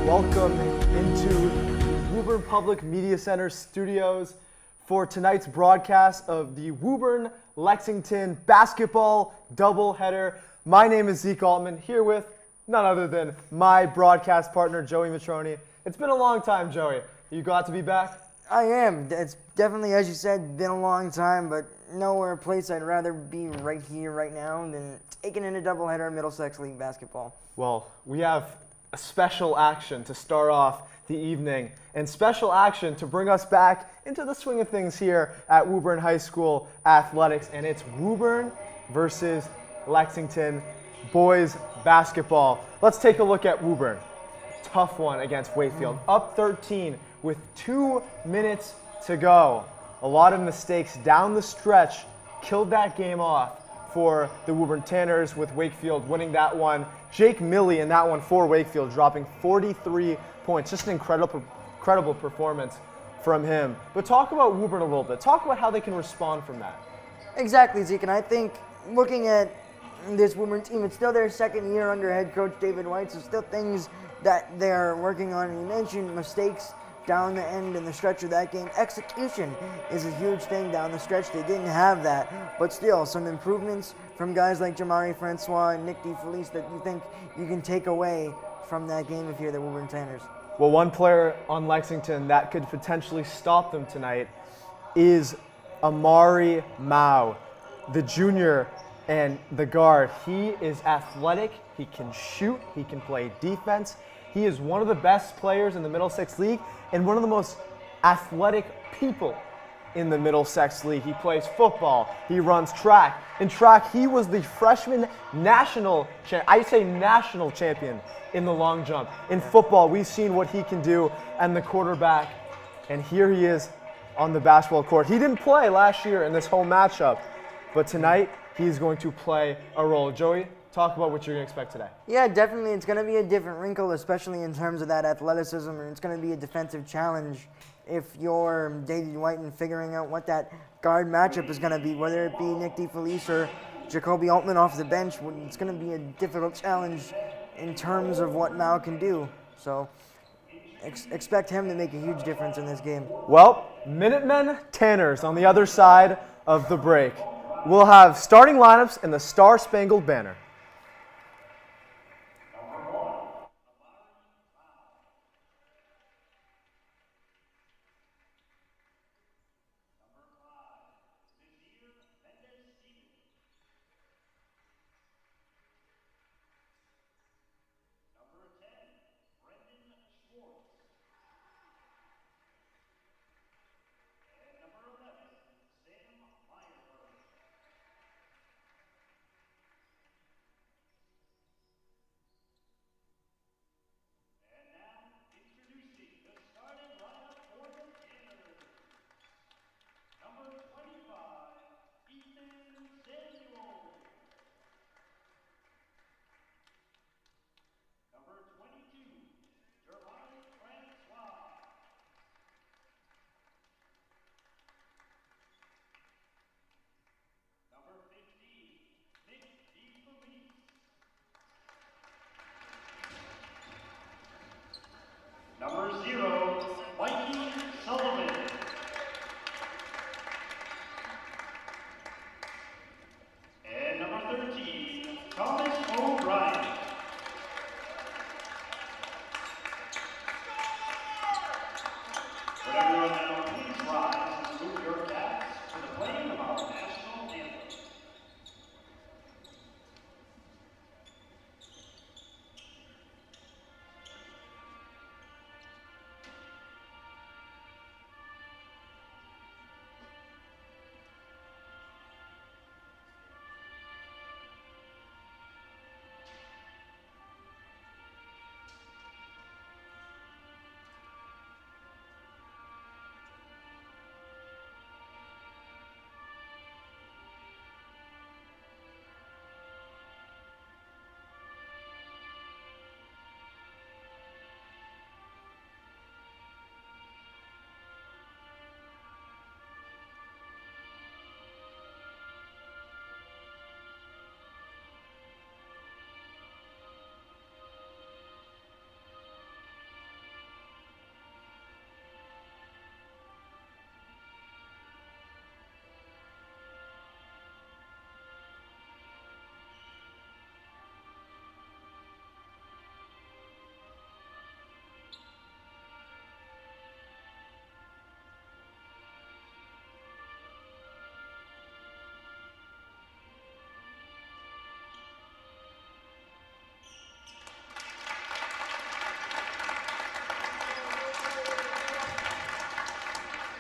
welcome into Woburn Public Media Center studios for tonight's broadcast of the Woburn Lexington basketball doubleheader. My name is Zeke Altman, here with none other than my broadcast partner, Joey Matroni. It's been a long time, Joey. You glad to be back? I am. It's definitely, as you said, been a long time, but nowhere a place I'd rather be right here, right now, than taking in a doubleheader in Middlesex League basketball. Well, we have a special action to start off the evening, and special action to bring us back into the swing of things here at Woburn High School Athletics, and it's Woburn versus Lexington boys basketball. Let's take a look at Woburn. Tough one against Wakefield. Up 13 with 2 minutes to go. A lot of mistakes down the stretch killed that game off for the Woburn Tanners, with Wakefield winning that one. Jake Milley in that one for Wakefield, dropping 43 points. Just an incredible performance from him. But talk about Woburn a little bit. Talk about how they can respond from that. Exactly, Zeke, and I think looking at this Woburn team, it's still their second year under head coach David White, so still things that they're working on. And you mentioned mistakes down the end and the stretch of that game. Execution is a huge thing down the stretch. They didn't have that, but still some improvements from guys like Jamari Francois and Nick DeFelice that you think you can take away from that game if you're the Woburn Tanners. Well, one player on Lexington that could potentially stop them tonight is Amari Mao, the junior and the guard. He is athletic, he can shoot, he can play defense. He is one of the best players in the Middlesex League and one of the most athletic people in the Middlesex League. He plays football, he runs track. In track, he was the freshman national champion in the long jump. In football, we've seen what he can do, and the quarterback, and here he is on the basketball court. He didn't play last year in this home matchup, but tonight he's going to play a role. Joey, talk about what you're going to expect today. Yeah, definitely. It's going to be a different wrinkle, especially in terms of that athleticism, and it's going to be a defensive challenge if you're David White and figuring out what that guard matchup is going to be, whether it be Nick DeFelice or Jacoby Altman off the bench. It's going to be a difficult challenge in terms of what Mao can do. So expect him to make a huge difference in this game. Well, Minutemen Tanners on the other side of the break. We'll have starting lineups in the Star Spangled Banner. Number 0, Mikey Sullivan. And number 13, Thomas O'Brien. Would everyone now please rise and salute your caps for the playing of our national anthem.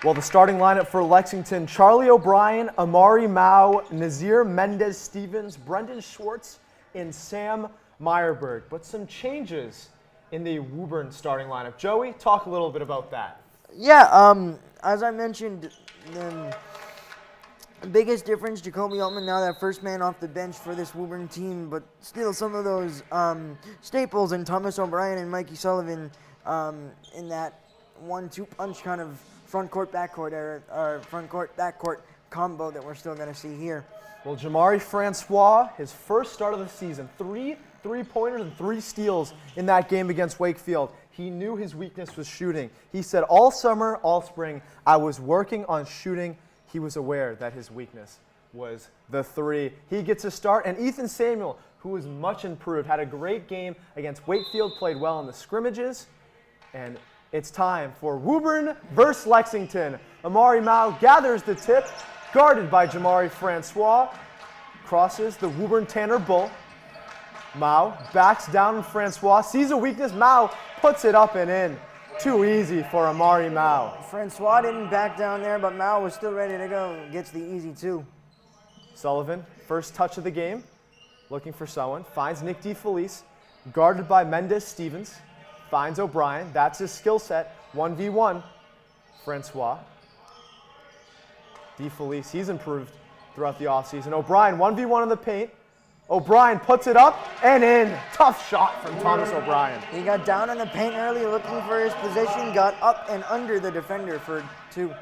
Well, the starting lineup for Lexington: Charlie O'Brien, Amari Mao, Nazir Mendez-Stevens, Brendan Schwartz, and Sam Meyerberg. But some changes in the Woburn starting lineup. Joey, talk a little bit about that. Yeah, as I mentioned, the biggest difference, Jacoby Altman now that first man off the bench for this Woburn team, but still some of those staples in Thomas O'Brien and Mikey Sullivan in that 1-2 punch kind of front court backcourt or front court backcourt combo that we're still going to see here. Well, Jamari Francois, his first start of the season, 3 3-pointers and 3 steals in that game against Wakefield. He knew his weakness was shooting. He said all summer, all spring, I was working on shooting. He was aware that his weakness was the 3. He gets a start, and Ethan Samuel, who was much improved, had a great game against Wakefield, played well in the scrimmages, and it's time for Woburn versus Lexington. Amari Mao gathers the tip, guarded by Jamari Francois, crosses the Woburn Tanner Bull. Mao backs down Francois, sees a weakness, Mao puts it up and in. Too easy for Amari Mao. Francois didn't back down there, but Mao was still ready to go. Gets the easy 2. Sullivan, first touch of the game, looking for someone, finds Nick DeFelice, guarded by Mendez-Stevens, finds O'Brien, that's his skill set, 1v1, Francois. DeFelice, he's improved throughout the offseason. O'Brien, 1v1 in the paint. O'Brien puts it up and in. Tough shot from Thomas O'Brien. He got down in the paint early looking for his position, got up and under the defender for 2.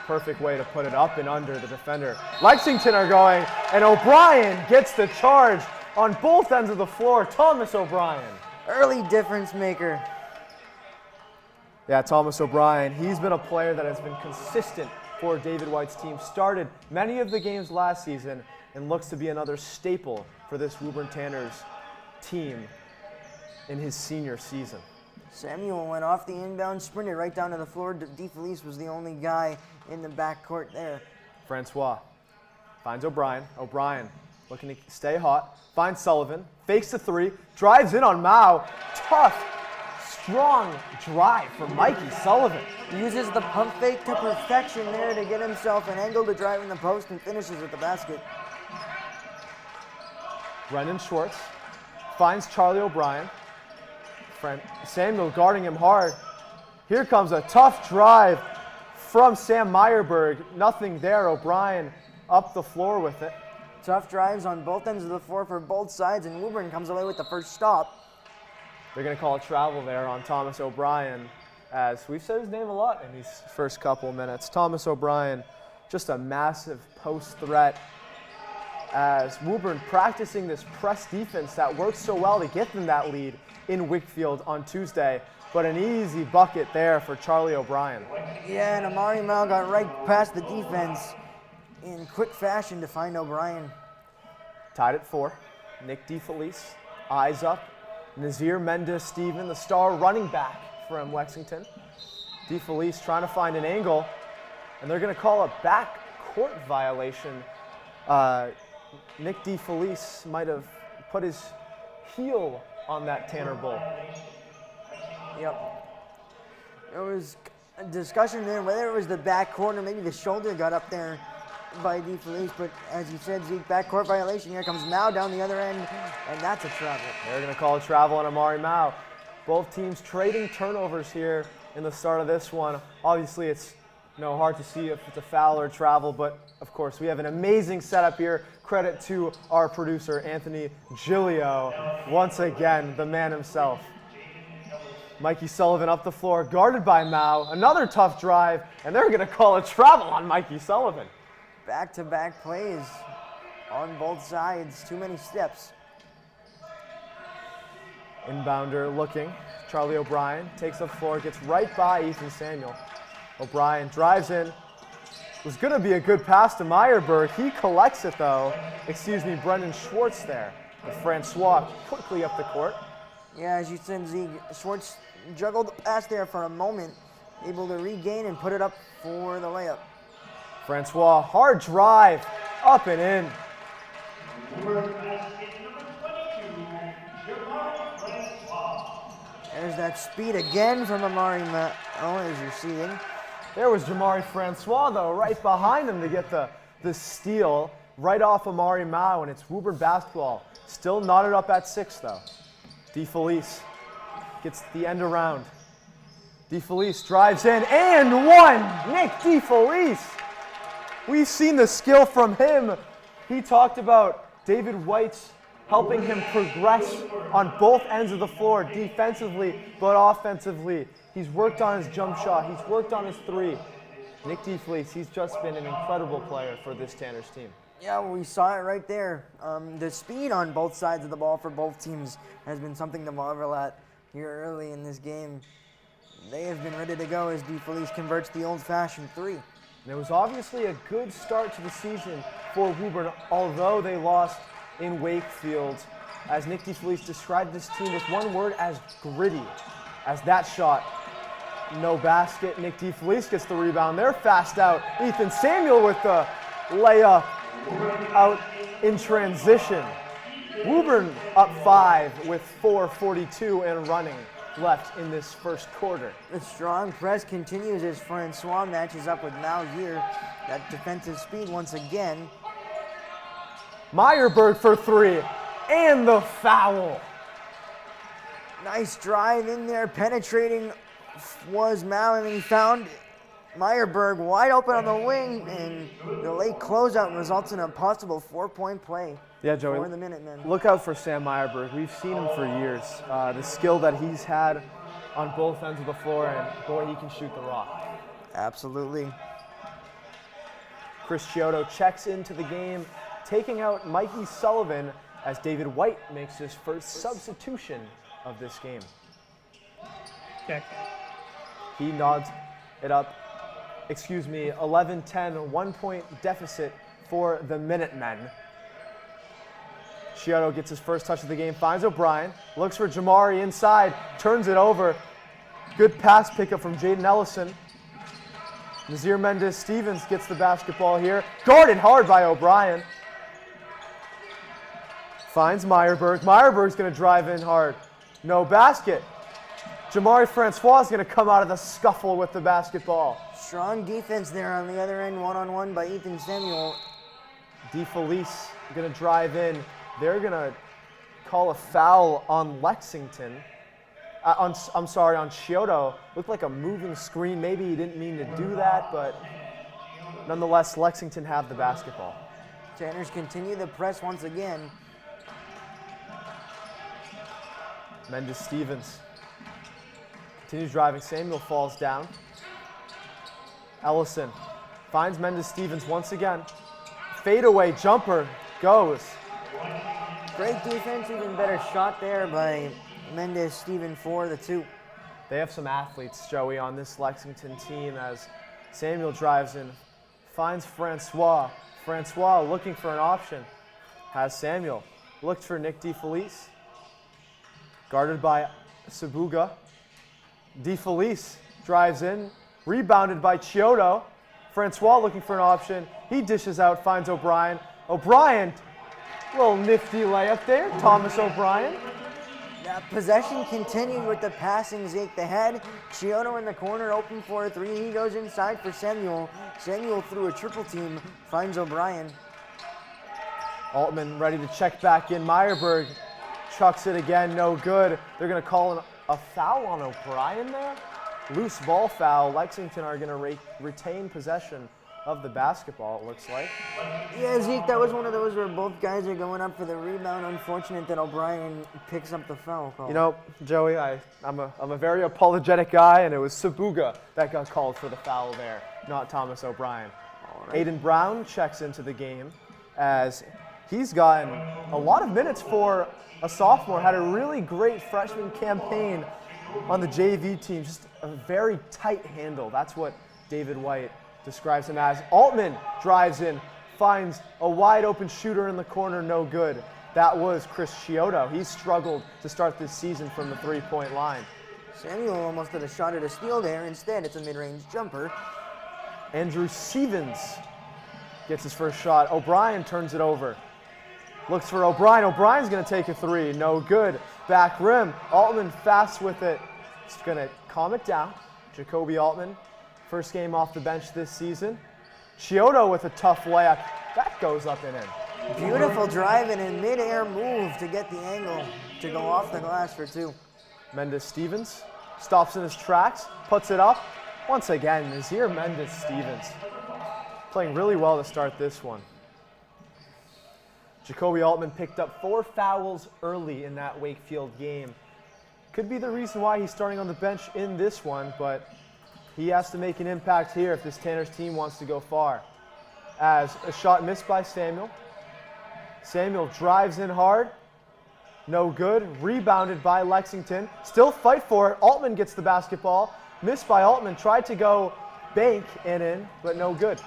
Perfect way to put it, up and under the defender. Lexington are going, and O'Brien gets the charge on both ends of the floor. Thomas O'Brien. Early difference maker. Yeah, Thomas O'Brien, he's been a player that has been consistent for David White's team. Started many of the games last season and looks to be another staple for this Woburn Tanners team in his senior season. Samuel went off the inbound, sprinted right down to the floor. DeFelice was the only guy in the backcourt there. Francois finds O'Brien. O'Brien looking to stay hot. Finds Sullivan. Fakes the 3. Drives in on Mao. Tough, strong drive from Mikey Sullivan. Uses the pump fake to perfection there to get himself an angle to drive in the post and finishes at the basket. Brendan Schwartz finds Charlie O'Brien. Samuel guarding him hard. Here comes a tough drive from Sam Meyerberg. Nothing there. O'Brien up the floor with it. Tough drives on both ends of the floor for both sides, and Woburn comes away with the first stop. They're going to call a travel there on Thomas O'Brien, as we've said his name a lot in these first couple of minutes. Thomas O'Brien, just a massive post threat, as Woburn practicing this press defense that worked so well to get them that lead in Wakefield on Tuesday. But an easy bucket there for Charlie O'Brien. Yeah, and Amari Mao got right past the defense in quick fashion to find O'Brien. Tied at 4. Nick DeFelice, eyes up. Nazir Mendez-Stevens, the star running back from Lexington. DeFelice trying to find an angle, and they're going to call a backcourt violation. Nick DeFelice might have put his heel on that Tanner Bull. Yep. There was a discussion there whether it was the back corner, maybe the shoulder got up there by DeFelice, but as you said, Zeke, backcourt violation. Here comes Mao down the other end, and that's a travel. They're going to call a travel on Amari Mao. Both teams trading turnovers here in the start of this one. Obviously, it's hard to see if it's a foul or a travel, but of course, we have an amazing setup here. Credit to our producer, Anthony Giglio. Once again, the man himself. Mikey Sullivan up the floor, guarded by Mao. Another tough drive, and they're going to call a travel on Mikey Sullivan. Back-to-back plays on both sides. Too many steps. Inbounder looking. Charlie O'Brien takes the floor, gets right by Ethan Samuel. O'Brien drives in. Was going to be a good pass to Meyerberg. He collects it, though. Brendan Schwartz there. And Francois quickly up the court. Yeah, as you said, Zeke, Schwartz juggled the pass there for a moment, able to regain and put it up for the layup. Francois, hard drive, up and in. There's that speed again from Amari Mao, as you're seeing. There was Jamari Francois, though, right behind him to get the steal right off Amari Mao, and it's Woburn basketball. Still knotted up at 6, though. DeFelice gets the end around. DeFelice drives in and one! Nick DeFelice! We've seen the skill from him. He talked about David White's helping him progress on both ends of the floor, defensively but offensively. He's worked on his jump shot. He's worked on his 3. Nick DeFelice, he's just been an incredible player for this Tanners team. Yeah, we saw it right there. The speed on both sides of the ball for both teams has been something to marvel at here early in this game. They have been ready to go as DeFelice converts the old-fashioned 3. And it was obviously a good start to the season for Woburn, although they lost in Wakefield. As Nick DeFelice described this team with one word, as gritty. As that shot, no basket. Nick DeFelice gets the rebound. They're fast out. Ethan Samuel with the layup out in transition. Woburn up 5 with 4:42 and running left in this first quarter. The strong press continues as Francois matches up with Mao here. That defensive speed once again. Meyerberg for 3, and the foul. Nice drive in there, penetrating was Mao, and he found Meyerberg wide open on the wing, and the late closeout results in a possible 4-point play. Yeah, Joey, for the Minutemen. Look out for Sam Meyerberg. We've seen him for years. The skill that he's had on both ends of the floor, and boy, he can shoot the rock. Absolutely. Chris Chiodo checks into the game, taking out Mikey Sullivan as David White makes his first substitution of this game. Check. He nods it up. 11-10, 1-point deficit for the Minutemen. Chiodo gets his first touch of the game, finds O'Brien, looks for Jamari inside, turns it over. Good pass pickup from Jaden Ellison. Nazir Mendez-Stevens gets the basketball here, guarded hard by O'Brien. Finds Meyerberg. Meyerberg's going to drive in hard. No basket. Jamari Francois is going to come out of the scuffle with the basketball. Strong defense there on the other end, one-on-one by Ethan Samuel. DeFelice going to drive in. They're going to call a foul on Lexington. On Chiodo. Looked like a moving screen. Maybe he didn't mean to do that, but nonetheless, Lexington have the basketball. Tanners continue the press once again. Mendez-Stevens continues driving. Samuel falls down. Ellison finds Mendez-Stevens once again. Fadeaway jumper goes. Great defense, even better shot there by Mendez-Stevens for the 2. They have some athletes, Joey, on this Lexington team as Samuel drives in, finds Francois. Francois looking for an option. Has Samuel. Looked for Nick DeFelice. Guarded by Sabuga. DeFelice drives in, rebounded by Chiodo. Francois looking for an option. He dishes out, finds O'Brien. O'Brien, little nifty layup there. Thomas O'Brien. That possession continued with the passing. Zeke the head. Chiodo in the corner, open for a 3. He goes inside for Samuel. Samuel through a triple team, finds O'Brien. Altman ready to check back in. Meyerberg chucks it again, no good. They're going to call a foul on O'Brien there. Loose ball foul. Lexington are going to retain possession of the basketball, it looks like. Yeah, Zeke, that was one of those where both guys are going up for the rebound. Unfortunate that O'Brien picks up the foul call. You know, Joey, I'm a very apologetic guy, and it was Sabuga that got called for the foul there, not Thomas O'Brien. Right. Aiden Brown checks into the game as he's gotten a lot of minutes for a sophomore, had a really great freshman campaign on the JV team, just a very tight handle. That's what David White describes him as. Altman drives in, finds a wide open shooter in the corner, no good. That was Chris Chiodo. He struggled to start this season from the 3-point line. Samuel almost had a shot at a steal there. Instead, it's a mid-range jumper. Andrew Stevens gets his first shot. O'Brien turns it over. Looks for O'Brien. O'Brien's going to take a 3. No good. Back rim. Altman fast with it. He's going to calm it down. Jacoby Altman First game off the bench this season. Chiodo with a tough layup. That goes up and in. Beautiful driving and mid-air move to get the angle to go off the glass for 2. Mendes-Stevens stops in his tracks, puts it up. Once again, Nazir Mendes-Stevens playing really well to start this one. Jacoby Altman picked up 4 fouls early in that Wakefield game. Could be the reason why he's starting on the bench in this one, but he has to make an impact here if this Tanners team wants to go far. As a shot missed by Samuel. Samuel drives in hard. No good. Rebounded by Lexington. Still fight for it. Altman gets the basketball. Missed by Altman. Tried to go bank and in, but no good.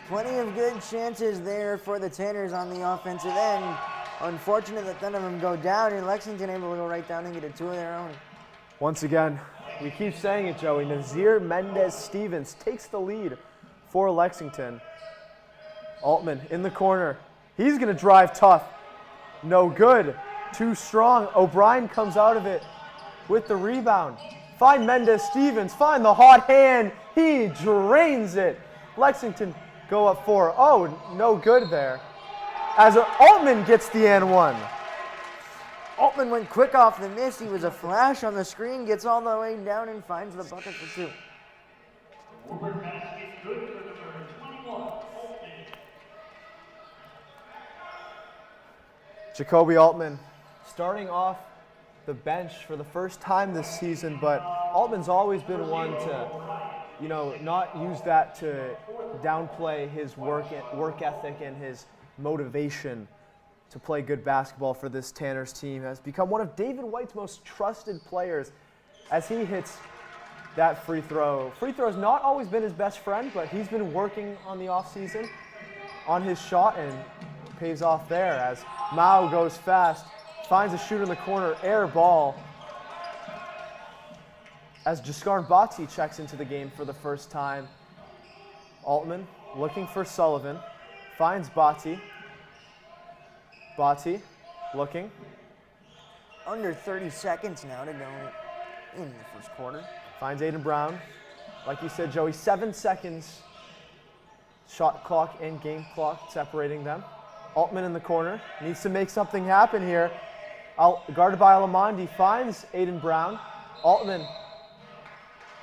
Plenty of good chances there for the Tanners on the offensive end. Unfortunate that none of them go down, and Lexington able to go right down and get a 2 of their own. Once again, we keep saying it, Joey. Nazir Mendes-Stevens takes the lead for Lexington. Altman in the corner. He's going to drive tough. No good. Too strong. O'Brien comes out of it with the rebound. Find Mendes-Stevens. Find the hot hand. He drains it. Lexington go up 4. Oh, no good there. As Altman gets the and 1. Altman went quick off the miss. He was a flash on the screen, gets all the way down and finds the bucket for 2. Woburn basket good for number 21, Altman. Jacoby Altman starting off the bench for the first time this season, but Altman's always been one to, not use that to downplay his work ethic and his motivation to play good basketball for this Tanners team. Has become one of David White's most trusted players as he hits that free throw. Free throw's not always been his best friend, but he's been working on the offseason on his shot and pays off there as Mao goes fast, finds a shooter in the corner, air ball. As Jaskarn Bati checks into the game for the first time. Altman looking for Sullivan, finds Bati. Bati looking. Under 30 seconds now to go in the first quarter. Finds Aiden Brown. Like you said, Joey, 7 seconds. Shot clock and game clock separating them. Altman in the corner. Needs to make something happen here. Guarded by Alamondi. Finds Aiden Brown. Altman.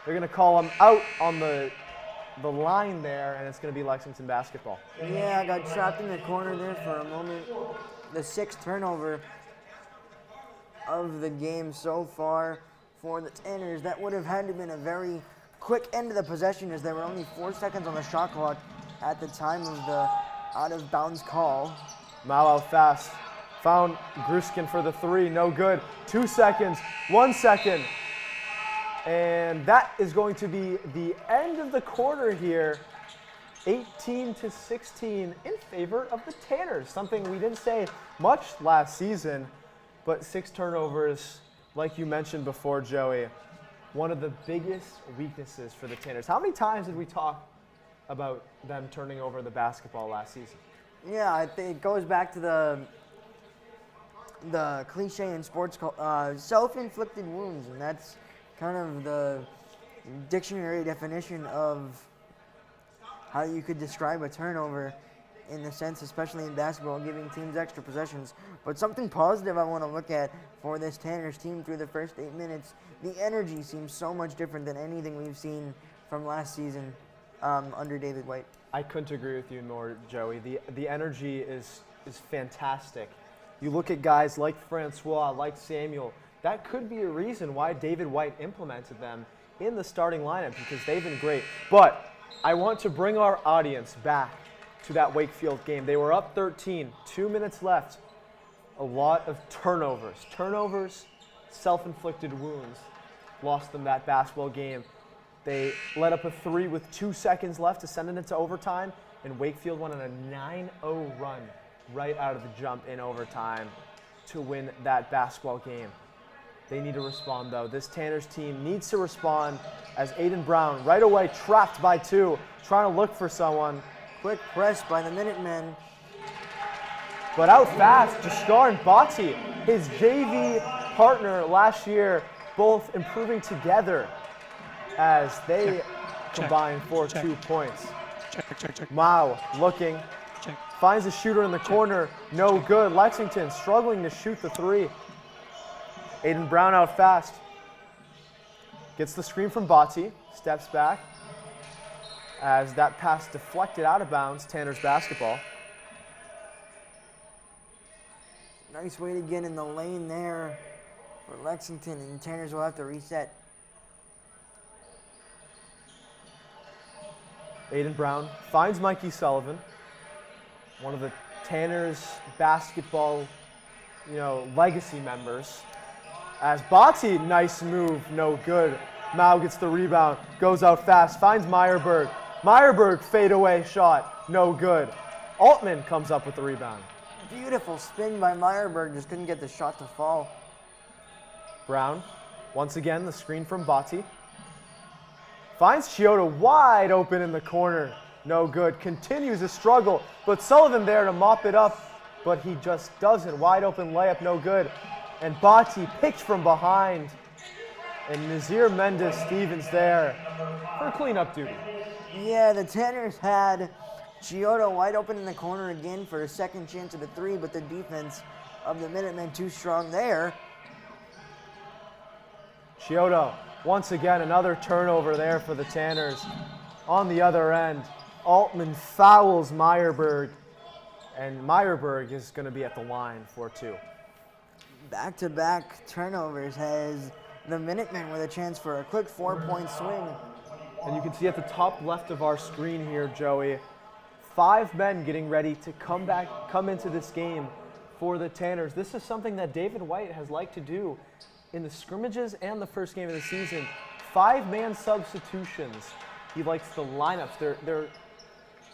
They're going to call him out on the line there, and it's going to be Lexington basketball. Yeah, I got trapped in the corner there for a moment. The 6th turnover of the game so far for the Tanners. That would have had to have been a very quick end of the possession as there were only 4 seconds on the shot clock at the time of the out-of-bounds call. Mao out fast. Found Gruskin for the 3. No good. 2 seconds. 1 second. And that is going to be the end of the quarter here. 18-16 in favor of the Tanners. Something we didn't say much last season, but 6 turnovers, like you mentioned before, Joey, one of the biggest weaknesses for the Tanners. How many times did we talk about them turning over the basketball last season? Yeah, I think it goes back to the cliche in sports called self-inflicted wounds, and that's kind of the dictionary definition of how you could describe a turnover in the sense, especially in basketball, giving teams extra possessions. But something positive I want to look at for this Tanners team through the first 8 minutes, the energy seems so much different than anything we've seen from last season under David White. I couldn't agree with you more, Joey. The energy is fantastic. You look at guys like Francois, like Samuel. That could be a reason why David White implemented them in the starting lineup, because they've been great. But I want to bring our audience back to that Wakefield game. They were up 13, 2 minutes left. A lot of turnovers. Turnovers, self-inflicted wounds, lost them that basketball game. They let up a 3 with 2 seconds left to send it into overtime, and Wakefield went on a 9-0 run right out of the jump in overtime to win that basketball game. They need to respond, though. This Tanners team needs to respond as Aiden Brown, right away, trapped by 2, trying to look for someone. Quick press by the Minutemen. But out fast, Jaskarn Bati, his JV partner last year, both improving together as they combined for Check. 2 points. Check. Mao looking, Check. finds a shooter in the corner, no good. Lexington struggling to shoot the three. Aiden Brown out fast. Gets the screen from Botti, steps back. As that pass deflected out of bounds, Tanner's basketball. Nice way to get in the lane there for Lexington, and Tanners will have to reset. Aiden Brown finds Mikey Sullivan, one of the Tanner's basketball, legacy members. As Botti, nice move, no good. Mao gets the rebound, goes out fast, finds Meyerberg. Meyerberg fadeaway shot, no good. Altman comes up with the rebound. Beautiful spin by Meyerberg, just couldn't get the shot to fall. Brown, once again, the screen from Botti. Finds Chioda wide open in the corner, no good. Continues to struggle, but Sullivan there to mop it up, but he just doesn't. Wide open layup, no good. And Botti picked from behind. And Nazir Mendes-Stevens there for cleanup duty. Yeah, the Tanners had Chioda wide open in the corner again for a second chance at a three, but the defense of the Minutemen too strong there. Chioda, once again, another turnover there for the Tanners. On the other end, Altman fouls Meyerberg, and Meyerberg is going to be at the line for two. Back-to-back turnovers has the Minutemen with a chance for a quick 4-point swing. And you can see at the top left of our screen here, Joey, 5 men getting ready to come into this game for the Tanners. This is something that David White has liked to do in the scrimmages and the first game of the season. 5-man substitutions. He likes the lineups. They're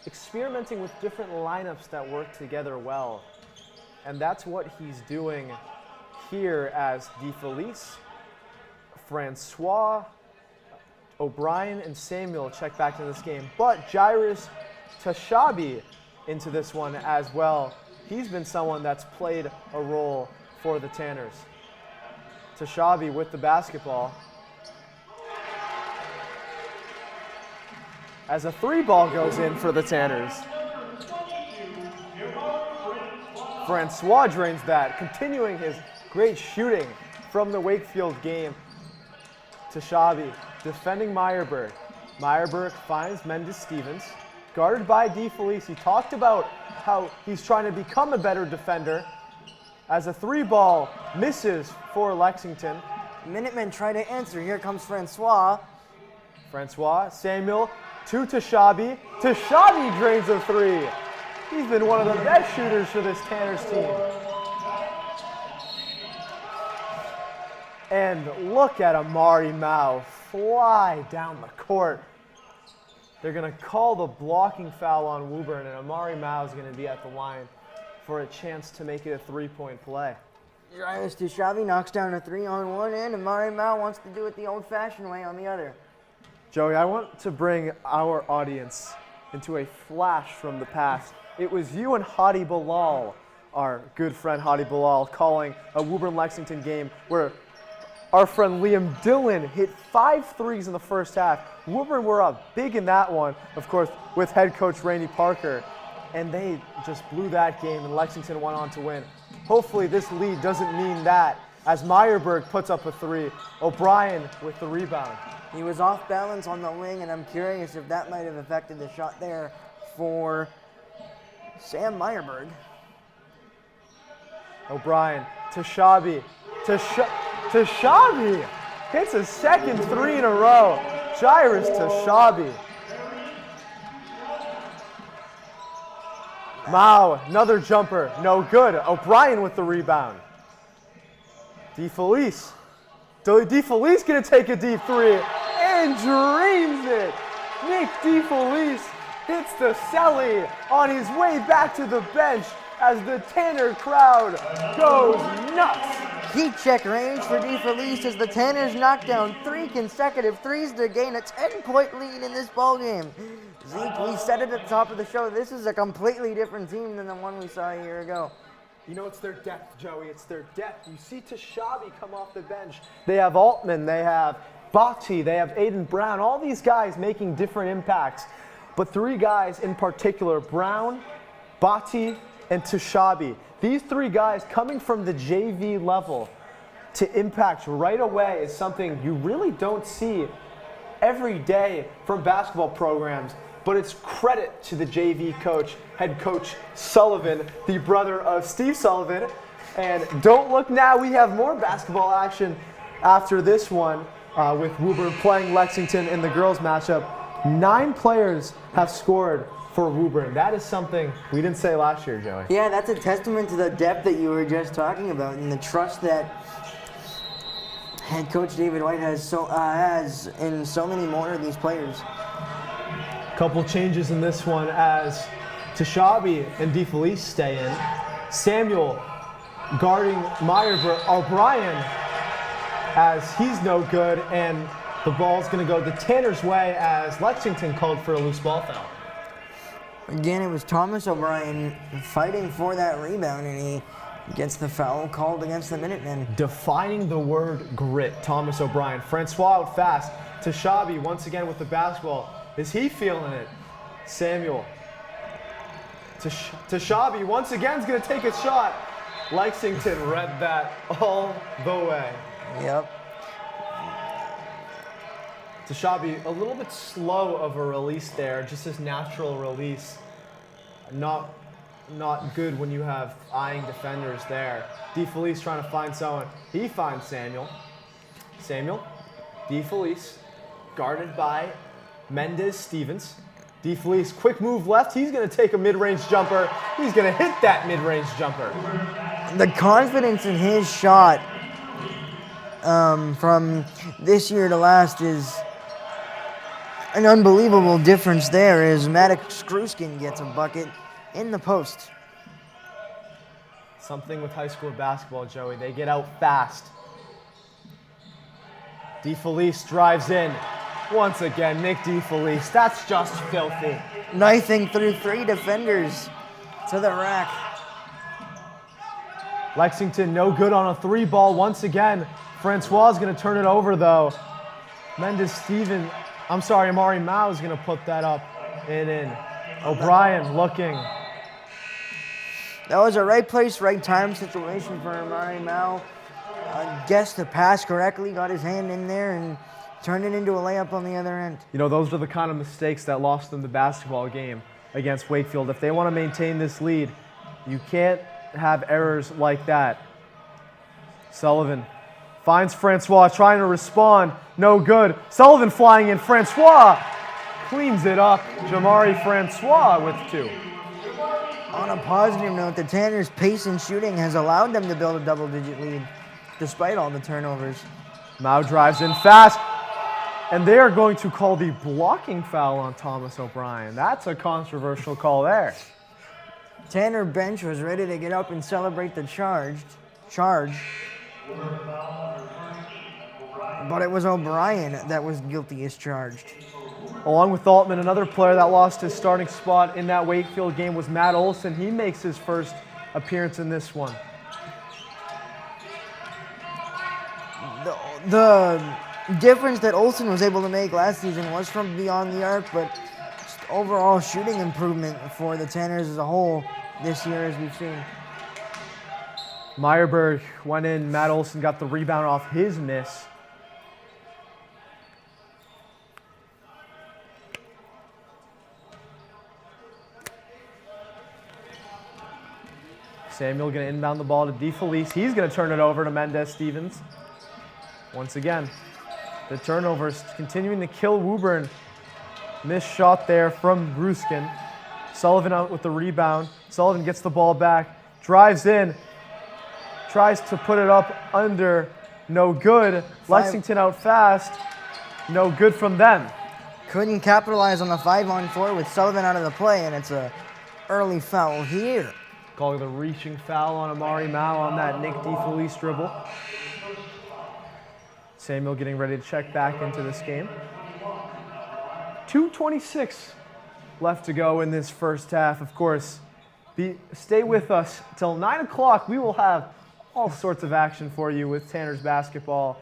experimenting with different lineups that work together well. And that's what he's doing here as DeFelice, Francois, O'Brien, and Samuel check back to this game. But Jairus Tashabi into this one as well. He's been someone that's played a role for the Tanners. Tashabi with the basketball. As a 3-ball goes in for the Tanners. Francois drains that, continuing his great shooting from the Wakefield game. Tashabi defending Meyerberg. Meyerberg finds Mendes-Stevens, guarded by DeFelice. He talked about how he's trying to become a better defender. As a 3-ball misses for Lexington. Minutemen try to answer. Here comes Francois. Francois, Samuel to Tashabi. Tashabi drains a 3. He's been one of the best shooters for this Tanners team. And look at Amari Mao fly down the court. They're going to call the blocking foul on Woburn, and Amari Mao is going to be at the line for a chance to make it a 3-point play. Jairus Tashabi knocks down a 3 on one end, and Amari Mao wants to do it the old-fashioned way on the other. Joey, I want to bring our audience into a flash from the past. It was you and Hadi Bilal, our good friend Hadi Bilal, calling a Woburn-Lexington game where our friend Liam Dillon hit 5 threes in the first half. Woburn were up big in that one, of course, with head coach Rainey Parker. And they just blew that game, and Lexington went on to win. Hopefully this lead doesn't mean that, as Meyerberg puts up a 3. O'Brien with the rebound. He was off balance on the wing, and I'm curious if that might have affected the shot there for Sam Meyerberg. O'Brien, Tashabi. Tashabi hits a second 3 in a row. Jairus Tashabi. Mao, another jumper, no good. O'Brien with the rebound. DeFelice. DeFelice gonna take a deep 3 and drains it. Nick DeFelice hits the celly on his way back to the bench as the Tanner crowd goes nuts. Heat check range for DeFelice as the Tanners knock down 3 consecutive threes to gain a 10-point lead in this ballgame. Zeke, we said it at the top of the show, this is a completely different team than the one we saw a year ago. You know, it's their depth, Joey. It's their depth. You see Tashabi come off the bench. They have Altman. They have Bati, they have Aiden Brown, all these guys making different impacts. But three guys in particular, Brown, Bati, and Tushabi. These three guys coming from the JV level to impact right away is something you really don't see every day from basketball programs. But it's credit to the JV coach, head coach Sullivan, the brother of Steve Sullivan. And don't look now, we have more basketball action after this one with Woburn playing Lexington in the girls matchup. 9 players have scored for Woburn. That is something we didn't say last year, Joey. Yeah, that's a testament to the depth that you were just talking about and the trust that head coach David White has in so many more of these players. Couple changes in this one as Tushabi and DeFelice stay in. Samuel guarding O'Brien as he's no good, and the ball's going to go the Tanner's way as Lexington called for a loose ball foul. Again, it was Thomas O'Brien fighting for that rebound, and he gets the foul called against the Minutemen. Defining the word grit, Thomas O'Brien. Francois out fast. Tushabi once again with the basketball. Is he feeling it? Samuel. Tushabi once again is going to take a shot. Lexington read that all the way. Yep. Tushabi a little bit slow of a release there, just his natural release. Not good when you have eyeing defenders there. DeFelice trying to find someone. He finds Samuel. Samuel, DeFelice, guarded by Mendez Stevens. DeFelice, quick move left. He's going to take a mid-range jumper. He's going to hit that mid-range jumper. The confidence in his shot from this year to last is an unbelievable difference there as Maddox Skruskin gets a bucket in the post. Something with high school basketball, Joey. They get out fast. DeFelice drives in. Once again, Nick DeFelice. That's just filthy. Knifing through 3 defenders to the rack. Lexington no good on a 3 ball once again. Francois is going to turn it over though. Amari Mao is going to put that up and in. O'Brien looking. That was a right place, right time situation for Amari Mao. Guessed the pass correctly, got his hand in there and turned it into a layup on the other end. You know, those are the kind of mistakes that lost them the basketball game against Wakefield. If they want to maintain this lead, you can't have errors like that. Sullivan finds Francois trying to respond. No good. Sullivan flying in. Francois cleans it up. Jamari Francois with 2. On a positive note, the Tanners' pace and shooting has allowed them to build a double-digit lead despite all the turnovers. Mao drives in fast, and they are going to call the blocking foul on Thomas O'Brien. That's a controversial call there. Tanner bench was ready to get up and celebrate the charge. But it was O'Brien that was guilty as charged. Along with Altman, another player that lost his starting spot in that Wakefield game was Matt Olson. He makes his first appearance in this one. The difference that Olson was able to make last season was from beyond the arc, but just overall shooting improvement for the Tanners as a whole this year, as we've seen. Meyerberg went in. Matt Olson got the rebound off his miss. Samuel going to inbound the ball to DeFelice. He's going to turn it over to Mendez Stevens. Once again, the turnovers continuing to kill Woburn. Missed shot there from Gruskin. Sullivan out with the rebound. Sullivan gets the ball back, drives in, tries to put it up under. No good. Lexington out fast. No good from them. Couldn't capitalize on the 5-on-4 with Sullivan out of the play, and it's a early foul here. Calling the reaching foul on Amari Mao on that Nick DeFelice dribble. Samuel getting ready to check back into this game. 2:26 left to go in this first half. Of course, stay with us till 9 o'clock. We will have all sorts of action for you with Tanners basketball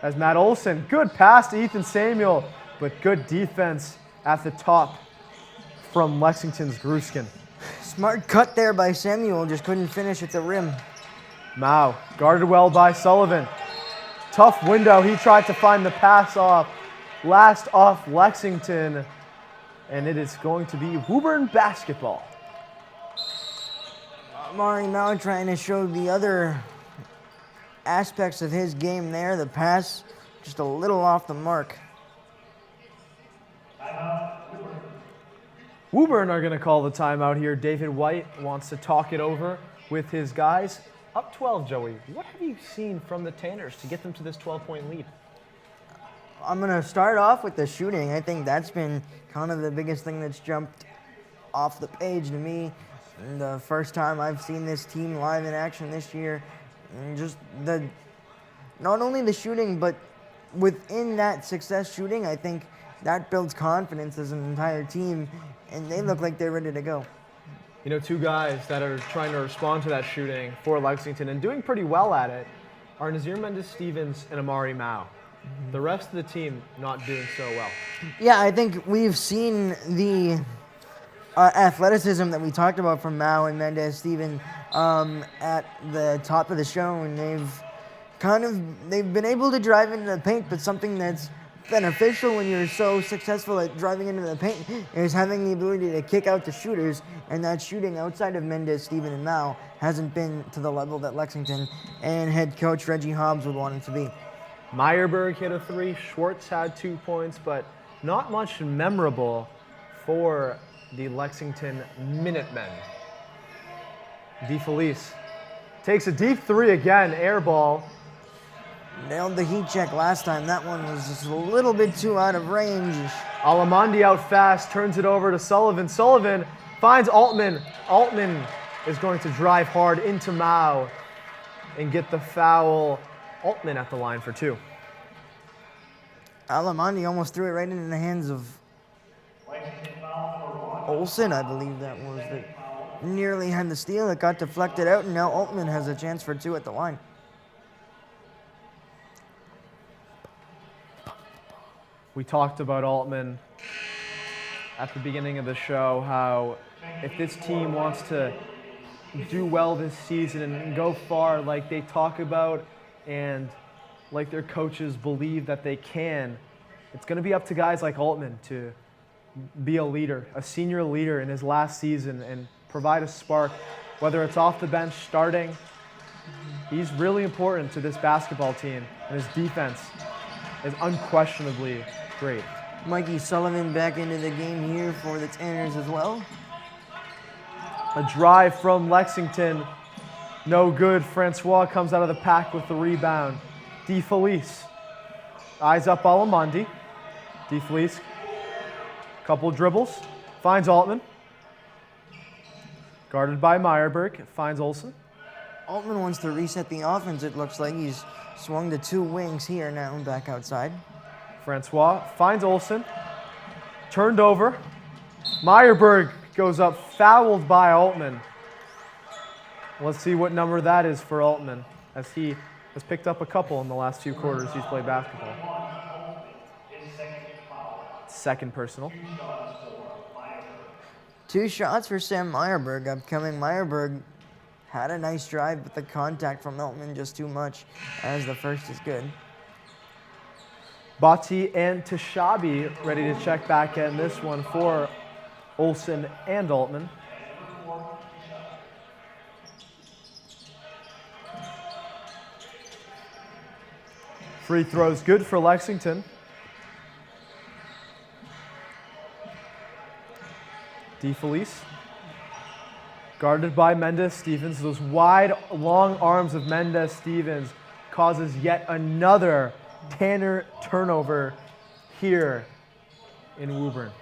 as Matt Olson. Good pass to Ethan Samuel, but good defense at the top from Lexington's Gruskin. Smart cut there by Samuel, just couldn't finish at the rim. Mao guarded well by Sullivan. Tough window. He tried to find the pass off. Last off Lexington, and it is going to be Woburn basketball. Mari Mao trying to show the other aspects of his game there. The pass just a little off the mark. Woburn are going to call the timeout here. David White wants to talk it over with his guys. Up 12, Joey. What have you seen from the Tanners to get them to this 12-point lead? I'm going to start off with the shooting. I think that's been kind of the biggest thing that's jumped off the page to me. And the first time I've seen this team live in action this year. And just not only the shooting, but within that success shooting, I think that builds confidence as an entire team. And they look like they're ready to go. You know, two guys that are trying to respond to that shooting for Lexington and doing pretty well at it are Nazir Mendes-Stevens and Amari Mao. The rest of the team not doing so well. Yeah, I think we've seen the athleticism that we talked about from Mao and Mendes-Stevens at the top of the show, and they've been able to drive into the paint, but something that's beneficial when you're so successful at driving into the paint is having the ability to kick out the shooters, and that shooting outside of Mendes-Stevens and Mao hasn't been to the level that Lexington and head coach Reggie Hobbs would want it to be. Meyerberg hit a three, Schwartz had 2 points, but not much memorable for the Lexington Minutemen. DeFelice takes a deep three again, air ball. Nailed the heat check last time. That one was just a little bit too out of range. Alamondi out fast, turns it over to Sullivan. Sullivan finds Altman. Altman is going to drive hard into Mao and get the foul. Altman at the line for 2. Alamondi almost threw it right into the hands of Olson, I believe that was. That nearly had the steal. It got deflected out, and now Altman has a chance for 2 at the line. We talked about Altman at the beginning of the show, how if this team wants to do well this season and go far like they talk about and like their coaches believe that they can, it's going to be up to guys like Altman to be a leader, a senior leader in his last season and provide a spark, whether it's off the bench, starting. He's really important to this basketball team, and his defense is unquestionably great. Mikey Sullivan back into the game here for the Tanners as well. A drive from Lexington, no good. Francois comes out of the pack with the rebound. DeFelice, eyes up Alamondi. DeFelice, couple dribbles, finds Altman. Guarded by Meyerberg, finds Olson. Altman wants to reset the offense, it looks like. He's swung to 2 wings here now, back outside. Francois finds Olson, turned over. Meyerberg goes up, fouled by Altman. Let's see what number that is for Altman, as he has picked up a couple in the last 2 quarters he's played basketball. Second personal. 2 shots for Sam Meyerberg upcoming. Meyerberg had a nice drive, but the contact from Altman just too much, as the first is good. Bati and Tashabi ready to check back in this one for Olson and Altman. Free throws good for Lexington. DeFelice, guarded by Mendes-Stevens. Those wide, long arms of Mendes-Stevens causes yet another Tanner turnover here in Woburn.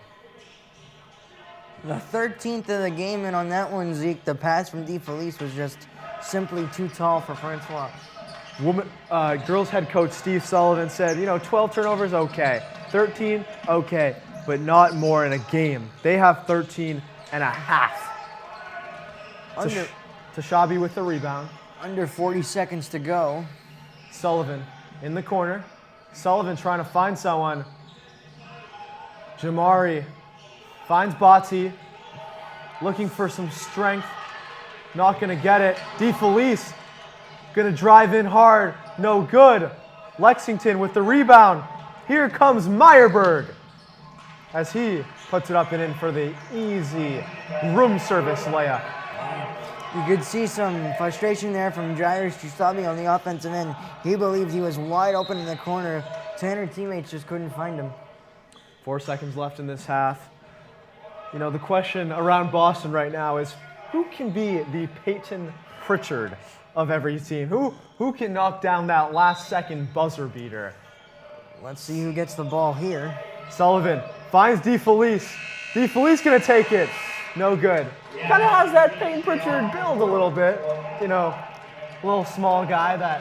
The 13th of the game, and on that one, Zeke, the pass from DeFelice was just simply too tall for Francois. Girls head coach Steve Sullivan said, 12 turnovers, okay. 13, okay, but not more in a game. They have 13 and a half. Tashabi with the rebound. Under 40 seconds to go. Sullivan in the corner. Sullivan trying to find someone. Jamari finds Botti, looking for some strength. Not going to get it. DeFelice going to drive in hard. No good. Lexington with the rebound. Here comes Meyerberg as he puts it up and in for the easy room service layup. You could see some frustration there from Jairus Chusabi on the offensive end. He believed he was wide open in the corner. 10 teammates just couldn't find him. 4 seconds left in this half. You know, the question around Boston right now is who can be the Peyton Pritchard of every team? Who can knock down that last second buzzer beater? Let's see who gets the ball here. Sullivan finds DeFelice. DeFelice gonna take it. No good. Kind of has that Peyton Pritchard build a little bit. You know, little small guy that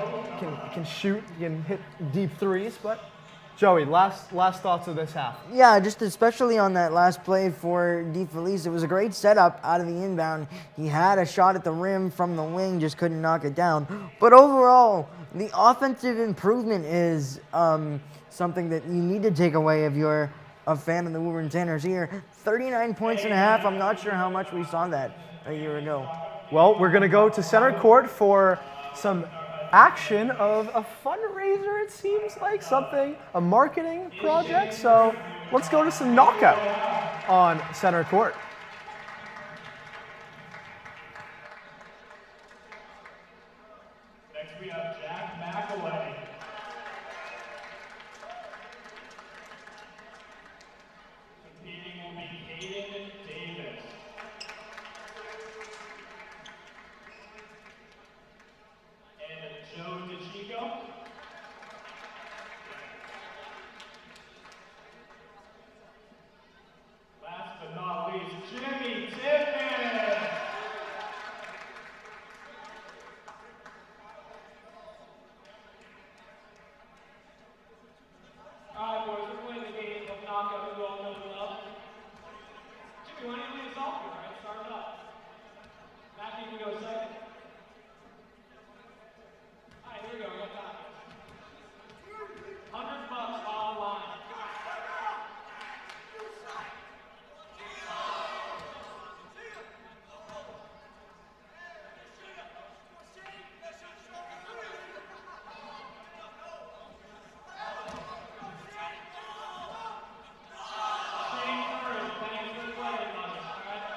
can shoot, can hit deep threes. But Joey, last thoughts of this half. Yeah, just especially on that last play for DeFelice. It was a great setup out of the inbound. He had a shot at the rim from the wing, just couldn't knock it down. But overall, the offensive improvement is something that you need to take away if you're a fan of the Woburn Tanners here. 39 points and a half. I'm not sure how much we saw that a year ago. Well, we're going to go to center court for some action of a fundraiser, it seems like, something, a marketing project. So let's go to some knockout on center court. Next we have Jack McElway. Competing will be Hayden Davis. And Joe DeChico. Last but not least, Jimmy Tippett. Alright, boys, we're playing the game of knockout you all know and love. Jimmy, why don't you lead us off here, right? Start it up. Matthew, you can go second. Alright, here we go, we got time. $100 on the line. Shane Curran, thanks for playing, buddy. Alright?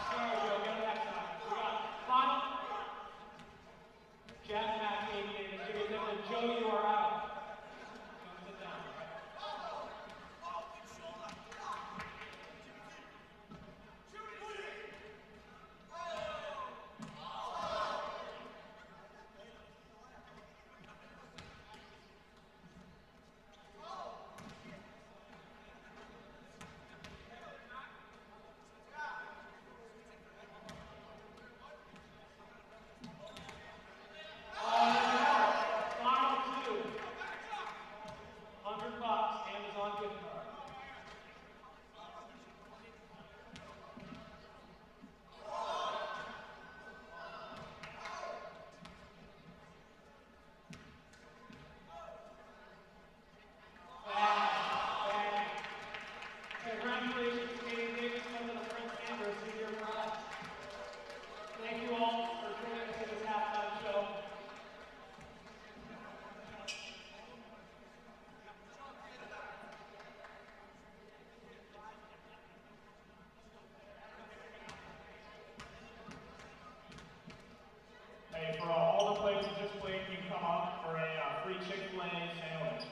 Sorry, Joe, go next time. We got final. Jack Mack, Hayden Davis, Jimmy Tippett. Joe, you are out. Come sit down. Final two. $100, Amazon gift card. Bang. Congratulations, Hayden Davis, come to the Prince Andrew Senior Prize. Thank you all for joining us in this halftime show. Hey, for all the players who just played, you can come up for a free Chick-fil-A sandwich.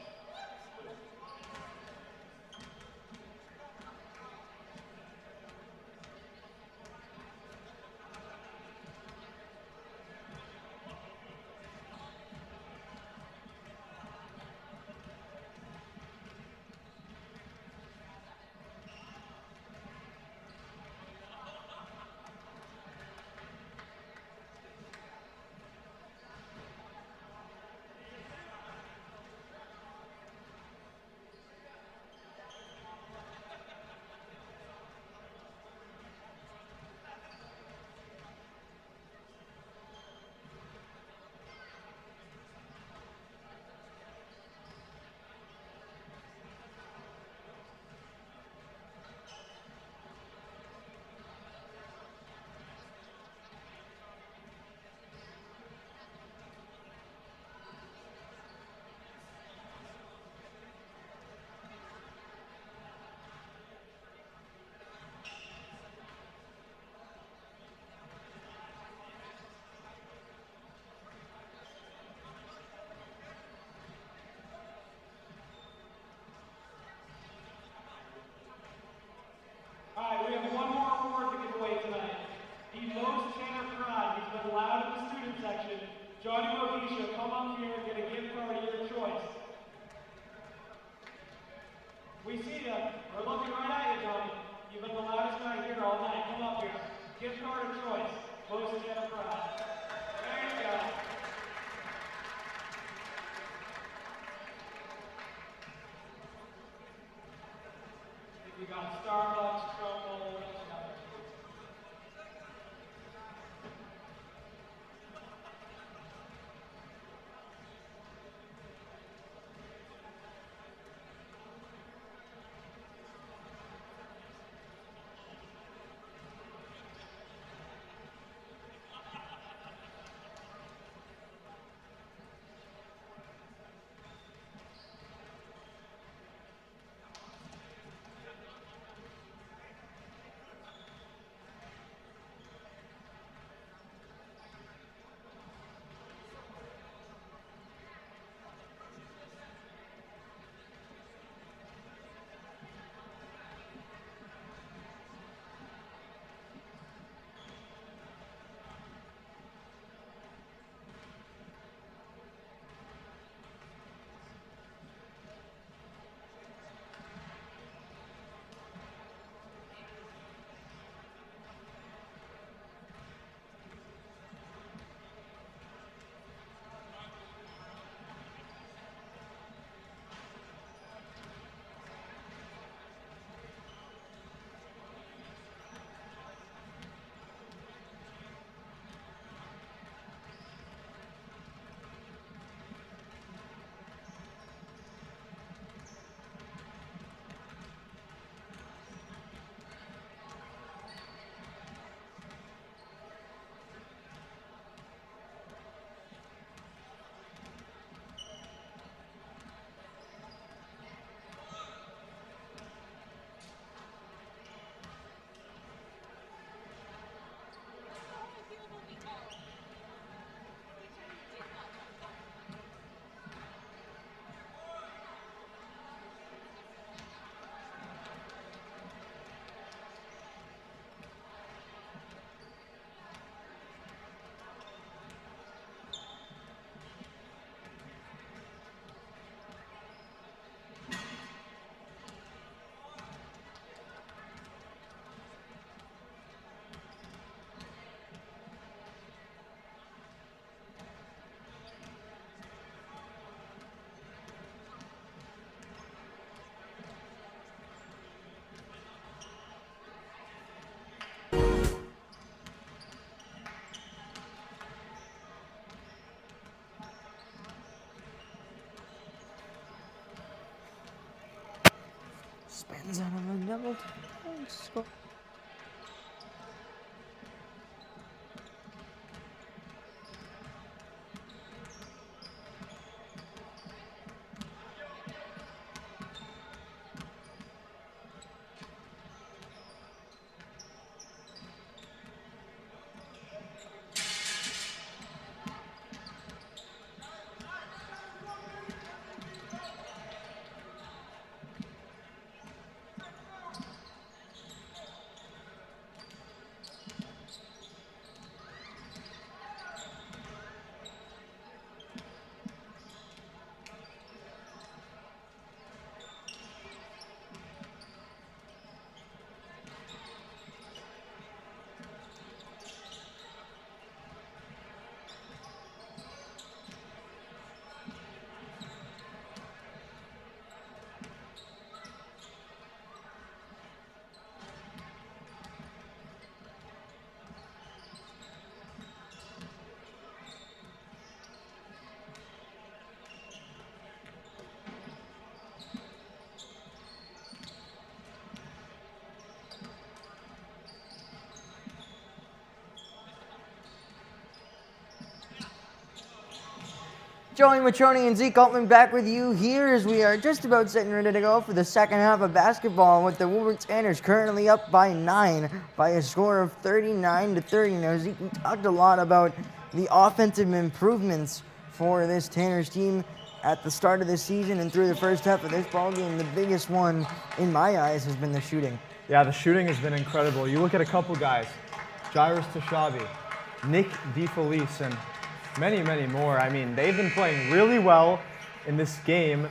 Johnny Mogisha, come up here and get a gift card of your choice. We see you. We're looking right at you, Johnny. You've been the loudest guy here all night. Come up here. Gift card of choice. Close and get a prize. There you go. If you got Starbucks, Trumbull, what else you got? Spins out of a double. Score. Joey Matroni and Zeke Altman back with you here as we are just about setting ready to go for the second half of basketball with the Woburn Tanners currently up by 9 by a score of 39-30. Now, Zeke, we talked a lot about the offensive improvements for this Tanners team at the start of this season and through the first half of this ballgame. The biggest one, in my eyes, has been the shooting. Yeah, the shooting has been incredible. You look at a couple guys, Jairus Tashabi, Nick DeFelice, and Many, many more. I mean, they've been playing really well in this game,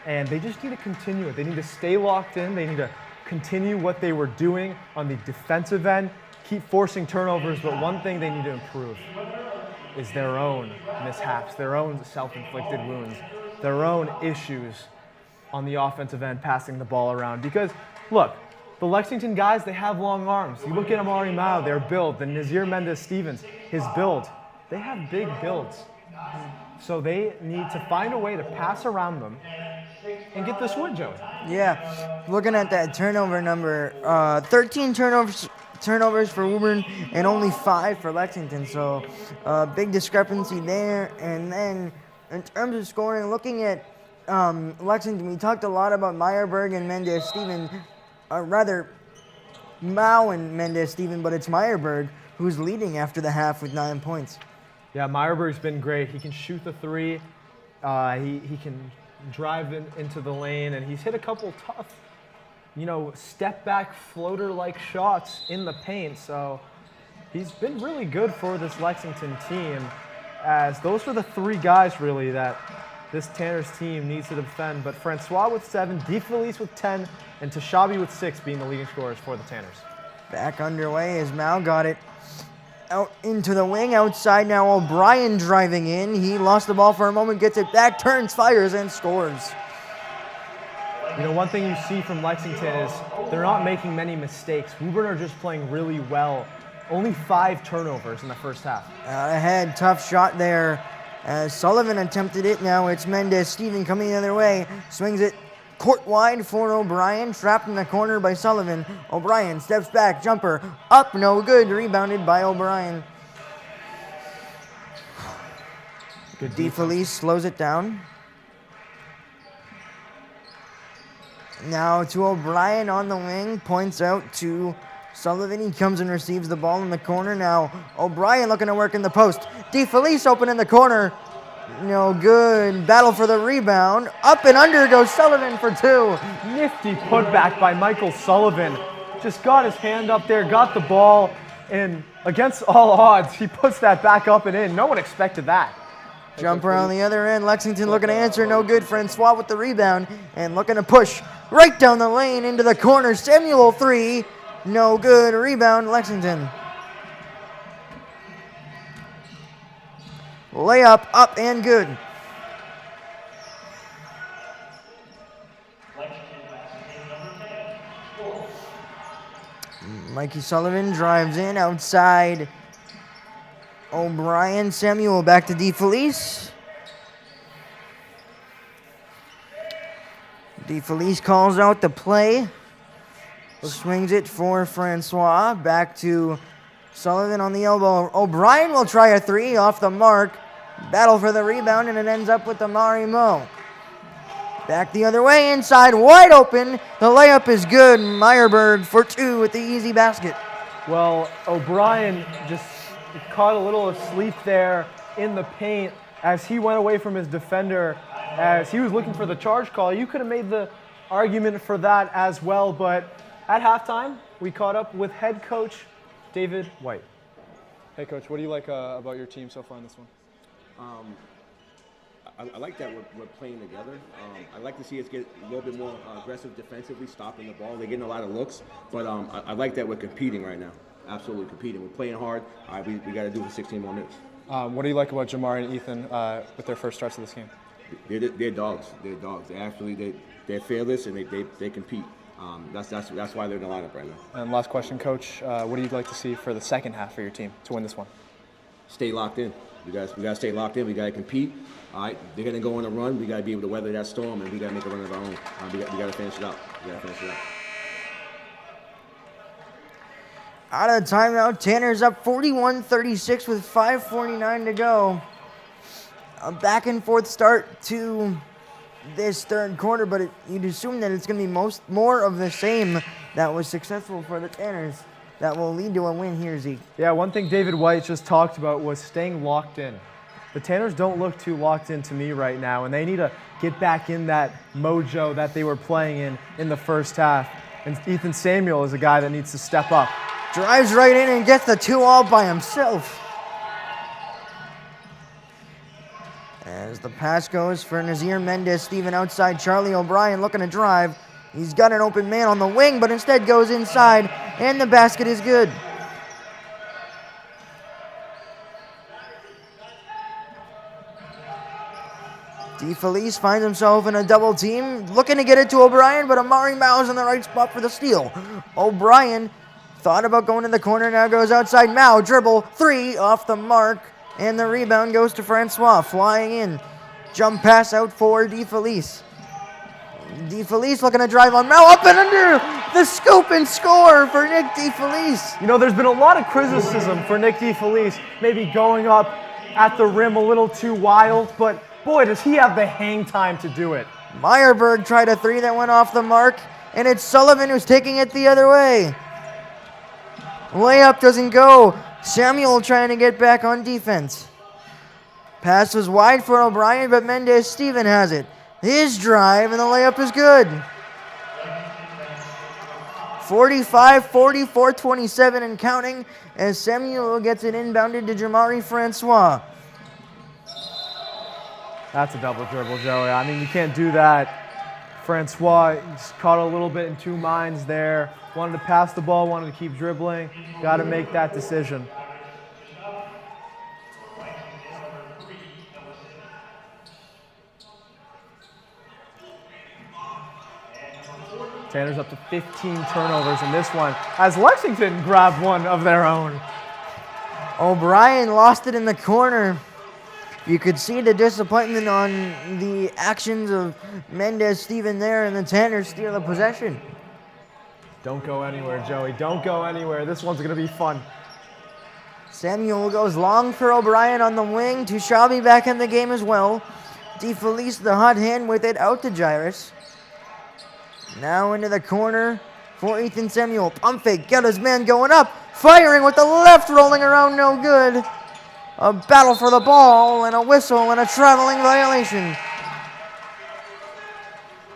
and they just need to continue it. They need to stay locked in. They need to continue what they were doing on the defensive end, keep forcing turnovers, but one thing they need to improve is their own mishaps, their own self-inflicted wounds, their own issues on the offensive end, passing the ball around. Because, look, the Lexington guys, they have long arms. You look at Amari Mao, their build, the Nazir Mendez-Stevens, his build. They have big builds. So they need to find a way to pass around them and get this win, Joey. Yeah, looking at that turnover number, 13 turnovers for Woburn and only 5 for Lexington. So big discrepancy there. And then in terms of scoring, looking at Lexington, we talked a lot about Meyerberg and Mendez-Steven, rather Mao and Mendez-Steven, but it's Meyerberg who's leading after the half with 9 points. Yeah, Meyerberg's been great. He can shoot the three. He can drive into the lane, and he's hit a couple tough, step-back floater-like shots in the paint. So he's been really good for this Lexington team, as those are the 3 guys, really, that this Tanners team needs to defend. But Francois with 7, DeFelice with 10, and Tashabi with 6 being the leading scorers for the Tanners. Back underway as Mao got it out into the wing. Outside now, O'Brien driving in. He lost the ball for a moment, gets it back, turns, fires, and scores. One thing you see from Lexington is they're not making many mistakes. Woburn are just playing really well. Only 5 turnovers in the first half. Out ahead, tough shot there as Sullivan attempted it. Now it's Mendez-Steven coming the other way. Swings it court wide for O'Brien, trapped in the corner by Sullivan. O'Brien steps back, jumper, up, no good, rebounded by O'Brien. Good DeFelice slows it down. Now to O'Brien on the wing, points out to Sullivan. He comes and receives the ball in the corner. Now O'Brien looking to work in the post. DeFelice open in the corner. No good. Battle for the rebound. Up and under goes Sullivan for 2. Nifty putback by Michael Sullivan. Just got his hand up there, got the ball, and against all odds, he puts that back up and in. No one expected that. Jumper on the other end. Lexington looking to answer. No good. Francois with the rebound and looking to push right down the lane into the corner. Samuel 3. No good. Rebound Lexington. Layup up and good. Mikey Sullivan drives in outside. O'Brien, Samuel back to DeFelice. DeFelice calls out the play. Swings it for Francois. Back to Sullivan on the elbow. O'Brien will try a 3 off the mark. Battle for the rebound, and it ends up with Amari Mo. Back the other way, inside, wide open. The layup is good. Meyerberg for 2 with the easy basket. Well, O'Brien just caught a little asleep there in the paint as he went away from his defender, as he was looking for the charge call. You could have made the argument for that as well, but at halftime, we caught up with head coach David White. Hey, Coach, what do you like about your team so far in this one? I like that we're playing together. I like to see us get a little bit more aggressive defensively, stopping the ball. They're getting a lot of looks, but I like that we're competing right now. Absolutely competing. We're playing hard. All right, we got to do for 16 more minutes. What do you like about Jamari and Ethan with their first starts of this game? They're dogs. They're dogs. They're fearless and they compete. That's why they're in the lineup right now. And last question, Coach. What do you like to see for the second half for your team to win this one? Stay locked in. We got to stay locked in. We got to compete. All right, they're going to go on a run. We got to be able to weather that storm, and we got to make a run of our own. We got to finish it up. Out of timeout, Tanner's up 41-36 with 5:49 to go. A back and forth start to this third quarter, but you'd assume that it's going to be more of the same that was successful for the Tanners that will lead to a win here, Zeke. Yeah, one thing David White just talked about was staying locked in. The Tanners don't look too locked in to me right now, and they need to get back in that mojo that they were playing in the first half. And Ethan Samuel is a guy that needs to step up. Drives right in and gets the 2 all by himself. As the pass goes for Nazir Mendez, Steven outside, Charlie O'Brien looking to drive. He's got an open man on the wing, but instead goes inside, and the basket is good. DeFelice finds himself in a double team, looking to get it to O'Brien, but Amari Mau's in the right spot for the steal. O'Brien thought about going to the corner, now goes outside. Mau, dribble, 3 off the mark, and the rebound goes to Francois, flying in. Jump pass out for DeFelice. DeFelice looking to drive on Mau, up and under, the scoop and score for Nick DeFelice. You know, there's been a lot of criticism for Nick DeFelice, maybe going up at the rim a little too wild, but boy, does he have the hang time to do it. Meyerberg tried a 3 that went off the mark, and it's Sullivan who's taking it the other way. Layup doesn't go. Samuel trying to get back on defense. Pass was wide for O'Brien, but Mendez Steven has it. His drive, and the layup is good. 45-44, 27 and counting, as Samuel gets it inbounded to Jamari Francois. That's a double dribble, Joey. I mean, you can't do that. Francois just caught a little bit in two minds there. Wanted to pass the ball, wanted to keep dribbling. Got to make that decision. Tanner's up to 15 turnovers in this one, as Lexington grabbed one of their own. O'Brien lost it in the corner. You could see the disappointment on the actions of Mendez Steven there, and the Tanners steal the possession. Don't go anywhere, Joey. Don't go anywhere. This one's going to be fun. Samuel goes long for O'Brien on the wing. Tushabi back in the game as well. DeFelice the hot hand with it out to Jairus. Now into the corner for Ethan Samuel. Pump fake, got his man going up. Firing with the left, rolling around, no good. A battle for the ball and a whistle and a traveling violation.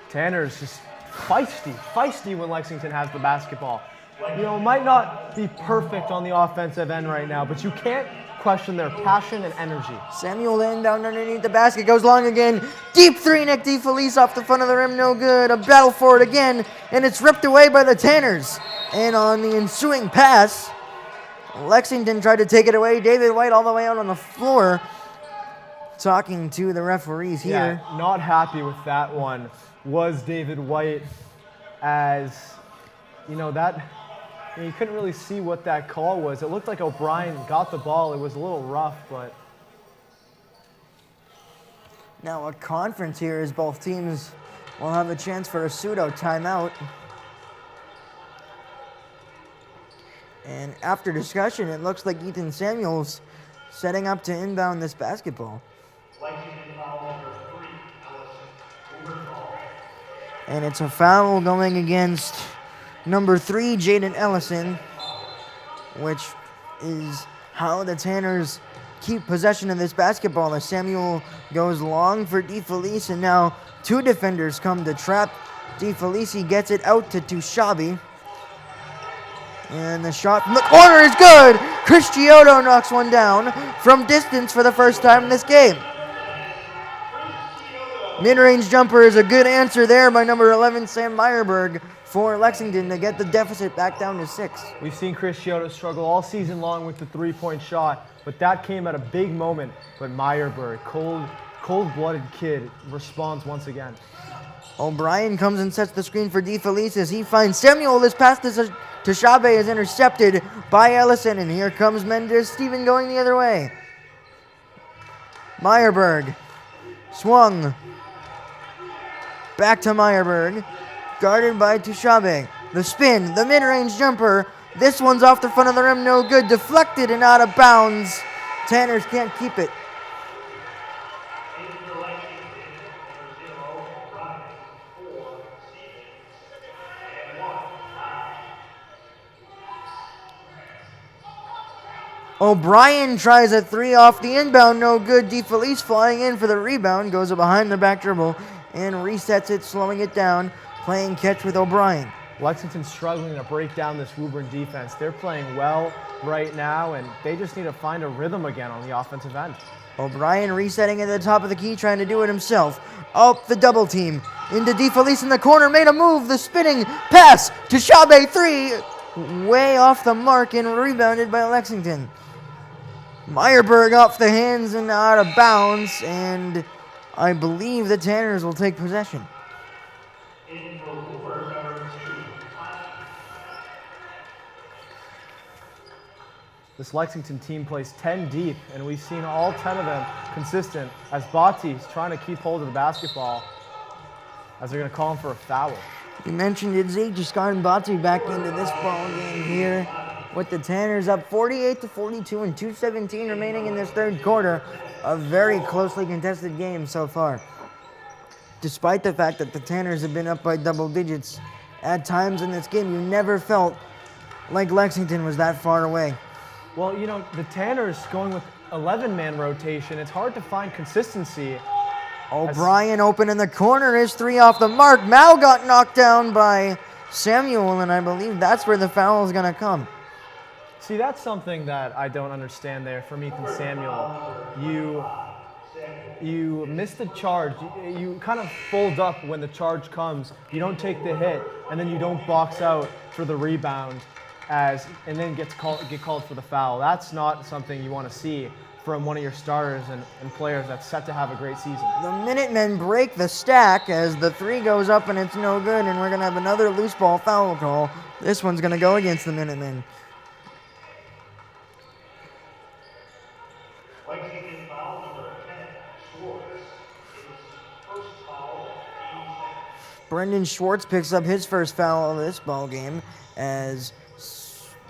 Tanner's just feisty when Lexington has the basketball. You know, it might not be perfect on the offensive end right now, but you can't question their passion and energy. Samuel then down underneath the basket, goes long again. Deep 3, Nick DeFelice off the front of the rim, no good. A battle for it again, and it's ripped away by the Tanners. And on the ensuing pass, Lexington tried to take it away. David White all the way out on the floor, talking to the referees here. Yeah, not happy with that one was David White, as, you know, that, you couldn't really see what that call was. It looked like O'Brien got the ball. It was a little rough, but. Now a conference here as both teams will have a chance for a pseudo timeout. And after discussion, it looks like Ethan Samuels setting up to inbound this basketball. And it's a foul going against number 3, Jaden Ellison, which is how the Tanners keep possession of this basketball, as Samuel goes long for DeFelice, and now 2 defenders come to trap DeFelice. Gets it out to Tushabi. And the shot from the corner is good. Chris Giotto knocks one down from distance for the first time in this game. Mid-range jumper is a good answer there by number 11, Sam Meyerberg, for Lexington to get the deficit back down to 6. We've seen Chris Giotto struggle all season long with the three-point shot, but that came at a big moment. But Meyerberg, cold-blooded kid, responds once again. O'Brien comes and sets the screen for DeFelice as he finds Samuel. This pass to Tushabe is intercepted by Ellison, and here comes Mendez Steven going the other way. Meyerberg swung. Back to Meyerberg, guarded by Tushabe. The spin, the mid-range jumper. This one's off the front of the rim, no good. Deflected and out of bounds. Tanners can't keep it. O'Brien tries a 3 off the inbound, no good. DeFelice flying in for the rebound, goes behind the back dribble and resets it, slowing it down, playing catch with O'Brien. Lexington's struggling to break down this Woburn defense. They're playing well right now, and they just need to find a rhythm again on the offensive end. O'Brien resetting at the top of the key, trying to do it himself. Up the double team. Into DeFelice in the corner, made a move. The spinning pass to Shabe, 3. Way off the mark and rebounded by Lexington. Meyerberg off the hands and out of bounds, and I believe the Tanners will take possession. This Lexington team plays 10 deep, and we've seen all 10 of them consistent as Bati's trying to keep hold of the basketball as they're going to call him for a foul. You mentioned it, Zeke. Just gotten Bati back into this ball game here with the Tanners up 48-42 and 2:17 remaining in this third quarter. A very closely contested game so far. Despite the fact that the Tanners have been up by double digits, at times in this game you never felt like Lexington was that far away. Well, you know, the Tanners going with 11-man rotation, it's hard to find consistency. O'Brien open in the corner, his 3 off the mark. Mao got knocked down by Samuel, and I believe that's where the foul is going to come. See, that's something that I don't understand there from Ethan Samuel. You miss the charge. You kind of fold up when the charge comes. You don't take the hit, and then you don't box out for the rebound and then get called for the foul. That's not something you want to see from one of your starters and players that's set to have a great season. The Minutemen break the stack as the 3 goes up and it's no good, and we're going to have another loose ball foul call. This one's going to go against the Minutemen. Lexington foul number 10, Schwartz. His first foul of Brendan Schwartz picks up his first foul of this ball game as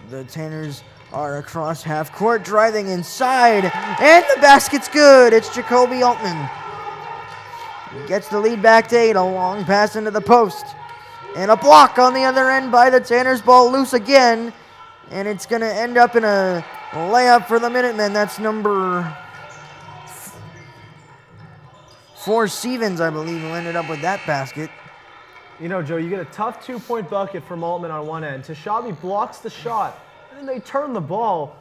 the Tanners are across half court, driving inside, and the basket's good. It's Jacoby Altman. He gets the lead back to 8, a long pass into the post, and a block on the other end by the Tanners. Ball loose again, and it's going to end up in a layup for the Minutemen. That's number 4, Stevens, I believe, who ended up with that basket. You know, Joe, you get a tough 2-point bucket from Altman on one end. Tashabi blocks the shot, and then they turn the ball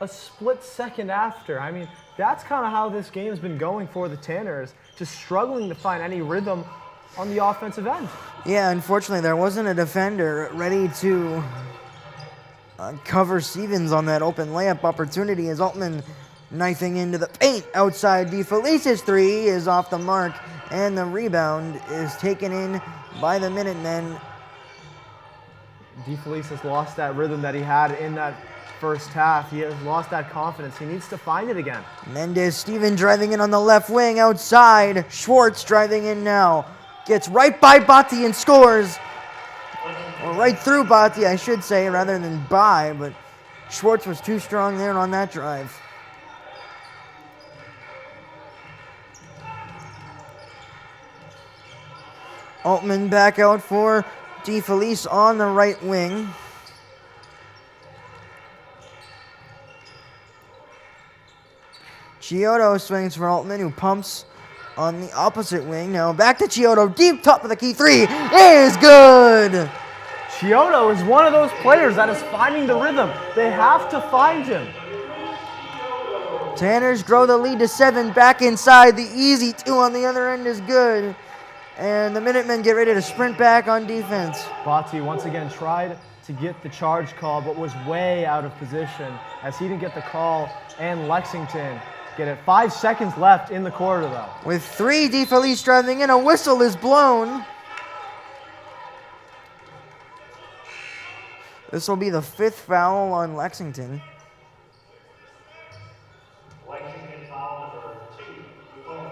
a split second after. I mean, that's kind of how this game's been going for the Tanners, just struggling to find any rhythm on the offensive end. Yeah, unfortunately, there wasn't a defender ready to cover Stevens on that open layup opportunity as Altman knifing into the paint outside. DeFelice's 3 is off the mark, and the rebound is taken in by the Minutemen. DeFelice has lost that rhythm that he had in that first half. He has lost that confidence. He needs to find it again. Mendez Steven driving in on the left wing outside. Schwartz driving in now. Gets right by Bati and scores. Or right through Bati, I should say, rather than by, but Schwartz was too strong there on that drive. Altman back out for DeFelice on the right wing. Chiodo swings for Altman, who pumps on the opposite wing. Now back to Chiodo, deep top of the key 3 is good. Chiodo is one of those players that is finding the rhythm. They have to find him. Tanners grow the lead to 7, back inside. The easy 2 on the other end is good. And the Minutemen get ready to sprint back on defense. Bati once again tried to get the charge call, but was way out of position as he didn't get the call, and Lexington get it. 5 seconds left in the quarter, though. With 3, DeFelice driving in, a whistle is blown. This will be the 5th foul on Lexington. Lexington foul number 2, Woburn.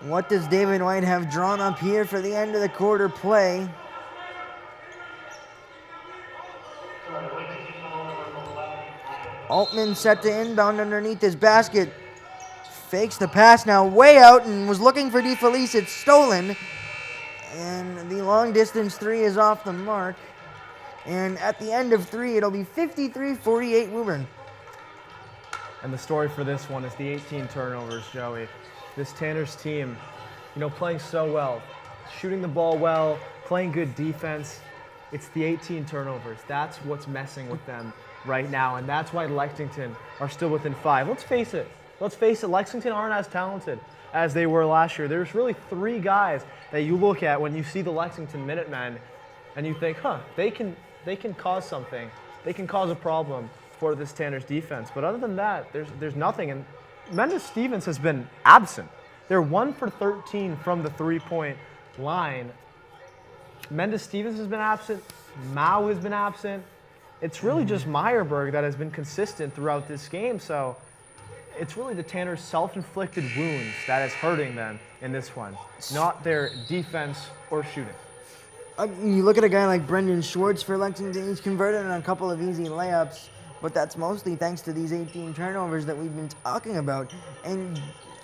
What does David White have drawn up here for the end of the quarter play? Altman set to inbound underneath his basket. Fakes the pass now way out and was looking for DeFelice. It's stolen. And the long distance 3 is off the mark. And at the end of 3, it'll be 53-48 Woburn. And the story for this one is the 18 turnovers, Joey. This Tanners team, you know, playing so well, shooting the ball well, playing good defense. It's the 18 turnovers. That's what's messing with them right now, and that's why Lexington are still within 5. Let's face it. Lexington aren't as talented as they were last year. There's really 3 guys that you look at when you see the Lexington Minutemen, and you think, they can cause something. They can cause a problem for this Tanner's defense. But other than that, there's nothing. And Mendes-Stevens has been absent. They're 1 for 13 from the 3-point line. Mendes-Stevens has been absent. Mao has been absent. It's really just Meyerberg that has been consistent throughout this game. So it's really the Tanner's self-inflicted wounds that is hurting them in this one, not their defense or shooting. You look at a guy like Brendan Schwartz for Lexington, he's converted on a couple of easy layups, but that's mostly thanks to these 18 turnovers that we've been talking about. And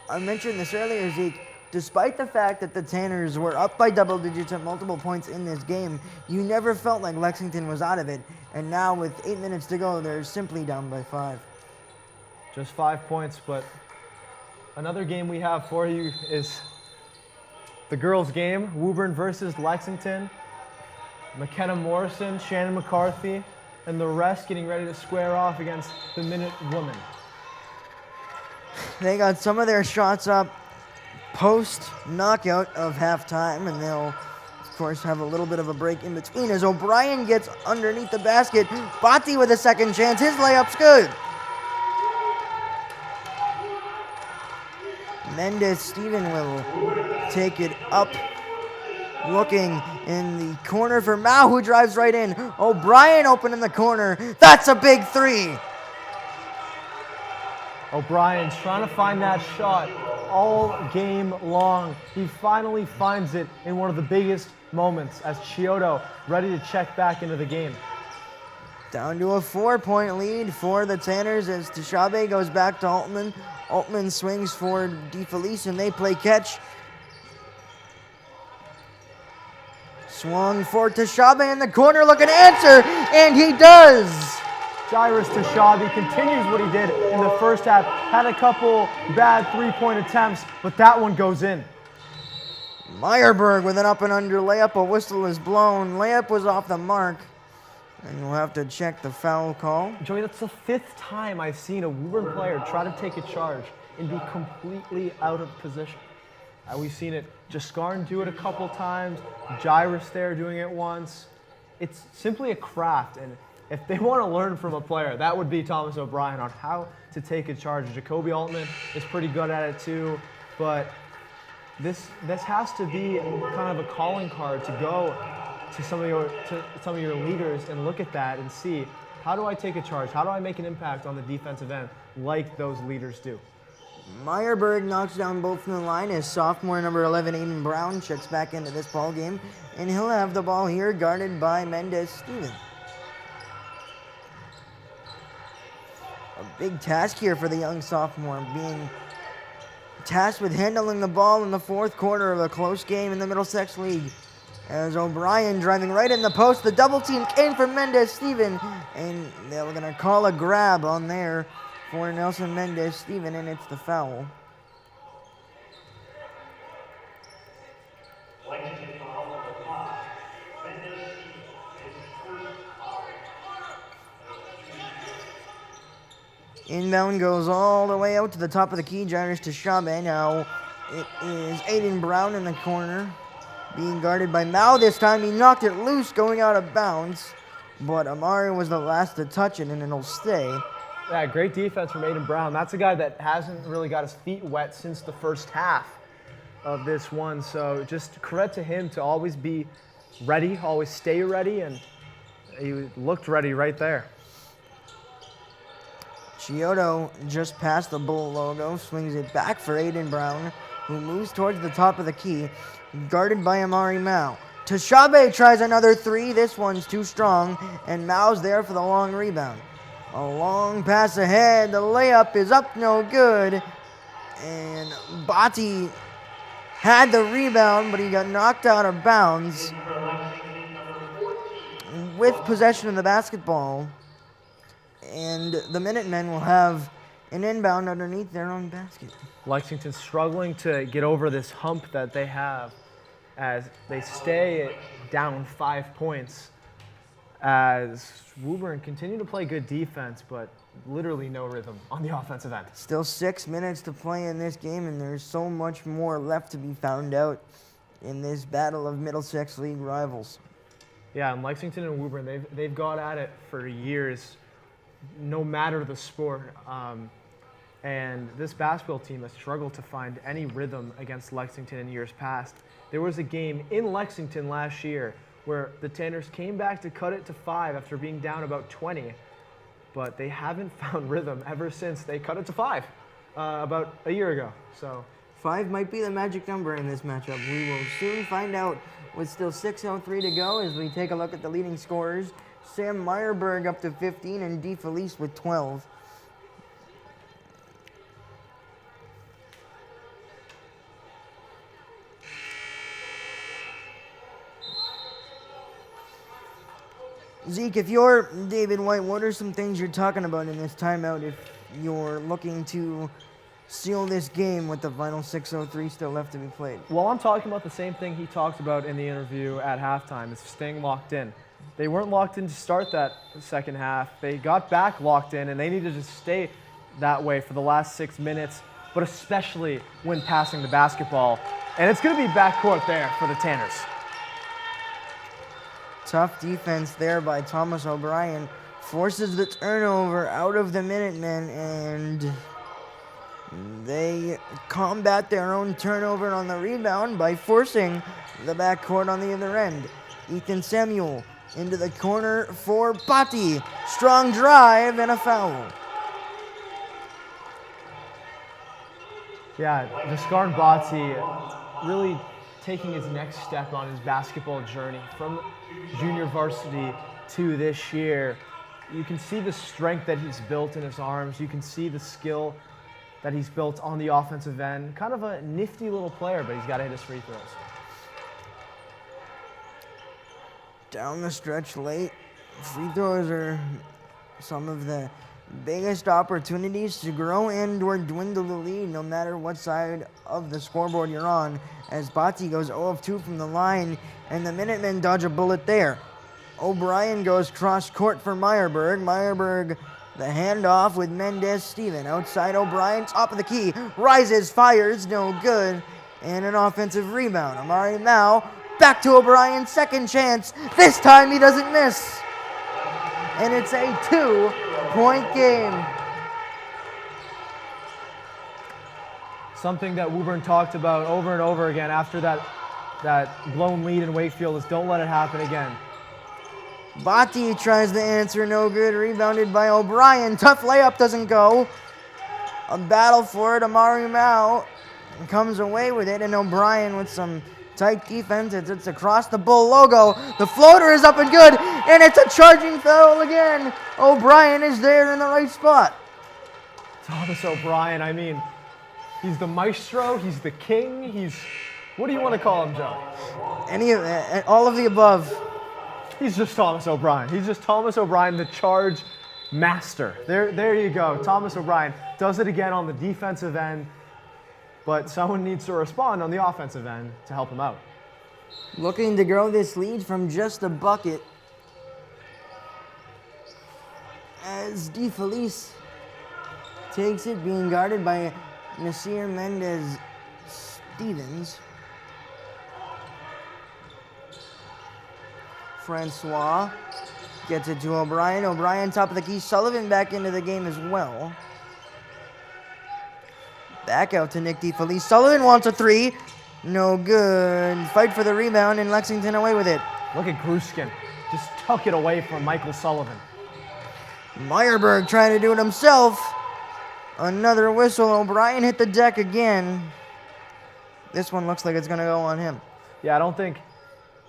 I mentioned this earlier, Zeke, despite the fact that the Tanners were up by double digits at multiple points in this game, you never felt like Lexington was out of it. And now with 8 minutes to go, they're simply down by 5. Just 5 points, but another game we have for you is the girls' game, Woburn versus Lexington. McKenna Morrison, Shannon McCarthy, and the rest getting ready to square off against the Minute Woman. They got some of their shots up post-knockout of halftime, and they'll, of course, have a little bit of a break in between as O'Brien gets underneath the basket. Botti with a second chance. His layup's good. Mendes-Stevens will take it up. Looking in the corner for Mao, who drives right in. O'Brien open in the corner. That's a big 3. O'Brien's trying to find that shot all game long. He finally finds it in one of the biggest moments as Chiodo ready to check back into the game. Down to a 4-point lead for the Tanners as Tashabe goes back to Altman. Altman swings for DeFelice and they play catch. Swung for Tashabe in the corner, looking to answer, and he does! Jairus Tashabe continues what he did in the first half. Had a couple bad 3-point attempts, but that one goes in. Meyerberg with an up and under layup. A whistle is blown. Layup was off the mark. And we'll have to check the foul call. Joey, that's the 5th time I've seen a Woburn player try to take a charge and be completely out of position. We've seen it, Jaskarn do it a couple times, Jairus there doing it once. It's simply a craft, and if they want to learn from a player, that would be Thomas O'Brien on how to take a charge. Jacoby Altman is pretty good at it too, but this has to be kind of a calling card to go to some of your leaders and look at that and see, how do I take a charge? How do I make an impact on the defensive end like those leaders do? Meyerberg knocks down both from the line as sophomore number 11 Aiden Brown checks back into this ball game, and he'll have the ball here guarded by Mendes-Stevens. A big task here for the young sophomore, being tasked with handling the ball in the 4th quarter of a close game in the Middlesex League. As O'Brien driving right in the post, the double team came from Mendes-Stevens, and they were going to call a grab on there for Nelson Mendes-Stevens, and it's the foul. Inbound goes all the way out to the top of the key. Jairus Tashabe. Now it is Aiden Brown in the corner, being guarded by Mao this time. He knocked it loose going out of bounds, but Amari was the last to touch it, and it'll stay. Yeah, great defense from Aiden Brown. That's a guy that hasn't really got his feet wet since the first half of this one. So just credit to him to always be ready, always stay ready, and he looked ready right there. Chiodo just past the Bull logo, swings it back for Aiden Brown, who moves towards the top of the key, guarded by Amari Mao. Tashabe tries another 3. This one's too strong, and Mao's there for the long rebound. A long pass ahead. The layup is up, no good. And Botti had the rebound, but he got knocked out of bounds with possession of the basketball. And the Minutemen will have an inbound underneath their own basket. Lexington struggling to get over this hump that they have as they stay down 5 points as Woburn continue to play good defense, but literally no rhythm on the offensive end. Still 6 minutes to play in this game, and there's so much more left to be found out in this battle of Middlesex League rivals. Yeah, and Lexington and Woburn, they've got at it for years, no matter the sport. And this basketball team has struggled to find any rhythm against Lexington in years past. There was a game in Lexington last year where the Tanners came back to cut it to 5 after being down about 20, but they haven't found rhythm ever since they cut it to 5 about a year ago. So 5 might be the magic number in this matchup. We will soon find out with still 6:03 to go as we take a look at the leading scorers. Sam Meyerberg up to 15 and DeFelice with 12. Zeke, if you're David White, what are some things you're talking about in this timeout if you're looking to seal this game with the final 6:03 still left to be played? Well, I'm talking about the same thing he talked about in the interview at halftime, is staying locked in. They weren't locked in to start that second half. They got back locked in, and they needed to stay that way for the last 6 minutes, but especially when passing the basketball. And it's going to be backcourt there for the Tanners. Tough defense there by Thomas O'Brien. Forces the turnover out of the Minutemen, and they combat their own turnover on the rebound by forcing the backcourt on the other end. Ethan Samuel into the corner for Bati. Strong drive and a foul. Yeah, Jaskarn Bati really taking his next step on his basketball journey from junior varsity to this year. You can see the strength that he's built in his arms. You can see the skill that he's built on the offensive end. Kind of a nifty little player, but he's got to hit his free throws. Down the stretch late. Free throws are some of the biggest opportunities to grow and or dwindle the lead no matter what side of the scoreboard you're on, as Bati goes 0 of 2 from the line and the Minutemen dodge a bullet there. O'Brien goes cross court for Meyerberg. Meyerberg the handoff with Mendez Steven. Outside O'Brien, top of the key, rises, fires, no good, and an offensive rebound. Amari Mao back to O'Brien, second chance. This time he doesn't miss. And it's a 2-point game. Something that Woburn talked about over and over again after that blown lead in Wakefield is don't let it happen again. Bati tries to answer, no good. Rebounded by O'Brien. Tough layup, doesn't go. A battle for it. Amari Mao comes away with it, and O'Brien with some tight defense. It's across the Bull logo. The floater is up and good, and it's a charging foul again. O'Brien is there in the right spot. Thomas O'Brien, I mean, he's the maestro, he's the king, what do you want to call him, Joe? All of the above. He's just Thomas O'Brien. He's just Thomas O'Brien, the charge master. There you go. Thomas O'Brien does it again on the defensive end, but someone needs to respond on the offensive end to help him out. Looking to grow this lead from just a bucket as DeFelice takes it, being guarded by Nasir Mendez Stevens. Francois gets it to O'Brien. O'Brien top of the key. Sullivan back into the game as well. Back out to Nick DeFelice. Sullivan wants a three. No good. Fight for the rebound, and Lexington away with it. Look at Gruskin. Just tuck it away from Michael Sullivan. Meyerberg trying to do it himself. Another whistle. O'Brien hit the deck again. This one looks like it's going to go on him. Yeah, I don't think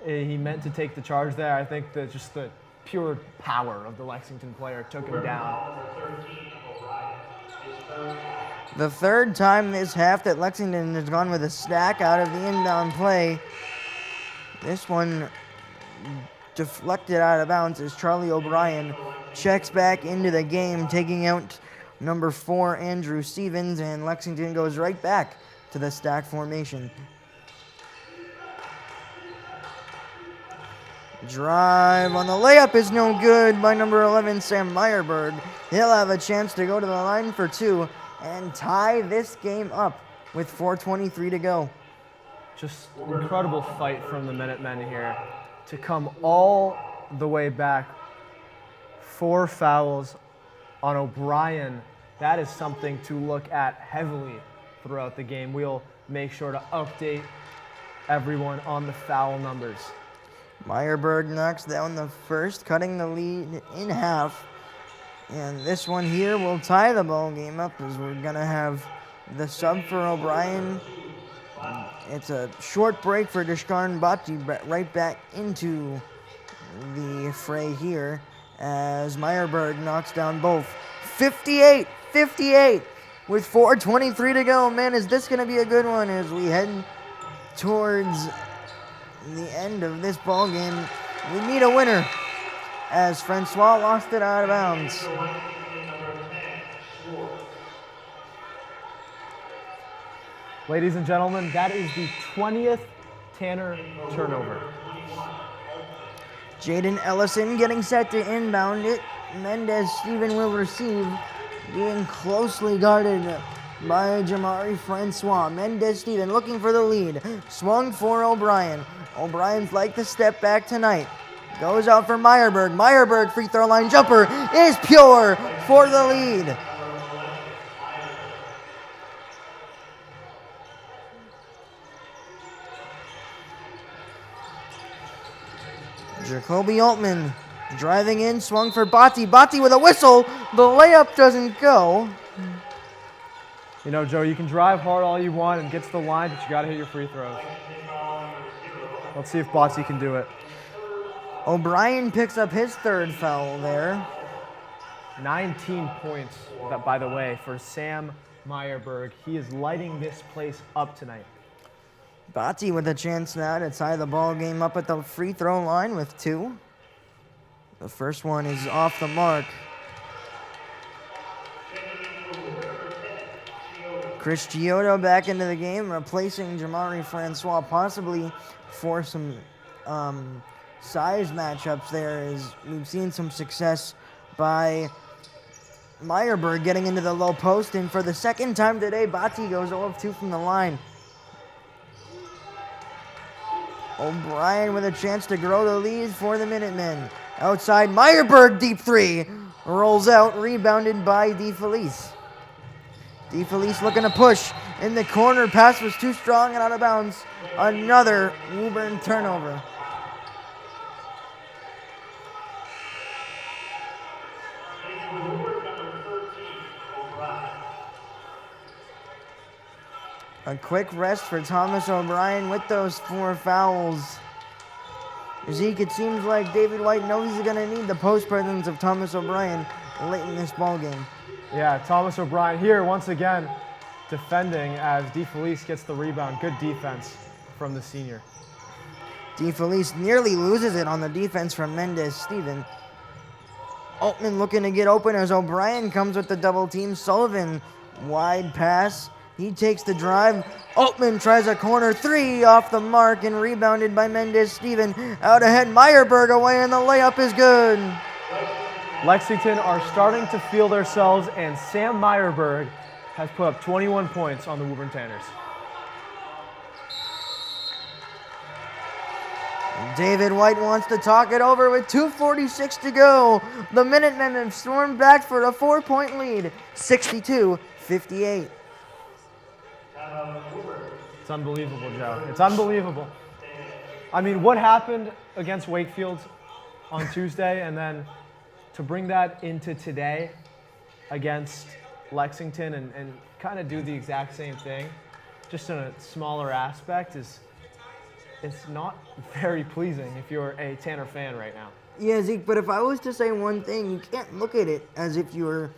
he meant to take the charge there. I think that just the pure power of the Lexington player took him down. The third time this half that Lexington has gone with a stack out of the inbound play. This one deflected out of bounds as Charlie O'Brien checks back into the game, taking out number 4, Andrew Stevens, and Lexington goes right back to the stack formation. Drive on the layup is no good by number 11, Sam Meyerberg. He'll have a chance to go to the line for two and tie this game up with 4:23 to go. Just incredible fight from the Minutemen here to come all the way back. 4 fouls on O'Brien. That is something to look at heavily throughout the game. We'll make sure to update everyone on the foul numbers. Meyerberg knocks down the first, cutting the lead in half. And this one here will tie the ball game up as we're going to have the sub for O'Brien. It's a short break for Deshkarn Bocci, but right back into the fray here as Meyerberg knocks down both. 58-58 with 4:23 to go. Man, is this going to be a good one as we head towards the end of this ball game. We need a winner as Francois lost it out of bounds. Ladies and gentlemen, that is the 20th Tanner turnover. Jaden Ellison getting set to inbound it. Mendez Steven will receive, being closely guarded by Jamari Francois. Mendez Steven looking for the lead. Swung for O'Brien. O'Brien's like to step back tonight. Goes out for Meyerberg. Meyerberg free throw line jumper is pure for the lead. Jacoby Altman driving in, swung for Botti. Botti with a whistle. The layup doesn't go. You know, Joe, you can drive hard all you want and get to the line, but you got to hit your free throws. Let's see if Botti can do it. O'Brien picks up his third foul there. 19 points, by the way, for Sam Meyerberg. He is lighting this place up tonight. Botti with a chance now to tie the ball game up at the free throw line with 2. The first one is off the mark. Chris Giotto back into the game, replacing Jamari Francois, possibly for some size matchups there, as we've seen some success by Meyerberg getting into the low post, and for the second time today, Botti goes 0 of 2 from the line. O'Brien with a chance to grow the lead for the Minutemen. Outside, Meyerberg, deep three. Rolls out, rebounded by DeFelice. DeFelice looking to push. In the corner, pass was too strong and out of bounds. Another Woburn turnover. A quick rest for Thomas O'Brien with those 4 fouls. Zeke, it seems like David White knows he's going to need the post presence of Thomas O'Brien late in this ball game. Yeah, Thomas O'Brien here once again defending as DeFelice gets the rebound. Good defense from the senior. DeFelice nearly loses it on the defense from Mendez Steven. Altman looking to get open as O'Brien comes with the double team. Sullivan, wide pass. He takes the drive. Altman tries a corner 3 off the mark and rebounded by Mendez Steven. Out ahead, Meyerberg away, and the layup is good. Lexington are starting to feel themselves, and Sam Meyerberg has put up 21 points on the Woburn Tanners. David White wants to talk it over with 2:46 to go. The Minutemen have stormed back for a 4-point lead, 62-58. It's unbelievable, Joe. It's unbelievable. I mean, what happened against Wakefield on Tuesday, and then to bring that into today against Lexington and kind of do the exact same thing, just in a smaller aspect, it's not very pleasing if you're a Tanner fan right now. Yeah, Zeke, but if I was to say one thing, you can't look at it as if you were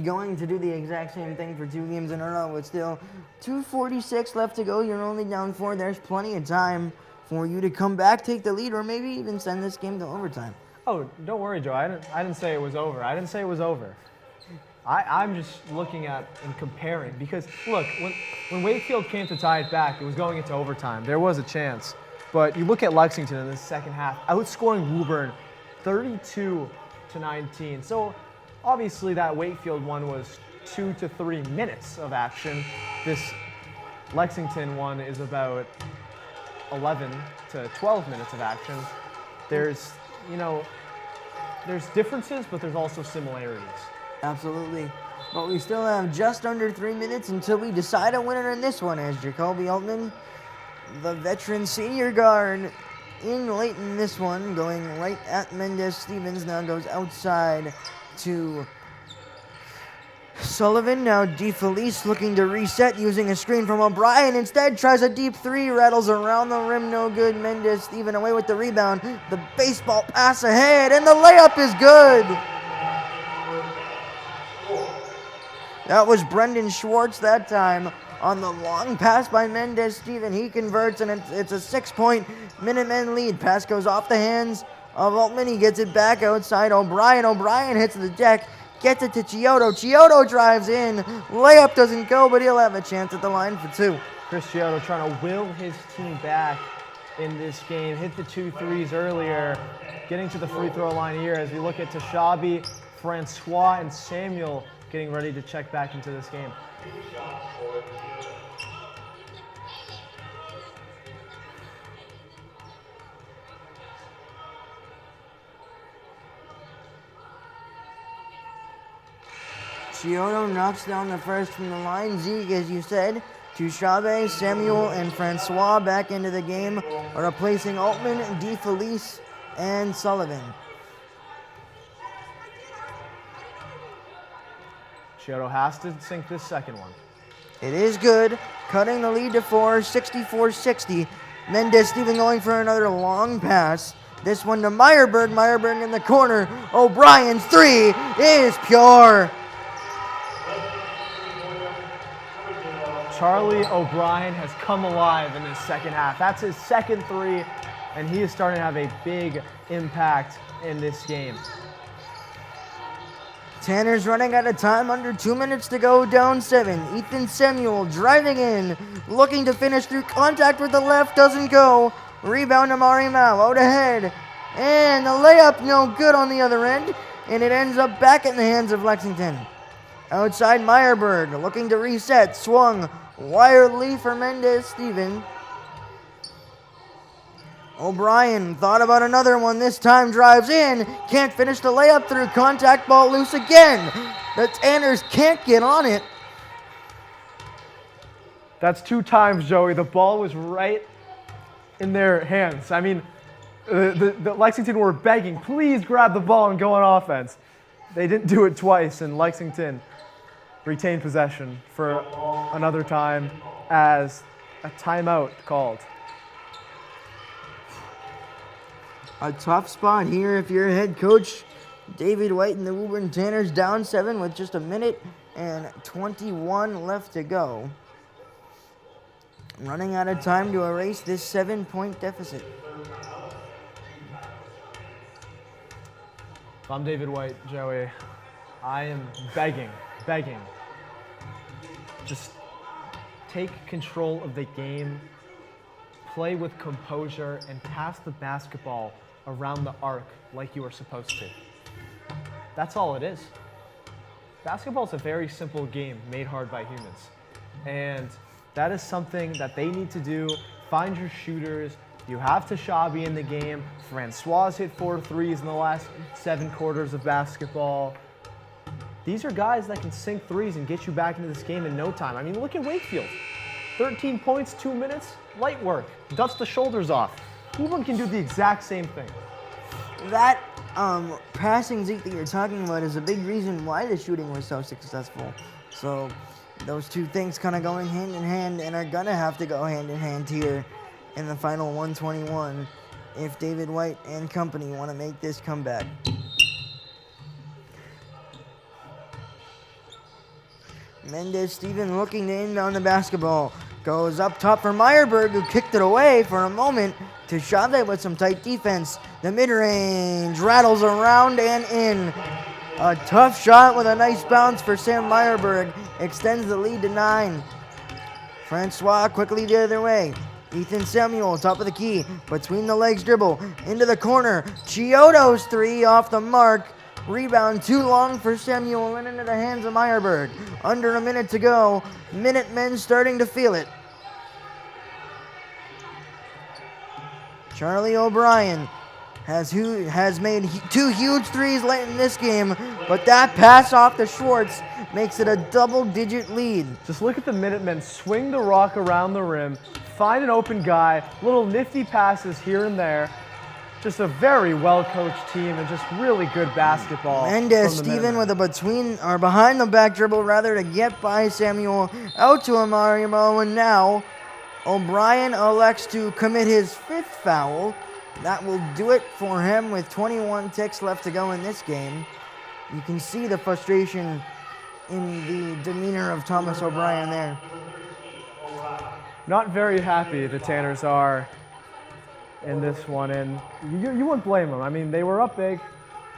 going to do the exact same thing for 2 games in a row. It's still 2:46 left to go. You're only down 4. There's plenty of time for you to come back, take the lead, or maybe even send this game to overtime. Oh, don't worry, Joe. I didn't say it was over. I didn't say it was over. I'm just looking at and comparing because, look, when Wakefield came to tie it back, it was going into overtime. There was a chance. but you look at Lexington in the second half, outscoring Woburn 32-19. So obviously that Wakefield one was 2 to 3 minutes of action. This Lexington one is about 11 to 12 minutes of action. There's, there's differences, but there's also similarities. Absolutely. But we still have just under 3 minutes until we decide a winner in this one, as Jacoby Altman, the veteran senior guard, in late in this one, going right at Mendez-Stevens, now goes outside to Sullivan. Now DeFelice looking to reset using a screen from O'Brien. Instead tries a deep three, rattles around the rim, no good. Mendez-Stevens away with the rebound. The baseball pass ahead, and the layup is good. That was Brendan Schwartz that time on the long pass by Mendez-Stevens. He converts, and it's a 6-point Minutemen lead. Pass goes off the hands of Altman. He gets it back outside O'Brien. O'Brien hits the deck, gets it to Chiodo. Chiodo drives in. Layup doesn't go, but he'll have a chance at the line for 2. Chris Chiodo trying to will his team back in this game. Hit the 2 threes earlier. Getting to the free throw line here as we look at Tashabi, Francois, and Samuel getting ready to check back into this game. Chiodo knocks down the first from the line. Zeke, as you said, Tushabe, Samuel, and Francois back into the game, replacing Altman, DeFelice, and Sullivan. Chiodo has to sink this second one. It is good, cutting the lead to 4, 64-60. Mendez-Stevens going for another long pass. This one to Meyerberg. Meyerberg in the corner. O'Brien's 3 is pure. Charlie O'Brien has come alive in this second half. That's his second 3, and he is starting to have a big impact in this game. Tanner's running out of time, under 2 minutes to go, down 7. Ethan Samuel driving in, looking to finish through contact with the left, doesn't go. Rebound to Mari Mao, out ahead. And the layup no good on the other end, and it ends up back in the hands of Lexington. Outside Meyerberg, looking to reset, swung wildly for Mendez-Stevens. O'Brien thought about another one, this time drives in, can't finish the layup through contact, ball loose again. The Tanners can't get on it. That's 2 times, Joey. The ball was right in their hands. I mean, the Lexington were begging, please grab the ball and go on offense. They didn't do it twice, and Lexington retained possession for another time as a timeout called. A tough spot here if you're head coach David White and the Woburn Tanners, down 7 with just 1 minute and 21 left to go. Running out of time to erase this 7-point deficit. If I'm David White, Joey, I am begging. Just take control of the game, play with composure, and pass the basketball around the arc like you were supposed to. That's all it is. Basketball is a very simple game made hard by humans. And that is something that they need to do. Find your shooters. You have Tashabi in the game. Francois hit 4 threes in the last 7 quarters of basketball. These are guys that can sink threes and get you back into this game in no time. I mean, look at Wakefield. 13 points, 2 minutes, light work. Dust the shoulders off. Woburn can do the exact same thing. That passing, Zeke, that you're talking about is a big reason why the shooting was so successful. So those 2 things kind of going hand in hand and are going to have to go hand in hand here in the final 121 if David White and company want to make this comeback. Mendez-Stevens looking to inbound the basketball. Goes up top for Meyerberg, who kicked it away for a moment to Chavez with some tight defense. The mid-range rattles around and in. A tough shot with a nice bounce for Sam Meyerberg. Extends the lead to 9. Francois quickly the other way. Ethan Samuel, top of the key, between the legs dribble, into the corner. Chiodo's three off the mark. Rebound too long for Samuel and into the hands of Meyerberg. Under a minute to go. Minutemen starting to feel it. Charlie O'Brien has made two huge threes late in this game, but that pass off to Schwartz makes it a double-digit lead. Just look at the Minutemen swing the rock around the rim, find an open guy, little nifty passes here and there. Just a very well-coached team and just really good basketball. Mendez from the Steven Minutemen. with a behind the back dribble rather to get by Samuel out to Amarimo, and now O'Brien elects to commit his fifth foul. That will do it for him with 21 ticks left to go in this game. You can see the frustration in the demeanor of Thomas O'Brien there. Not very happy the Tanners are in this one, and you wouldn't blame them. I mean, they were up big.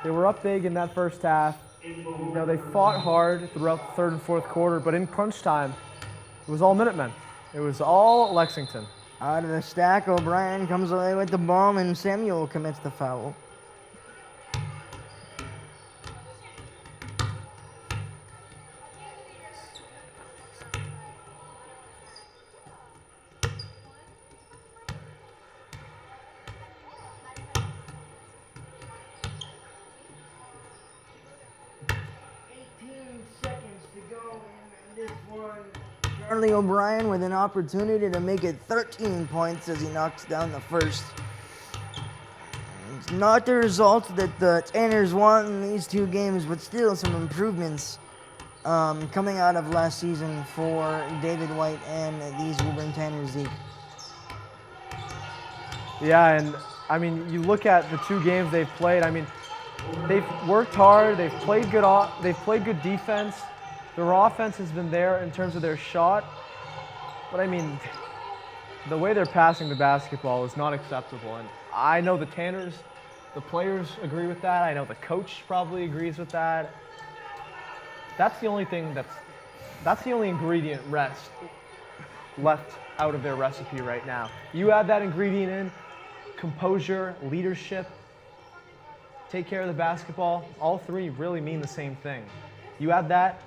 They were up big in that first half. You know, they fought hard throughout the third and fourth quarter, but in crunch time, it was all Minutemen. It was all Lexington. Out of the stack, O'Brien comes away with the ball, and Samuel commits the foul. Charlie O'Brien with an opportunity to make it 13 points as he knocks down the first. It's not the result that the Tanners want in these two games, but still some improvements coming out of last season for David White and these Woburn Tanners, Zeke. Yeah, and I mean, you look at the two games they've played. I mean, they've worked hard. They've played good defense. Their offense has been there in terms of their shot, but I mean, the way they're passing the basketball is not acceptable. And I know the Tanners, the players agree with that. I know the coach probably agrees with that. That's the only thing that's the only ingredient left out of their recipe right now. You add that ingredient in, composure, leadership, take care of the basketball. All three really mean the same thing. You add that,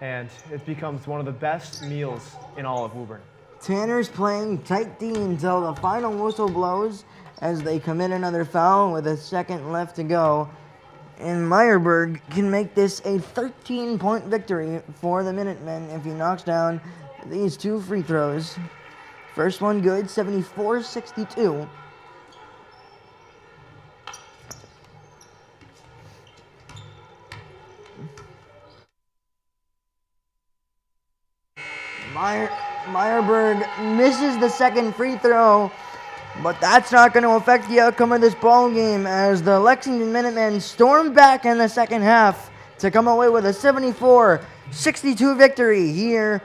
and it becomes one of the best meals in all of Woburn. Tanners playing tight D until the final whistle blows as they commit another foul with a second left to go. And Meyerberg can make this a 13-point victory for the Minutemen if he knocks down these two free throws. First one good, 74-62. Meyerberg misses the second free throw, but that's not going to affect the outcome of this ball game as the Lexington Minutemen storm back in the second half to come away with a 74-62 victory here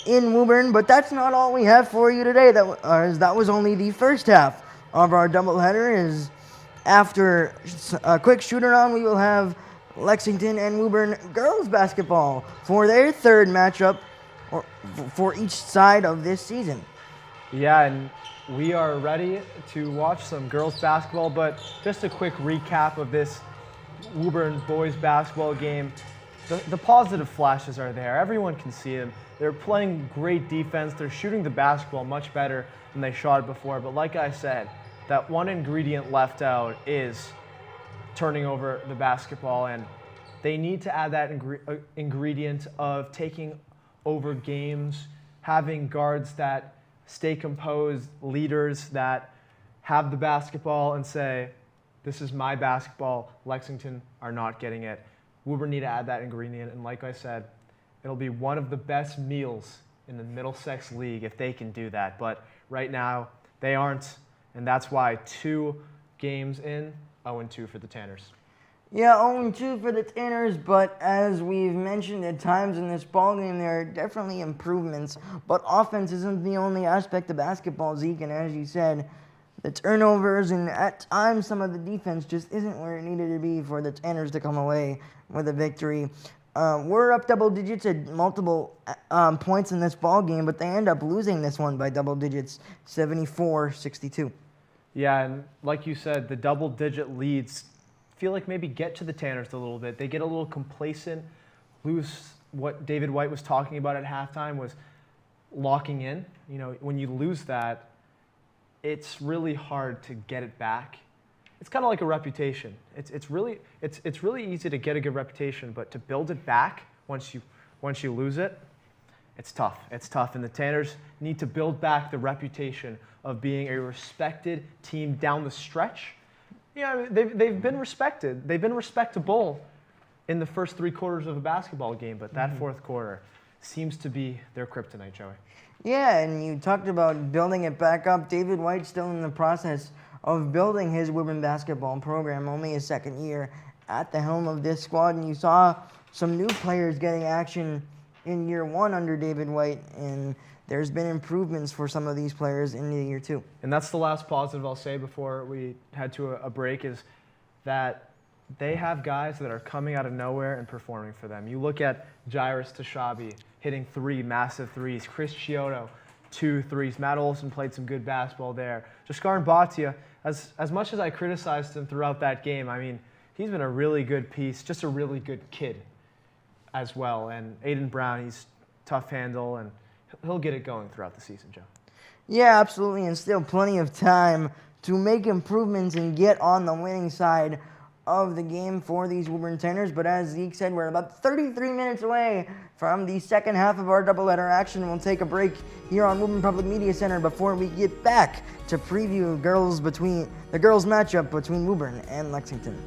in Woburn. But that's not all we have for you today. That was only the first half of our doubleheader. Is after a quick shoot-around, we will have Lexington and Woburn girls basketball for their third matchup for each side of this season. Yeah, and we are ready to watch some girls basketball, but just a quick recap of this Woburn boys basketball game. The positive flashes are there. Everyone can see them. They're playing great defense. They're shooting the basketball much better than they shot it before. But like I said, that one ingredient left out is turning over the basketball, and they need to add that ingredient of taking over games, having guards that stay composed, leaders that have the basketball and say, this is my basketball, Lexington are not getting it. Woburn need to add that ingredient, and like I said, it'll be one of the best meals in the Middlesex League if they can do that. But right now, they aren't, and that's why 2 games in, 0-2 for the Tanners. Yeah, 0-2 for the Tanners, but as we've mentioned at times in this ballgame, there are definitely improvements. But offense isn't the only aspect of basketball, Zeke, and as you said, the turnovers and at times some of the defense just isn't where it needed to be for the Tanners to come away with a victory. were up double digits at multiple points in this ball game, but they end up losing this one by double digits, 74-62. Yeah, and like you said, the double-digit leads feel like maybe get to the Tanners a little bit. They get a little complacent, lose what David White was talking about at halftime was locking in. You know, when you lose that, it's really hard to get it back. It's kind of like a reputation. It's really easy to get a good reputation, but to build it back once you lose it, it's tough. It's tough, and the Tanners need to build back the reputation of being a respected team down the stretch. You know, they've been respected. They've been respectable in the first 3 quarters of a basketball game, but that fourth quarter seems to be their kryptonite, Joey. Yeah, and you talked about building it back up. David White's still in the process of building his Woburn basketball program, only his second year at the helm of this squad, and you saw some new players getting action in year 1 under David White, and there's been improvements for some of these players in year 2. And that's the last positive I'll say before we head to a break is that they have guys that are coming out of nowhere and performing for them. You look at Jairus Tashabi hitting 3 massive threes, Chris Chiodo 2 threes, Matt Olson played some good basketball there. Jaskar Bhatia, as much as I criticized him throughout that game, I mean, he's been a really good piece, just a really good kid as well. And Aiden Brown, he's tough handle, and he'll get it going throughout the season, Joe. Yeah, absolutely, and still plenty of time to make improvements and get on the winning side of the game for these Woburn Tanners. But as Zeke said, we're about 33 minutes away from the second half of our doubleheader action. We'll take a break here on Woburn Public Media Center before we get back to preview the girls matchup between Woburn and Lexington.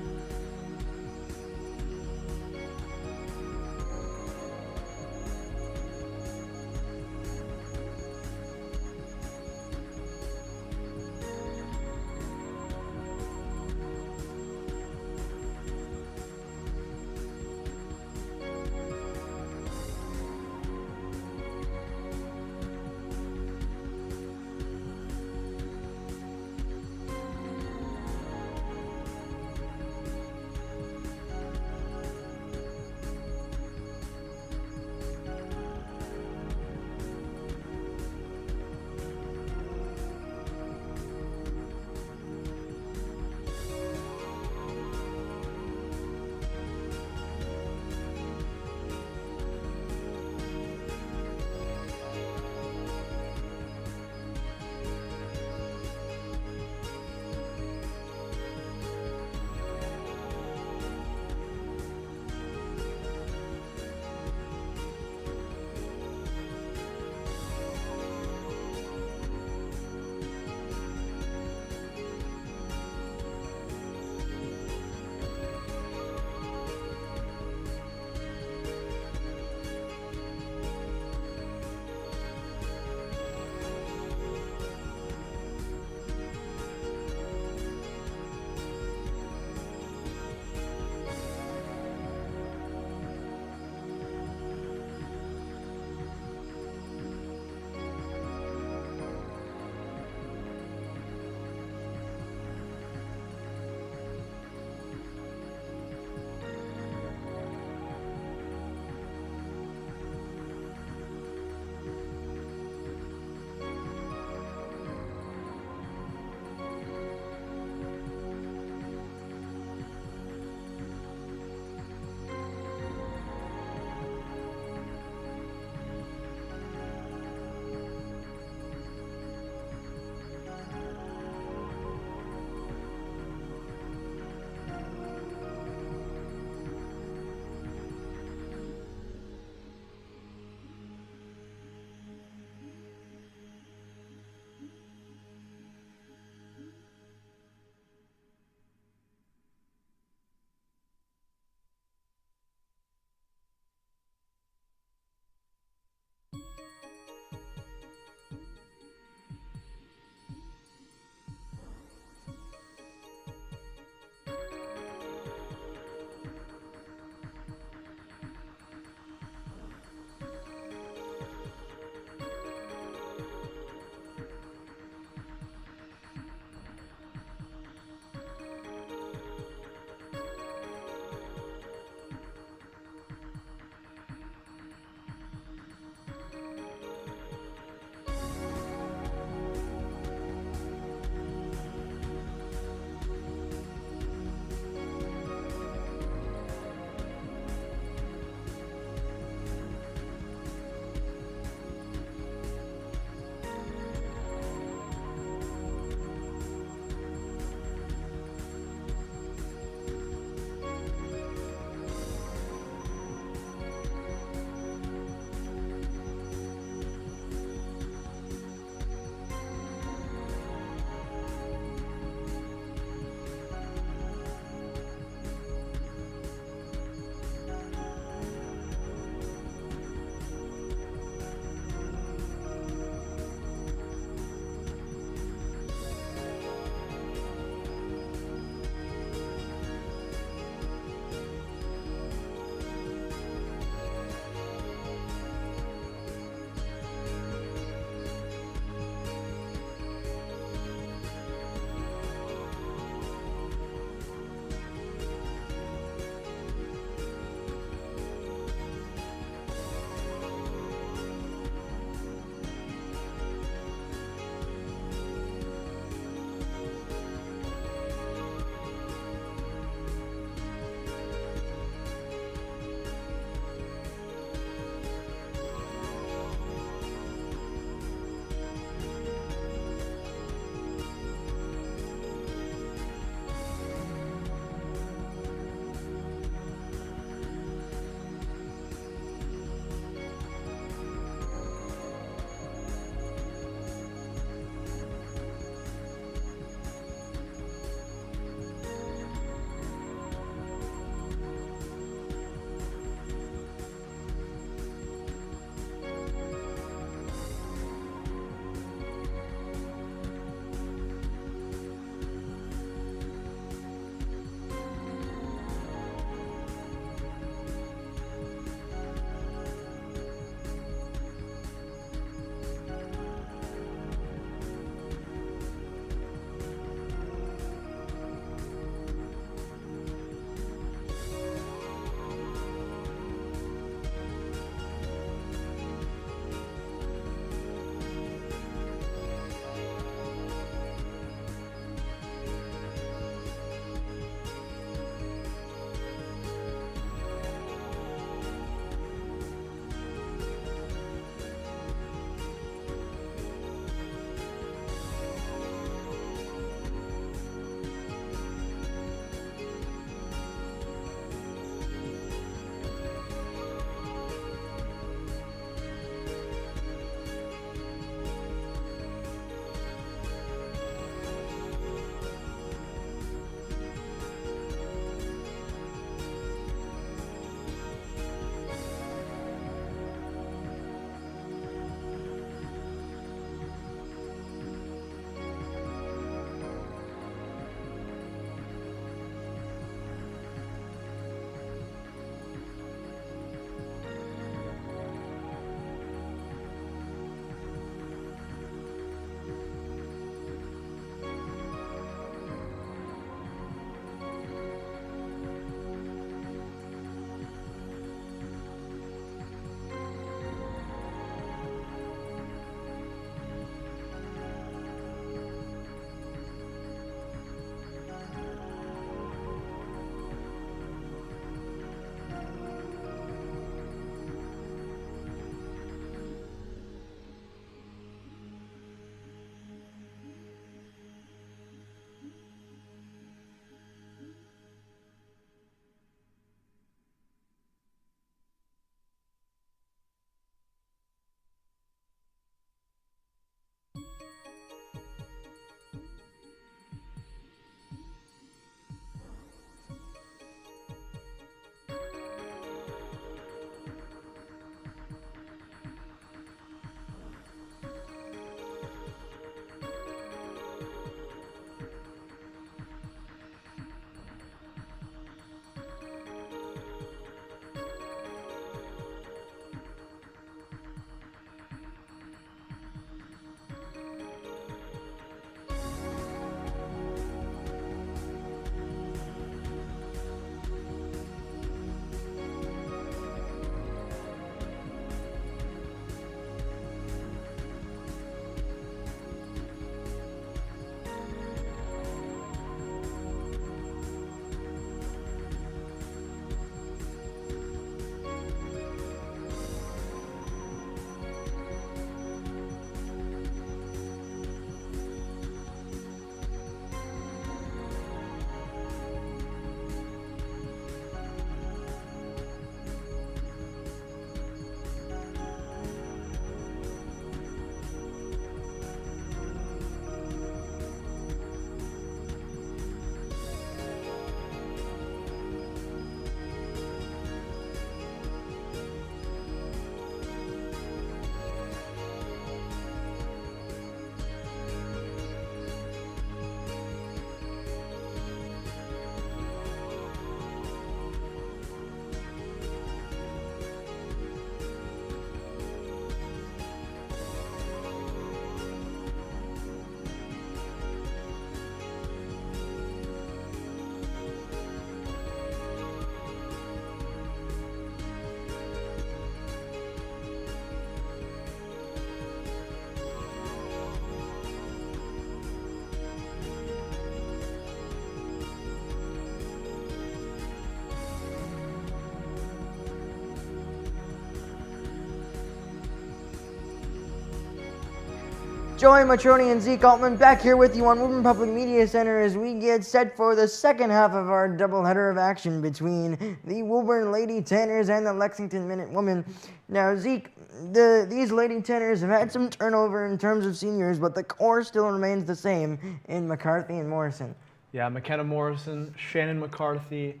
Joey Matroni and Zeke Altman back here with you on Woburn Public Media Center as we get set for the second half of our doubleheader of action between the Woburn Lady Tanners and the Lexington Minutewomen. Now, Zeke, these Lady Tanners have had some turnover in terms of seniors, but the core still remains the same in McCarthy and Morrison. Yeah, McKenna Morrison, Shannon McCarthy,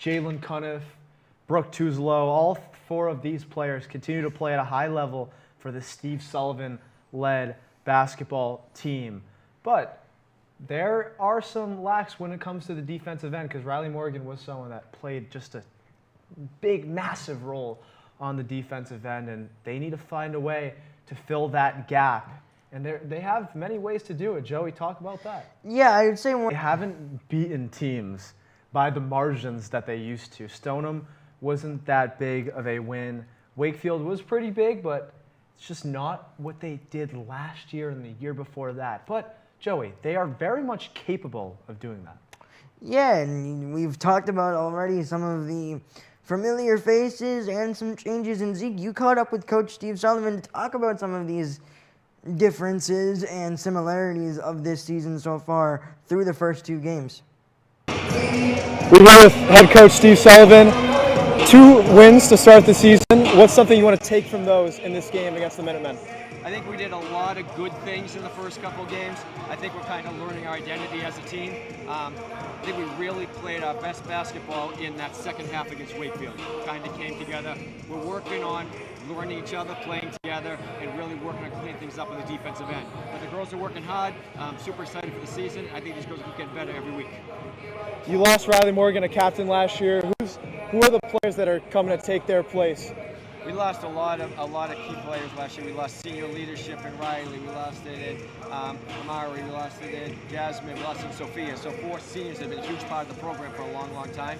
Jalen Cuniff, Brooke Tuzlow, all four of these players continue to play at a high level for the Steve Sullivan-led basketball team. But there are some lacks when it comes to the defensive end because Riley Morgan was someone that played just a big, massive role on the defensive end, and they need to find a way to fill that gap. And they have many ways to do it. Joey, talk about that. Yeah, I would say They haven't beaten teams by the margins that they used to. Stoneham wasn't that big of a win. Wakefield was pretty big, but it's just not what they did last year and the year before that. But, Joey, they are very much capable of doing that. Yeah, and we've talked about already some of the familiar faces and some changes. And Zeke, you caught up with Coach Steve Sullivan to talk about some of these differences and similarities of this season so far through the first two games. We're here with head coach Steve Sullivan. 2 wins to start the season. What's something you want to take from those in this game against the Minutemen? I think we did a lot of good things in the first couple of games. I think we're kind of learning our identity as a team. I think we really played our best basketball in that second half against Wakefield. Kind of came together. We're working on learning each other, playing together, and really working on cleaning things up on the defensive end. But the girls are working hard. I'm super excited for the season. I think these girls keep getting better every week. You lost Riley Morgan, a captain last year. Who are the players that are coming to take their place? We lost a lot of key players last year. We lost senior leadership in Riley. We lost it in Amari. We lost it in Jasmine. We lost it in Sophia. So 4 seniors have been a huge part of the program for a long, long time.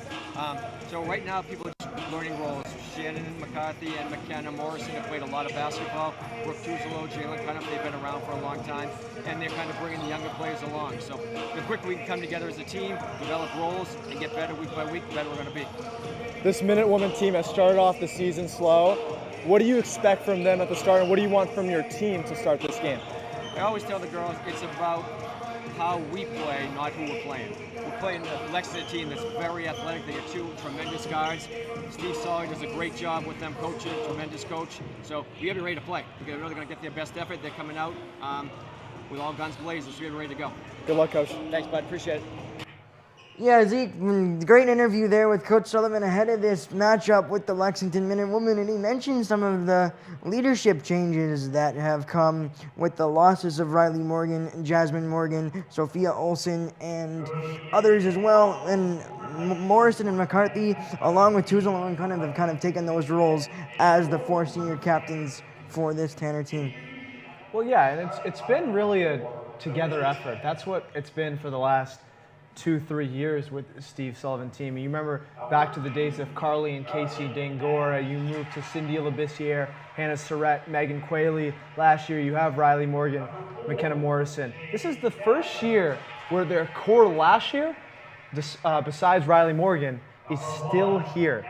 So right now people are just learning roles. Shannon McCarthy and McKenna Morrison have played a lot of basketball. Brooke Tuzlow, Jalen Cuniff, they've been around for a long time. And they're kind of bringing the younger players along. So the quicker we can come together as a team, develop roles, and get better week by week, the better we're going to be. This Minutewoman team has started off the season slow. What do you expect from them at the start, and what do you want from your team to start this game? I always tell the girls it's about how we play, not who we're playing. We're playing the Lexington team that's very athletic. They got 2 tremendous guards. Steve Sullivan does a great job with them coaching, tremendous coach. So we have to be ready to play. They're really going to get their best effort. They're coming out with all guns blazing, so we're ready to go. Good luck, Coach. Thanks, bud. Appreciate it. Yeah, Zeke, great interview there with Coach Sullivan ahead of this matchup with the Lexington Minutewomen, and he mentioned some of the leadership changes that have come with the losses of Riley Morgan, Jasmine Morgan, Sophia Olson, and others as well. And Morrison and McCarthy, along with Tuzlow and Cuniff, have kind of taken those roles as the 4 senior captains for this Tanner team. Well, yeah, and it's been really a together effort. That's what it's been for the last 2-3 years with the Steve Sullivan team. You remember back to the days of Carly and Casey Dangora. You moved to Cindy Labissiere, Hannah Surratt, Megan Quayle. Last year you have Riley Morgan, McKenna Morrison. This is the first year where their core last year, besides Riley Morgan, is still here.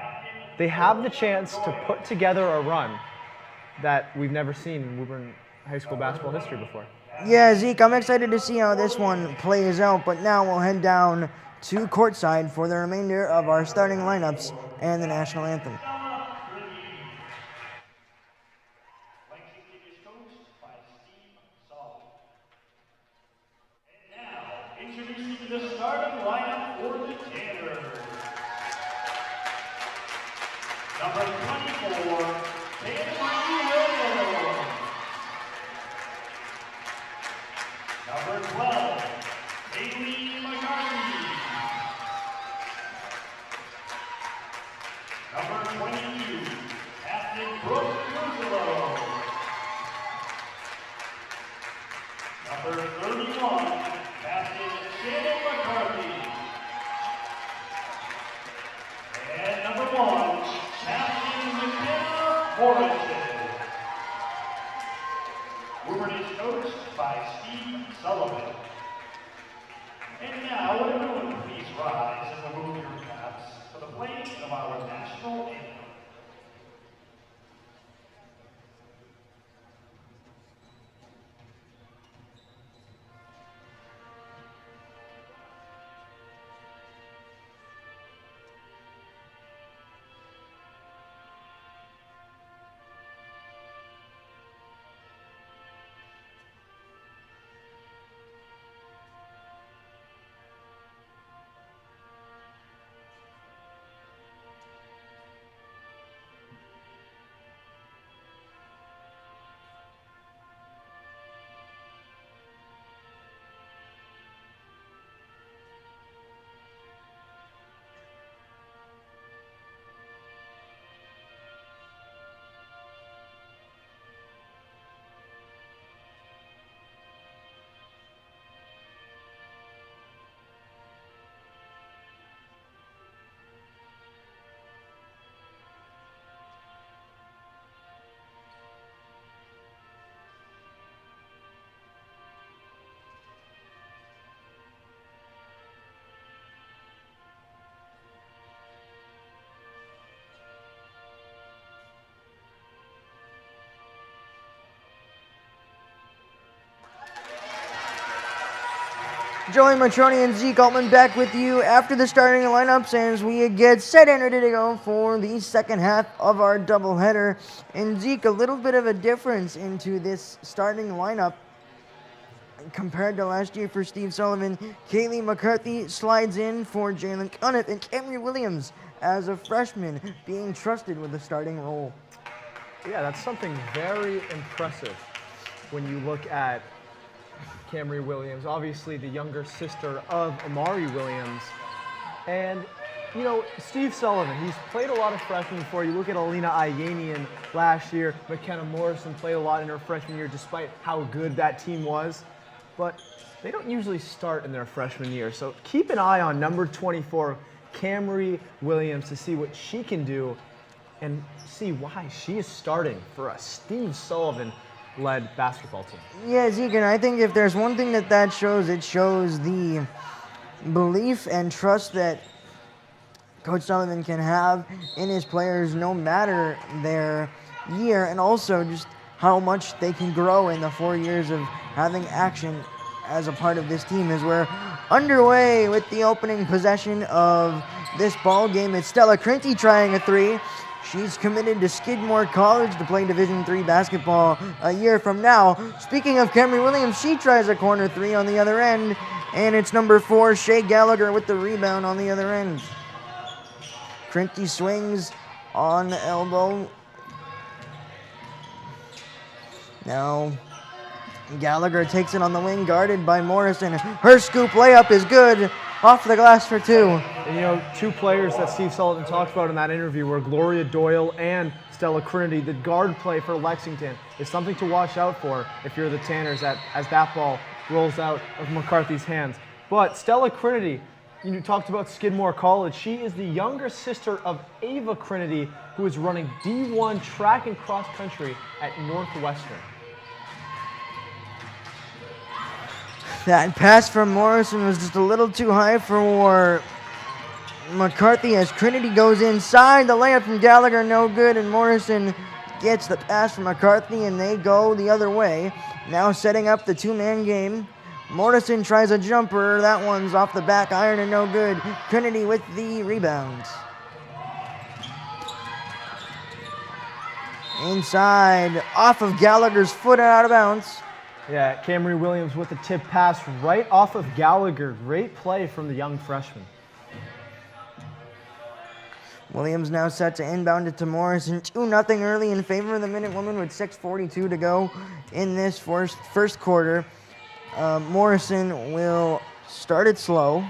They have the chance to put together a run that we've never seen in Woburn High School basketball history before. Yeah, Zeke, I'm excited to see how this one plays out, but now we'll head down to courtside for the remainder of our starting lineups and the national anthem. Lexington is coached by Steve Sullivan. And now, introducing the starting lineup for the Tanners. Number 24, Number 12, Haley McCarthy. Number 22, Captain Brooke Tuzlow. Number 31, Captain Shannon McCarthy. And number 1, Captain McKenna Morrison. Woburn is coached by Steve Sullivan. And now, would everyone please rise and remove your caps for the playing of our national anthem. Joey Matroni and Zeke Altman back with you after the starting lineups as we get set and ready to go for the second half of our doubleheader. And Zeke, a little bit of a difference into this starting lineup compared to last year for Steve Sullivan. Kaylee McCarthy slides in for Jalen Cuniff, and Camry Williams as a freshman being trusted with the starting role. Yeah, that's something very impressive when you look at Camry Williams, obviously the younger sister of Amari Williams. And, you know, Steve Sullivan, he's played a lot of freshmen before. You look at Alina Ayanian last year. McKenna Morrison played a lot in her freshman year despite how good that team was. But they don't usually start in their freshman year. So keep an eye on number 24, Camry Williams, to see what she can do and see why she is starting for a Steve Sullivan-led basketball team. Yeah, Zeke, and I think if there's one thing that shows, it shows the belief and trust that Coach Sullivan can have in his players no matter their year, and also just how much they can grow in the 4 years of having action as a part of this team. As we're underway with the opening possession of this ball game, it's Stella Crinty trying a three. She's committed to Skidmore College to play Division III basketball a year from now. Speaking of Camry Williams, she tries a corner three on the other end, and it's number 4, Shea Gallagher, with the rebound on the other end. Crinty swings on the elbow. Now Gallagher takes it on the wing, guarded by Morrison. Her scoop layup is good, off the glass for 2. And you know, 2 players that Steve Sullivan talked about in that interview were Gloria Doyle and Stella Crinity. The guard play for Lexington is something to watch out for if you're the Tanners as that ball rolls out of McCarthy's hands. But Stella Crinity, you talked about Skidmore College. She is the younger sister of Ava Crinity, who is running D1 track and cross country at Northwestern. That pass from Morrison was just a little too high for McCarthy as Crinity goes inside. The layup from Gallagher, no good, and Morrison gets the pass from McCarthy, and they go the other way. Now setting up the two-man game. Morrison tries a jumper. That one's off the back iron and no good. Crinity with the rebound. Inside, off of Gallagher's foot and out of bounds. Yeah, Camry Williams with the tip pass right off of Gallagher. Great play from the young freshman. Williams now set to inbound it to Morrison. 2-0 early in favor of the Minutewomen with 6:42 to go in this first quarter. Morrison will start it slow.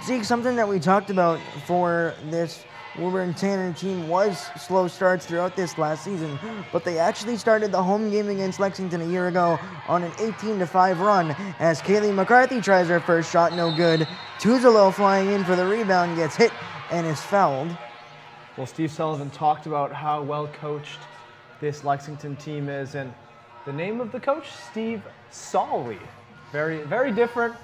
Zeke, something that we talked about for this Woburn Tanner team was slow starts throughout this last season, but they actually started the home game against Lexington a year ago on an 18-5 run as Kaylee McCarthy tries her first shot, no good. Tuzalo flying in for the rebound, gets hit and is fouled. Well, Steve Sullivan talked about how well coached this Lexington team is, and the name of the coach, Steve Solly. Very, very different,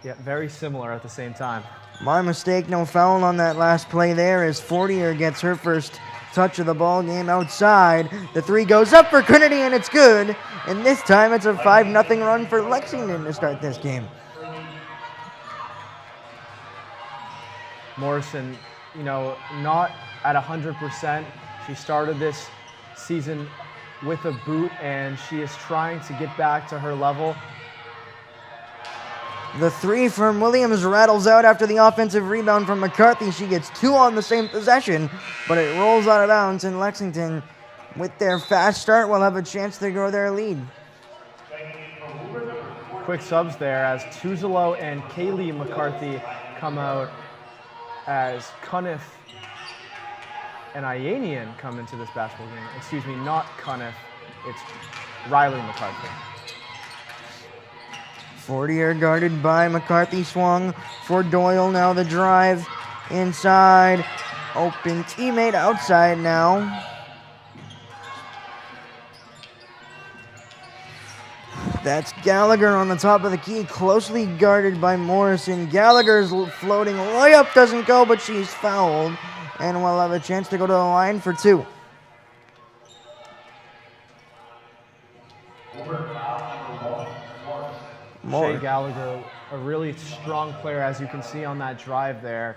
yet very similar at the same time. My mistake, no foul on that last play there as Fortier gets her first touch of the ball game outside. The three goes up for Crinity and it's good. And this time it's a 5-0 run for Lexington to start this game. Morrison, you know, not at 100%. She started this season with a boot and she is trying to get back to her level. The three from Williams rattles out after the offensive rebound from McCarthy. She gets 2 on the same possession, but it rolls out of bounds, and Lexington, with their fast start, will have a chance to grow their lead. Quick subs there as Tuzalo and Kaylee McCarthy come out, as Cuniff and Ianian come into this basketball game. Excuse me, not Cuniff, it's Riley McCarthy. Fortier guarded by McCarthy, swung for Doyle. Now the drive inside. Open teammate outside now. That's Gallagher on the top of the key, closely guarded by Morrison. Gallagher's floating layup doesn't go, but she's fouled and will have a chance to go to the line for 2. Shea Gallagher a really strong player, as you can see on that drive there.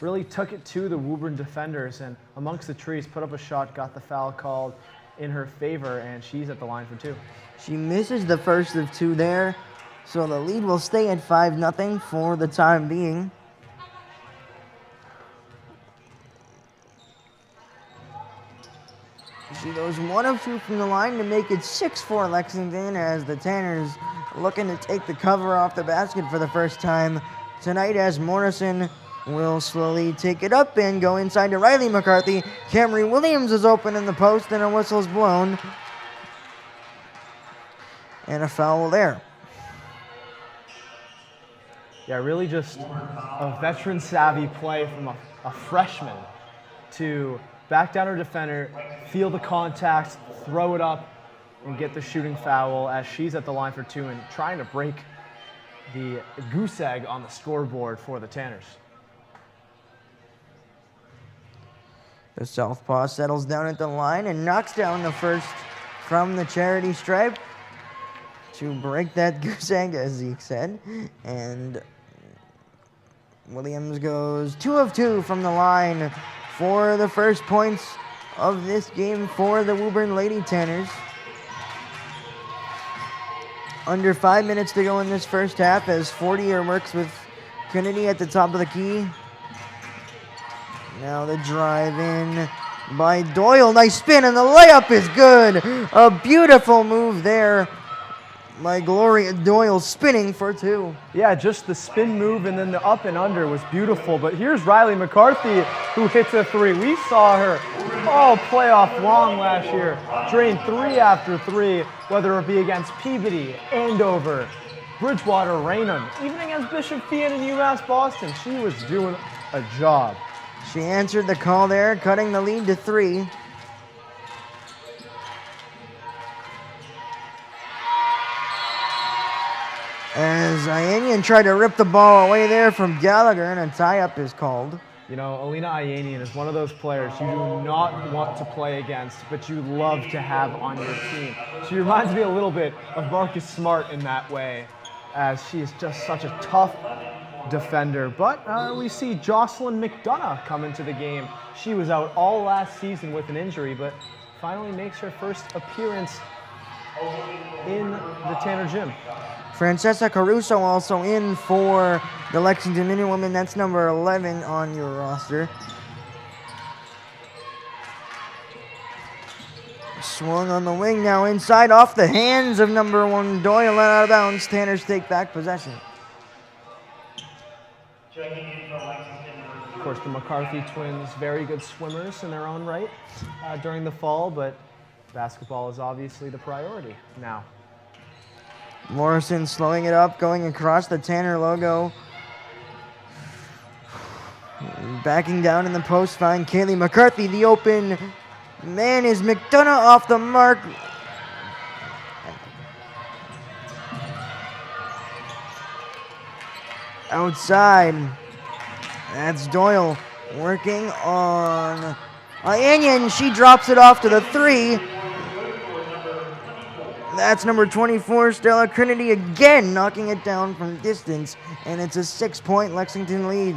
Really took it to the Woburn defenders and amongst the trees, put up a shot, got the foul called in her favor, and she's at the line for 2. She misses the first of 2 there, so the lead will stay at 5-0 for the time being. She goes 1 of 2 from the line to make it 6-4 Lexington, as the Tanners looking to take the cover off the basket for the first time tonight, as Morrison will slowly take it up and go inside to Riley McCarthy. Camry Williams is open in the post, and a whistle's blown. And a foul there. Yeah, really just a veteran savvy play from a freshman to back down her defender, feel the contact, throw it up, and get the shooting foul as she's at the line for 2 and trying to break the goose egg on the scoreboard for the Tanners. The southpaw settles down at the line and knocks down the first from the charity stripe to break that goose egg, as Zeke said. And Williams goes 2 of 2 from the line for the first points of this game for the Woburn Lady Tanners. Under 5 minutes to go in this first half, as Fortier works with Kennedy at the top of the key. Now the drive in by Doyle. Nice spin, and the layup is good. A beautiful move there by Gloria Doyle, spinning for 2. Yeah, just the spin move and then the up and under was beautiful. But here's Riley McCarthy, who hits a 3. We saw her all playoff long last year, drain 3 after 3, whether it be against Peabody, Andover, Bridgewater, Raynham, even against Bishop Fiat and UMass Boston. She was doing a job. She answered the call there, cutting the lead to 3. As Ianian tried to rip the ball away there from Gallagher, and a tie-up is called. You know, Alina Ianian is one of those players you do not want to play against, but you love to have on your team. She reminds me a little bit of Marcus Smart in that way, as she is just such a tough defender. But we see Jocelyn McDonough come into the game. She was out all last season with an injury, but finally makes her first appearance in the Tanner Gym. Francesca Caruso also in for the Lexington Minutewomen. That's number 11 on your roster. Swung on the wing now inside, off the hands of number 1 Doyle, and out of bounds. Tanners take back possession. Of course, the McCarthy twins, very good swimmers in their own right during the fall, but basketball is obviously the priority now. Morrison slowing it up, going across the Tanner logo. Backing down in the post, find Kaylee McCarthy. The open man is McDonough, off the mark. Outside. That's Doyle working on Ianian. She drops it off to the 3. That's number 24, Stella Trinity, again knocking it down from distance, and it's a 6-point Lexington lead.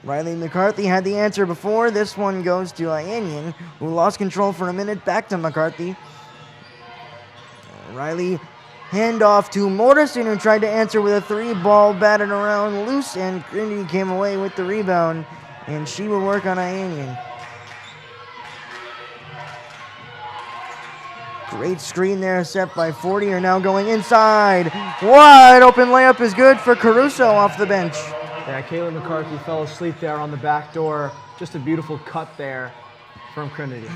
Riley McCarthy had the answer before. This one goes to Ianian, who lost control for a minute. Back to McCarthy. Riley handoff to Morrison, who tried to answer with a 3. Ball batted around loose, and Trinity came away with the rebound, and she will work on Ianian. Great screen there set by Fortier, now going inside. Wide open layup is good for Caruso off the bench. Yeah, Kayla McCarthy fell asleep there on the back door. Just a beautiful cut there from Trinity.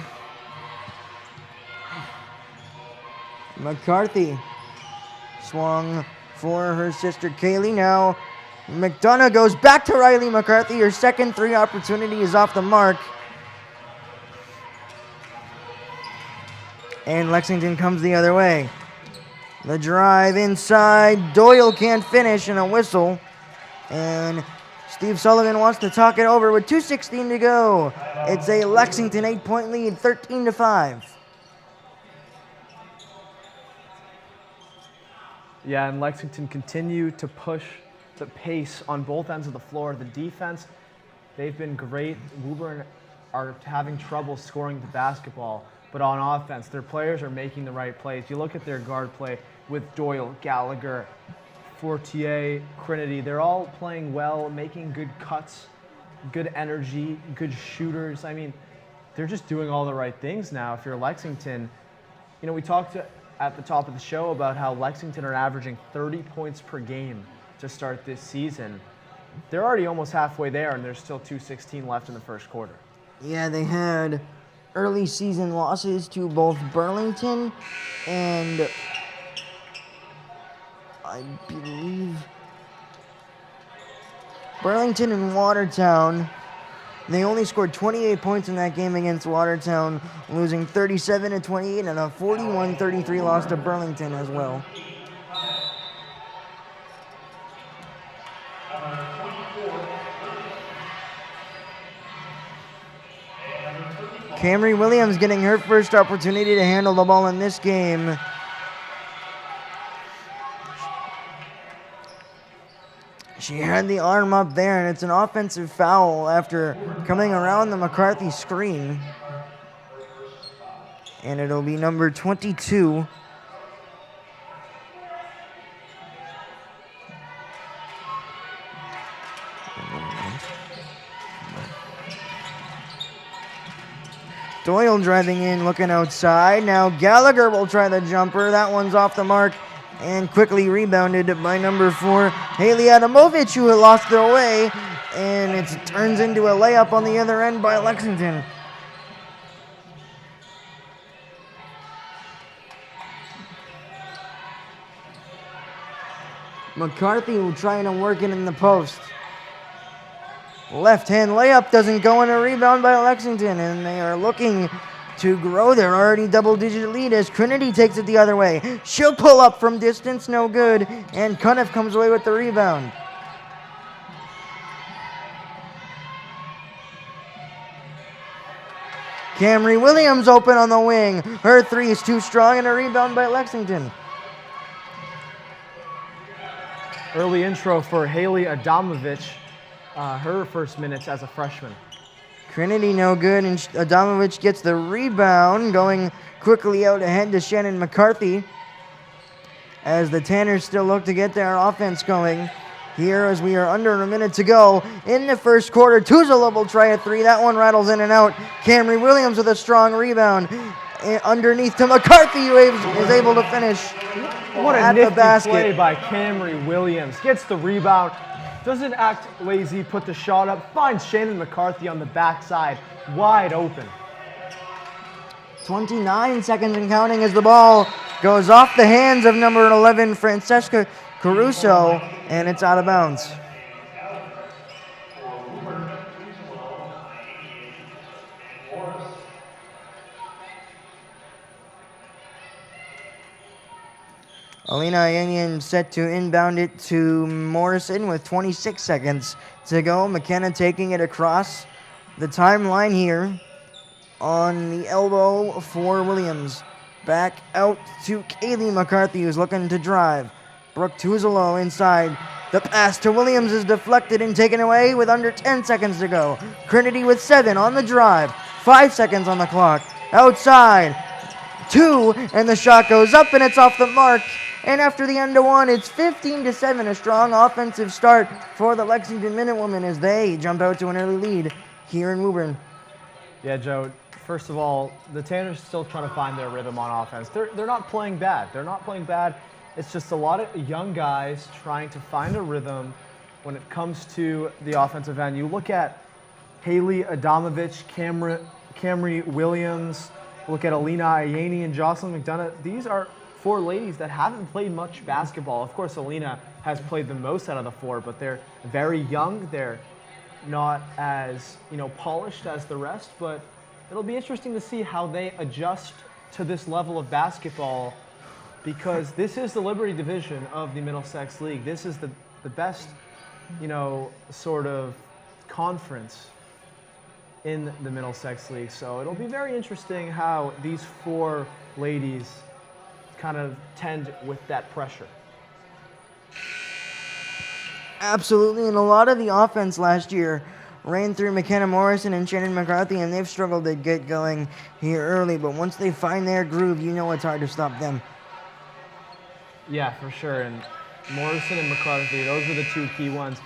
McCarthy swung for her sister Kaylee. Now McDonough goes back to Riley McCarthy. Her second 3 opportunity is off the mark. And Lexington comes the other way. The drive inside. Doyle can't finish, and a whistle. And Steve Sullivan wants to talk it over with 2:16 to go. It's a Lexington 8-point lead, 13-5. Yeah, and Lexington continue to push the pace on both ends of the floor. The defense, they've been great. Woburn are having trouble scoring the basketball, but on offense, their players are making the right plays. You look at their guard play with Doyle, Gallagher, Fortier, Trinity. They're all playing well, making good cuts, good energy, good shooters. I mean, they're just doing all the right things now. If you're Lexington, you know, we talked at the top of the show about how Lexington are averaging 30 points per game to start this season. They're already almost halfway there, and there's still 2:16 left in the first quarter. Yeah, they had early season losses to both Burlington and I believe Burlington and Watertown. They only scored 28 points in that game against Watertown, losing 37-28 and a 41-33 loss to Burlington as well. Camry Williams getting her first opportunity to handle the ball in this game. She had the arm up there, and it's an offensive foul after coming around the McCarthy screen. And it'll be number 22. Doyle driving in, looking outside. Now Gallagher will try the jumper. That one's off the mark and quickly rebounded by number 4, Haley Adamovich, who lost their way. And it turns into a layup on the other end by Lexington. McCarthy will try to work it in the post. Left hand layup doesn't go, in a rebound by Lexington, and they are looking to grow their already double-digit lead as Trinity takes it the other way. She'll pull up from distance, no good, and Cuniff comes away with the rebound. Camry Williams open on the wing. Her three is too strong, and a rebound by Lexington. Early intro for Haley Adamovich, her first minutes as a freshman. Trinity no good, and Adamovich gets the rebound, going quickly out ahead to Shannon McCarthy as the Tanners still look to get their offense going here as we are under a minute to go in the first quarter. Tuzla will try a three. That one rattles in and out. Camry Williams with a strong rebound. Underneath to McCarthy, who is able to finish What a at the nifty basket. play by Camry Williams. Gets the rebound, doesn't act lazy, put the shot up, finds Shannon McCarthy on the backside, wide open. 29 seconds and counting as the ball goes off the hands of number 11, Francesca Caruso, and it's out of bounds. Alina Ayanian set to inbound it to Morrison with 26 seconds to go. McKenna taking it across the timeline here on the elbow for Williams. Back out to Kaylee McCarthy, who's looking to drive. Brooke Tuzolo inside. The pass to Williams is deflected and taken away with under 10 seconds to go. Trinity with 7 on the drive. 5 seconds on the clock. Outside. 2, and the shot goes up and it's off the mark. And after the end of one, it's 15-7, a strong offensive start for the Lexington Minutewomen as they jump out to an early lead here in Woburn. Yeah, Joe, first of all, the Tanners still trying to find their rhythm on offense. They're not playing bad. They're not playing bad. It's just a lot of young guys trying to find a rhythm when it comes to the offensive end. You look at Haley Adamovich, Camry Williams, look at Alina Ayani and Jocelyn McDonough. These are 4 ladies that haven't played much basketball. Of course, Alina has played the most out of the 4, but they're very young. They're not as, polished as the rest, but it'll be interesting to see how they adjust to this level of basketball, because this is the Liberty division of the Middlesex League. This is the best, sort of conference in the Middlesex League. So it'll be very interesting how these 4 ladies kind of tend with that pressure. Absolutely, and a lot of the offense last year ran through McKenna Morrison and Shannon McCarthy, and they've struggled to get going here early, but once they find their groove, you know it's hard to stop them. Yeah, for sure. And Morrison and McCarthy, those were the two key ones.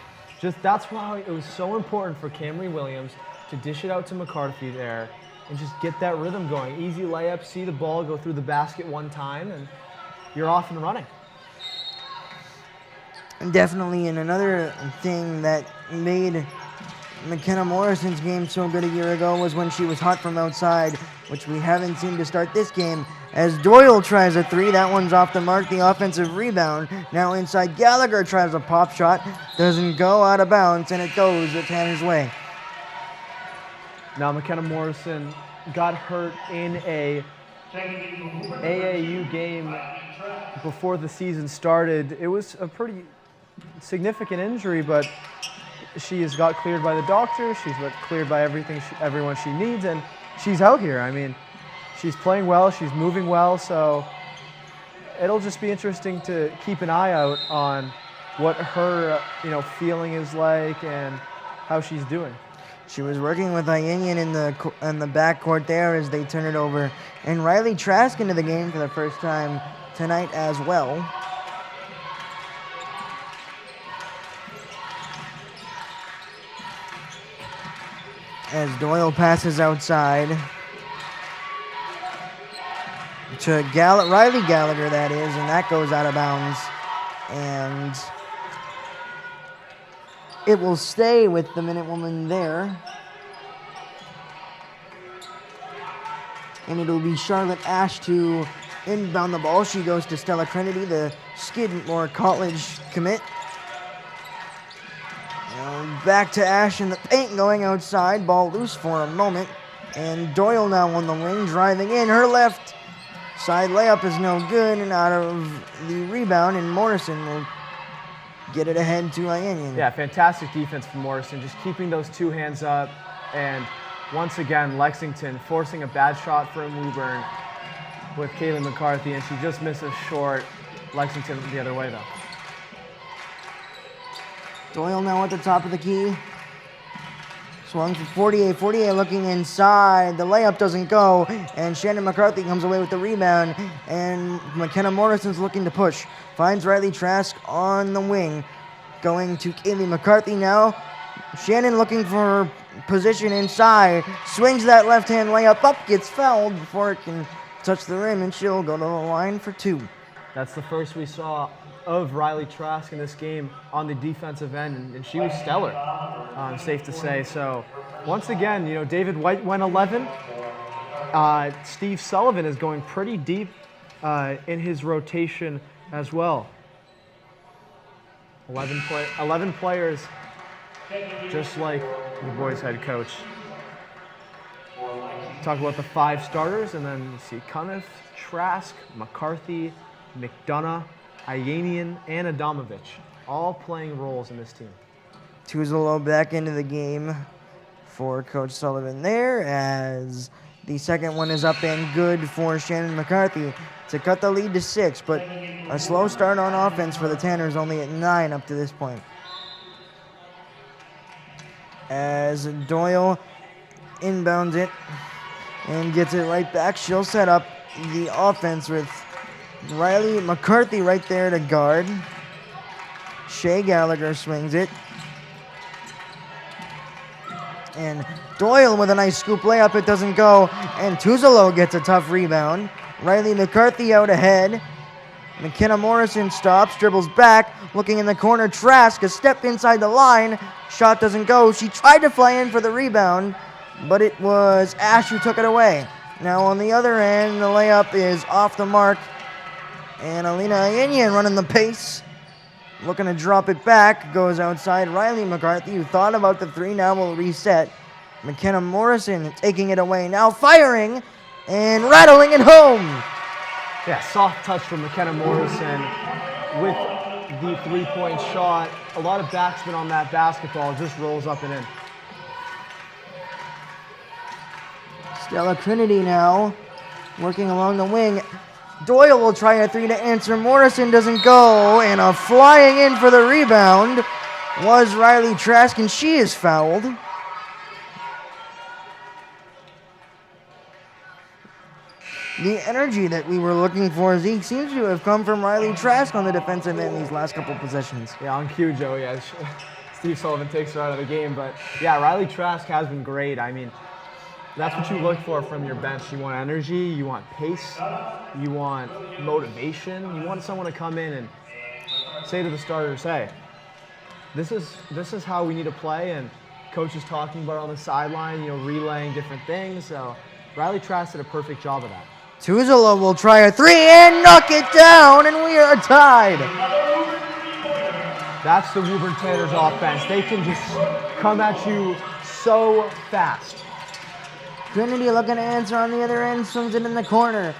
Just that's why it was so important for Camry Williams to dish it out to McCarthy there and just get that rhythm going. Easy layup, see the ball go through the basket one time, and you're off and running. Definitely, and another thing that made McKenna Morrison's game so good a year ago was when she was hot from outside, which we haven't seen to start this game. As Doyle tries a three, that one's off the mark, the offensive rebound. Now inside, Gallagher tries a pop shot, doesn't go, out of bounds, and it goes the Tanner's way. Now McKenna Morrison got hurt in a AAU game before the season started. It was a pretty significant injury, but she has got cleared by the doctor. She's got cleared by everyone she needs, and she's out here. I mean, she's playing well, she's moving well, so it'll just be interesting to keep an eye out on what her, feeling is like and how she's doing. She was working with Ayenian in the backcourt there as they turn it over, and Riley Trask into the game for the first time tonight as well. As Doyle passes outside to Riley Gallagher, that is, and that goes out of bounds. And it will stay with the Minute Woman there. And it'll be Charlotte Ash to inbound the ball. She goes to Stella Trinity, the Skidmore College commit. Back to Ash in the paint, going outside. Ball loose for a moment. And Doyle now on the wing, driving in. Her left side layup is no good, and out of the rebound, and Morrison will get it ahead to Ayenian. Yeah, fantastic defense from Morrison, just keeping those two hands up. And once again, Lexington forcing a bad shot from Woburn with Kaylee McCarthy, and she just misses short. Lexington the other way, though. Doyle now at the top of the key. Swung for 48. 48 looking inside. The layup doesn't go, and Shannon McCarthy comes away with the rebound, and McKenna Morrison's looking to push. Finds Riley Trask on the wing. Going to Kaylee McCarthy now. Shannon looking for position inside. Swings that left-hand layup up. Gets fouled before it can touch the rim, and she'll go to the line for two. That's the first we saw of Riley Trask in this game on the defensive end, and she was stellar, safe to say. So once again, David White went 11. Steve Sullivan is going pretty deep in his rotation as well. 11 players, just like the boys' head coach. Talk about the 5 starters, and then you see Cuniff, Trask, McCarthy, McDonough, Ayenian, and Adamovich, all playing roles in this team. Tuzolo back into the game for Coach Sullivan there, as the second one is up and good for Shannon McCarthy to cut the lead to 6, but a slow start on offense for the Tanners, only at 9 up to this point. As Doyle inbounds it and gets it right back, she'll set up the offense with Riley McCarthy right there to guard. Shea Gallagher swings it. And Doyle with a nice scoop layup. It doesn't go. And Tuzolo gets a tough rebound. Riley McCarthy out ahead. McKenna Morrison stops, dribbles back. Looking in the corner, Trask, a step inside the line. Shot doesn't go. She tried to fly in for the rebound, but it was Ash who took it away. Now on the other end, the layup is off the mark. And Alina Ayenian running the pace. Looking to drop it back. Goes outside. Riley McCarthy, who thought about the 3, now will reset. McKenna Morrison taking it away. Now firing and rattling it home. Yeah, soft touch from McKenna Morrison with the 3-point shot. A lot of backspin on that basketball. Just rolls up and in. Stella Trinity now working along the wing. Doyle will try a 3 to answer. Morrison doesn't go, and a flying in for the rebound was Riley Trask, and she is fouled. The energy that we were looking for, Zeke, seems to have come from Riley Trask on the defensive end these last couple possessions. Yeah, on cue, Joey. Yeah, Steve Sullivan takes her out of the game. But yeah, Riley Trask has been great. I mean, that's what you look for from your bench. You want energy, you want pace, you want motivation. You want someone to come in and say to the starters, hey, this is how we need to play. And coach is talking about it on the sideline, relaying different things. So Riley Trask did a perfect job of that. Tuzolo will try a three and knock it down, and we are tied. That's the Woburn Tanners offense. They can just come at you so fast. Trinity looking to answer on the other end, swings it in the corner.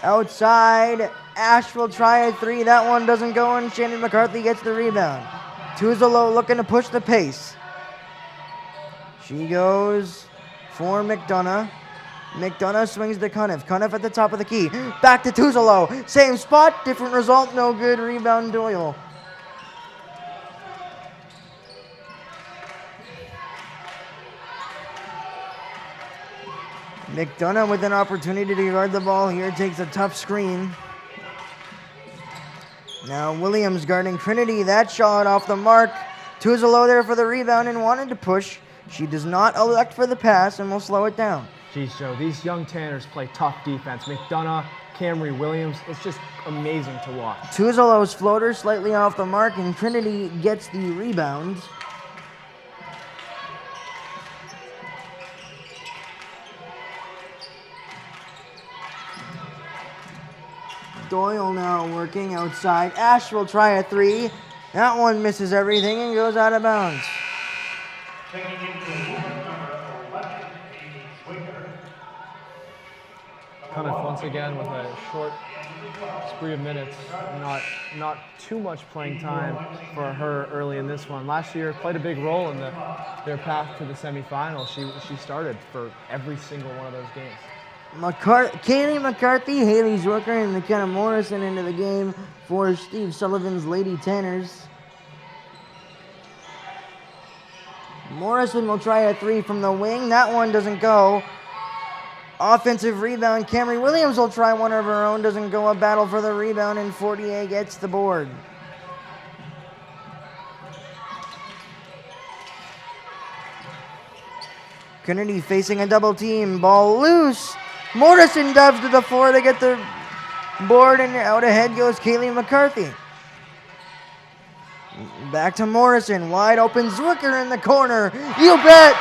Outside, Ash will try a three. That one doesn't go, and Shannon McCarthy gets the rebound. Tuzolo looking to push the pace. She goes for McDonough. McDonough swings to Cuniff. Cuniff at the top of the key. Back to Tuzolo. Same spot, different result, no good. Rebound Doyle. McDonough with an opportunity to guard the ball here, takes a tough screen. Now Williams guarding Trinity. That shot off the mark. Tuzolo there for the rebound and wanted to push. She does not elect for the pass and will slow it down. Geez, Joe, these young Tanners play tough defense. McDonough, Camry Williams, it's just amazing to watch. Tuzolo's floater slightly off the mark, and Trinity gets the rebound. Doyle now working outside. Ash will try a three. That one misses everything and goes out of bounds. Checking into number 11, Wicker. Kind of once again with a short spree of minutes. Not too much playing time for her early in this one. Last year played a big role in their path to the semifinals. She started for every single one of those games. Kaylee McCarthy, Haley Zwicker, and McKenna Morrison into the game for Steve Sullivan's Lady Tanners. Morrison will try a three from the wing. That one doesn't go. Offensive rebound. Camry Williams will try one of her own. Doesn't go. A battle for the rebound, and Fortier gets the board. Kennedy facing a double team. Ball loose. Morrison dives to the floor to get the board, and out ahead goes Kaylee McCarthy. Back to Morrison. Wide open. Zwicker in the corner. You bet.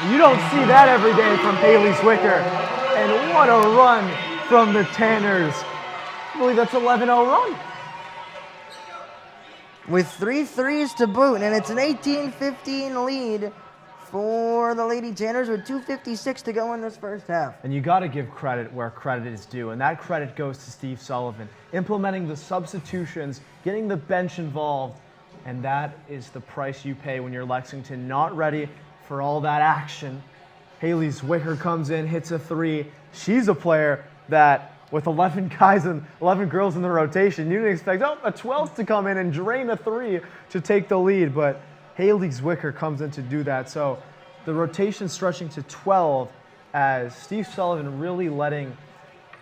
You don't see that every day from Haley Zwicker. And what a run from the Tanners. I believe that's 11-0 run. With 3 threes to boot, and it's an 18-15 lead for the Lady Tanners with 2:56 to go in this first half. And you got to give credit where credit is due, and that credit goes to Steve Sullivan, implementing the substitutions, getting the bench involved, and that is the price you pay when you're Lexington not ready for all that action. Haley Zwicker comes in, hits a three. She's a player that, with 11 guys and 11 girls in the rotation, you didn't expect a 12th to come in and drain a three to take the lead, but Haley Zwicker comes in to do that. So the rotation stretching to 12 as Steve Sullivan really letting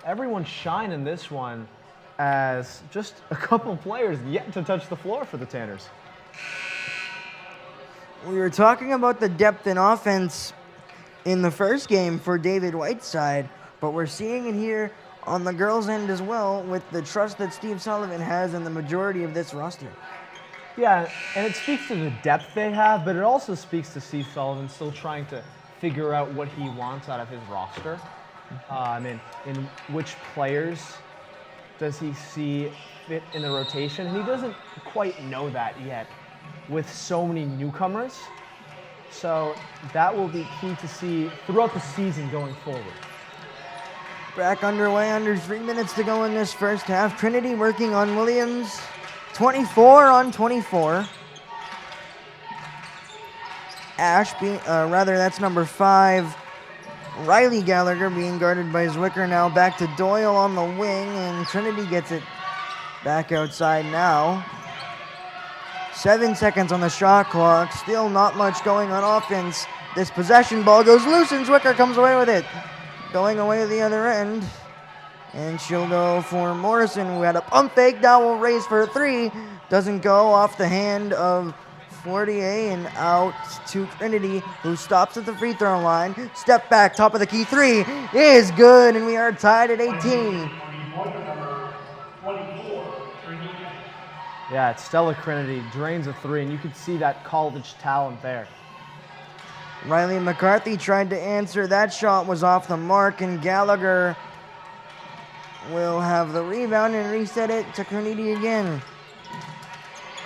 everyone shine in this one, as just a couple players yet to touch the floor for the Tanners. We were talking about the depth in offense in the first game for David Whiteside, but we're seeing it here on the girls' end as well with the trust that Steve Sullivan has in the majority of this roster. Yeah, and it speaks to the depth they have, but it also speaks to Steve Sullivan still trying to figure out what he wants out of his roster. In which players does he see fit in the rotation? And he doesn't quite know that yet with so many newcomers. So that will be key to see throughout the season going forward. Back underway, under 3 minutes to go in this first half. Trinity working on Williams. 24 on 24. That's number 5. Riley Gallagher being guarded by Zwicker. Now back to Doyle on the wing, and Trinity gets it back outside now. 7 seconds on the shot clock. Still not much going on offense. This possession ball goes loose and Zwicker comes away with it. Going away to the other end. And she'll go for Morrison, who had a pump fake. Now will raise for a three. Doesn't go, off the hand of Fortier and out to Trinity, who stops at the free throw line. Step back, top of the key three is good, and we are tied at 18. Yeah, it's Stella Trinity, drains a three, and you can see that college talent there. Riley McCarthy tried to answer. That shot was off the mark, and Gallagher will have the rebound and reset it to Trinity again.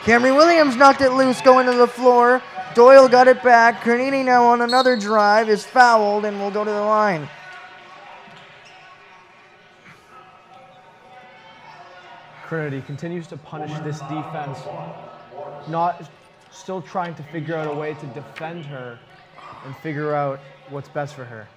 Camry Williams knocked it loose going to the floor. Doyle got it back. Trinity now on another drive is fouled and will go to the line. Trinity continues to punish this defense, still trying to figure out a way to defend her and figure out what's best for her.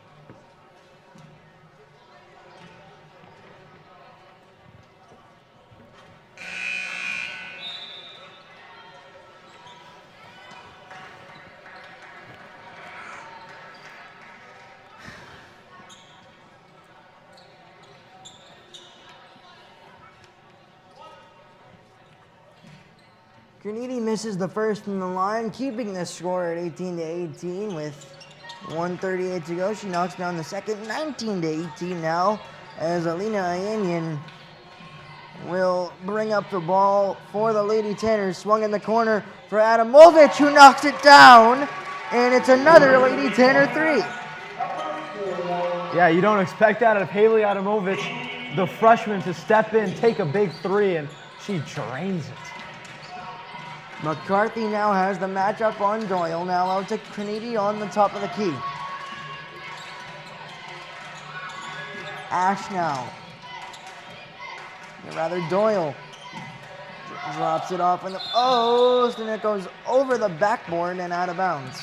Trinity misses the first from the line, keeping the score at 18-18 with 1:38 to go. She knocks down the second, 19-18 now, as Alina Ayanian will bring up the ball for the Lady Tanners. Swung in the corner for Adamovich, who knocks it down, and it's another Lady Tanner three. Yeah, you don't expect that of Haley Adamovich, the freshman, to step in, take a big three, and she drains it. McCarthy now has the matchup on Doyle. Now out to Trinity on the top of the key. Ash now. Or rather, Doyle drops it off in the post, and it goes over the backboard and out of bounds.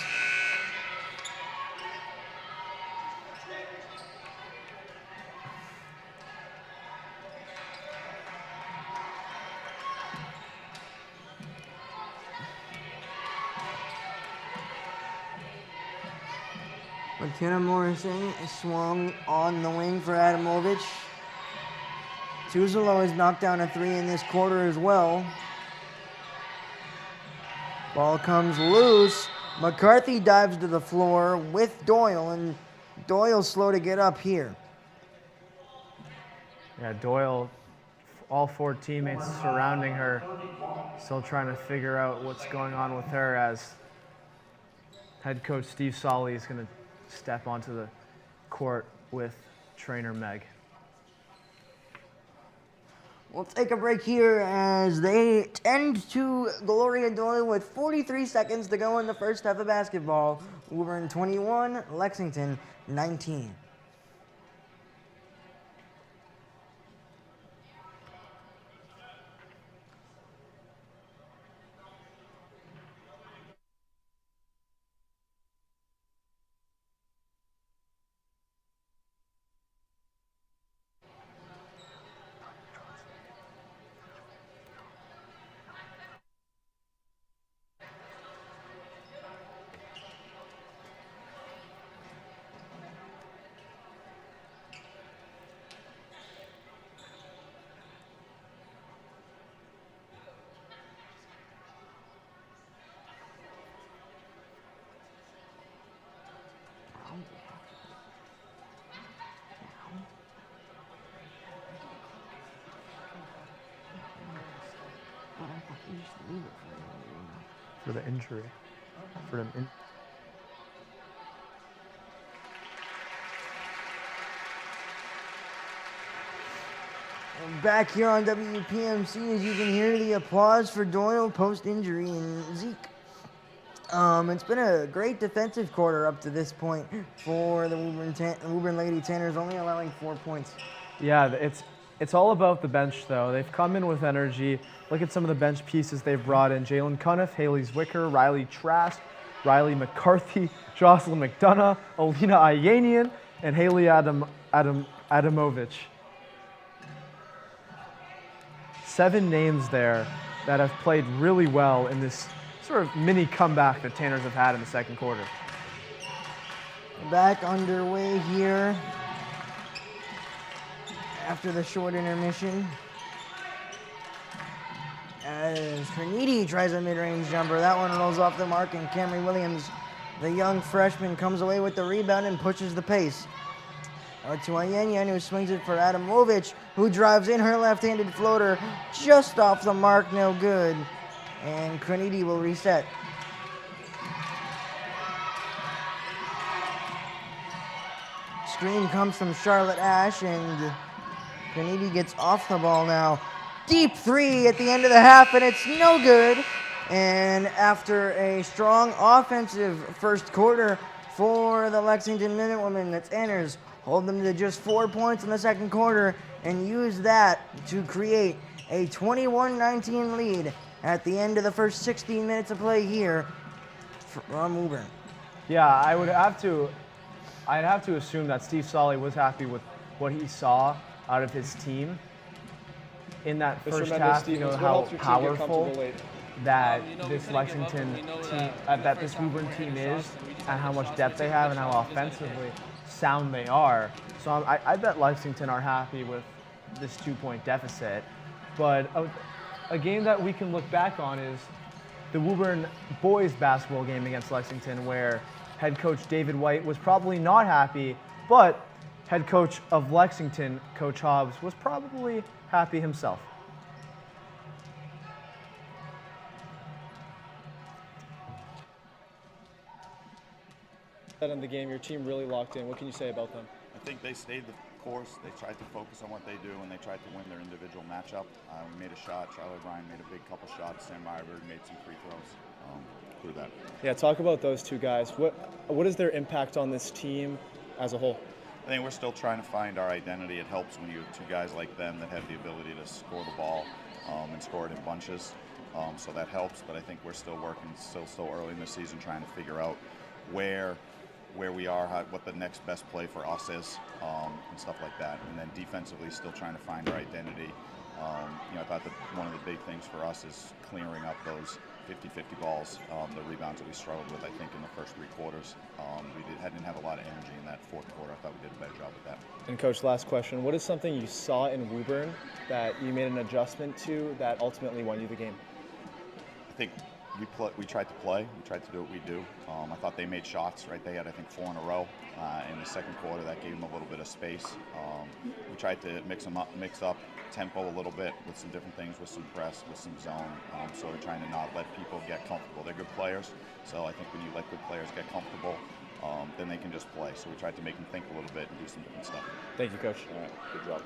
McKenna Morrison swung on the wing for Adamovich. Tuzolo has knocked down a three in this quarter as well. Ball comes loose. McCarthy dives to the floor with Doyle, and Doyle's slow to get up here. Yeah, Doyle, all four teammates surrounding her, still trying to figure out what's going on with her, as head coach Steve Solly is going to step onto the court with trainer Meg. We'll take a break here as they tend to Gloria Doyle with 43 seconds to go in the first half of basketball. Woburn 21, Lexington 19. For the injury. For them. Back here on WPMC, as you can hear the applause for Doyle post-injury and Zeke. It's been a great defensive quarter up to this point for the Woburn Lady Tanners, only allowing 4 points. Yeah, it's all about the bench, though. They've come in with energy. Look at some of the bench pieces they've brought in. Jalen Cuniff, Haley Zwicker, Riley Trask, Riley McCarthy, Jocelyn McDonough, Alina Ayanian, and Haley Adamovich. 7 names there that have played really well in this sort of mini comeback that Tanners have had in the second quarter. Back underway here after the short intermission. As Carnegie tries a mid-range jumper, that one rolls off the mark, and Camry Williams, the young freshman, comes away with the rebound and pushes the pace. Out to Ayenyan, who swings it for Adamovich, who drives in her left-handed floater just off the mark, no good. And Carnegie will reset. Screen comes from Charlotte Ash, and Carnegie gets off the ball now. Deep three at the end of the half, and it's no good. And after a strong offensive first quarter for the Lexington Minutewomen, the Tanners hold them to just 4 points in the second quarter and use that to create a 21-19 lead at the end of the first 16 minutes of play here from Woburn. Yeah, I'd have to assume that Steve Solly was happy with what he saw out of his team in that first half. You know how powerful that this Lexington team, that this Woburn team is, and how much depth they have, and how offensively sound they are. So I bet Lexington are happy with this 2-point deficit. But a game that we can look back on is the Woburn boys basketball game against Lexington, where head coach David White was probably not happy, but head coach of Lexington, Coach Hobbs, was probably happy himself. In the game, your team really locked in. What can you say about them? I think they stayed the course. They tried to focus on what they do, and they tried to win their individual matchup. We made a shot. Charlie O'Brien made a big couple shots. Sam Meyerberg made some free throws. Through that. Yeah, talk about those two guys. What is their impact on this team as a whole? I think we're still trying to find our identity. It helps when you have two guys like them that have the ability to score the ball and score it in bunches. So that helps, but I think we're still working, still early in the season, trying to figure out where we are, what the next best play for us is, and stuff like that. And then defensively, still trying to find our identity. I thought that one of the big things for us is clearing up those 50-50 balls, the rebounds that we struggled with, I think, in the first 3 quarters. We didn't have a lot of energy in that fourth quarter. I thought we did a better job with that. And Coach, last question. What is something you saw in Woburn that you made an adjustment to that ultimately won you the game? I think we tried to play. We tried to do what we do. I thought they made shots, right? They had, I think, 4 in a row in the second quarter. That gave them a little bit of space. We tried to mix up tempo a little bit with some different things, with some press, with some zone. So we're trying to not let people get comfortable. They're good players, so I think when you let good players get comfortable, then they can just play. So we tried to make them think a little bit and do some different stuff. Thank you, Coach. All right, good job.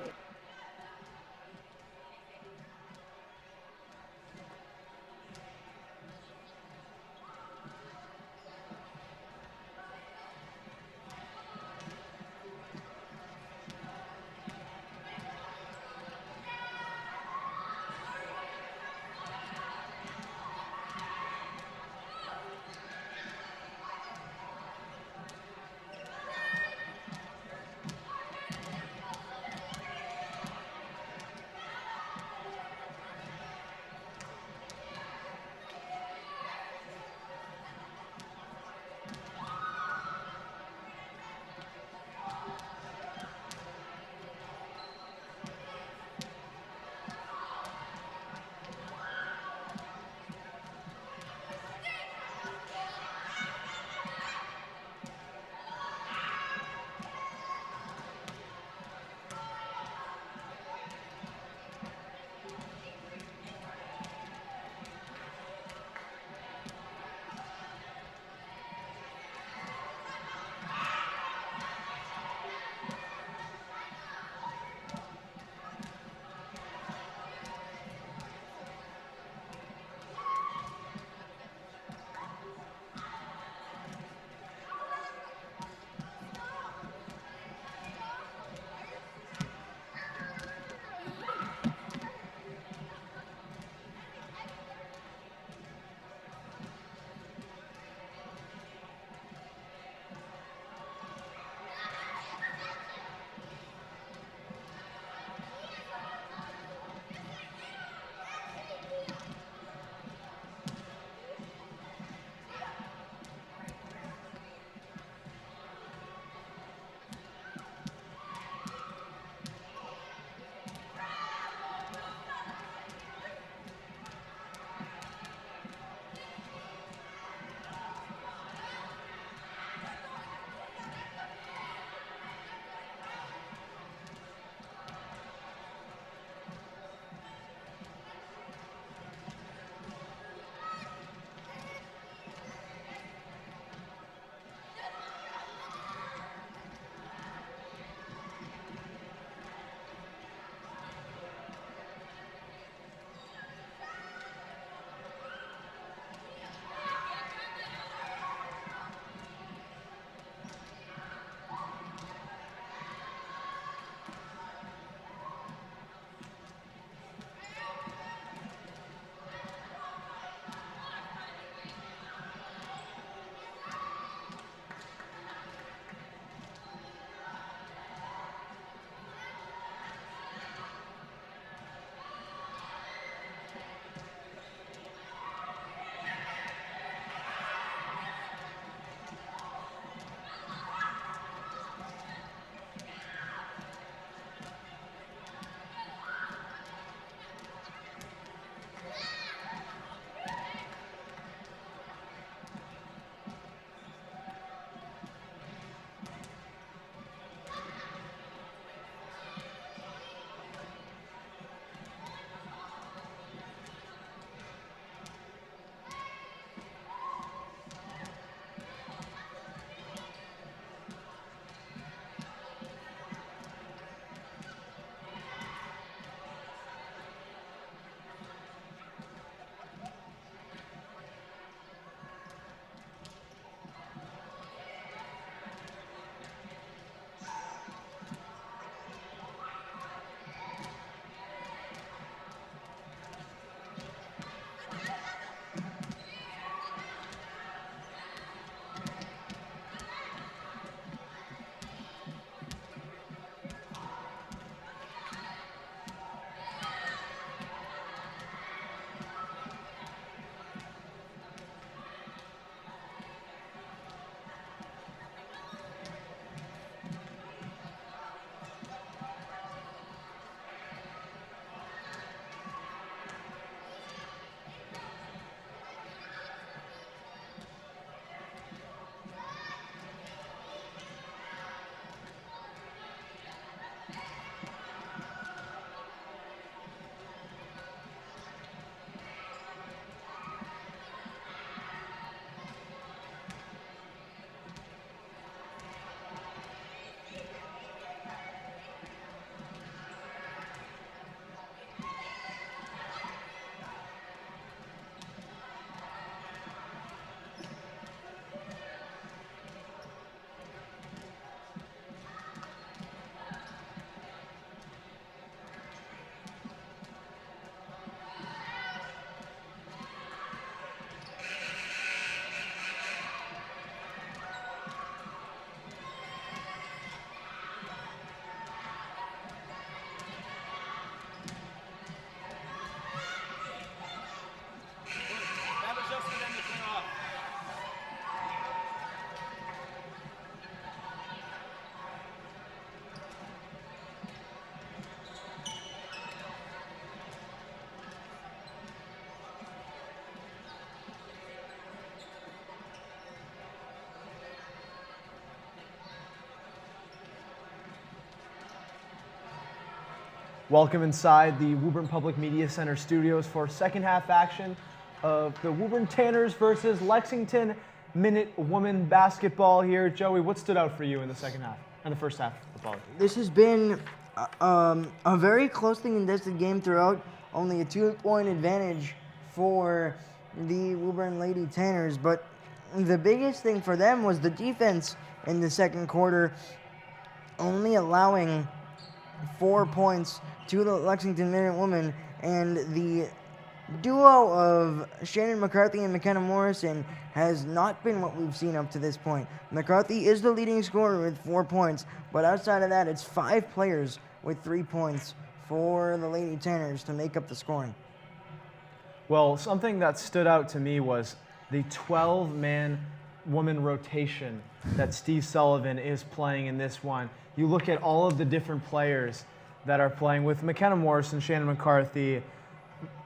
Welcome inside the Woburn Public Media Center studios for second half action of the Woburn Tanners versus Lexington Minute Women basketball here. Joey, what stood out for you in the second half, and the first half of the ball? This has been a very closely contested game throughout. Only a 2-point advantage for the Woburn Lady Tanners, but the biggest thing for them was the defense in the second quarter, only allowing 4 points to the Lexington Minute Women, and the duo of Shannon McCarthy and McKenna Morrison has not been what we've seen up to this point. McCarthy is the leading scorer with 4 points, but outside of that, it's 5 players with 3 points for the Lady Tanners to make up the scoring. Well, something that stood out to me was the 12-man woman rotation that Steve Sullivan is playing in this one. You look at all of the different players that are playing with McKenna Morrison, Shannon McCarthy,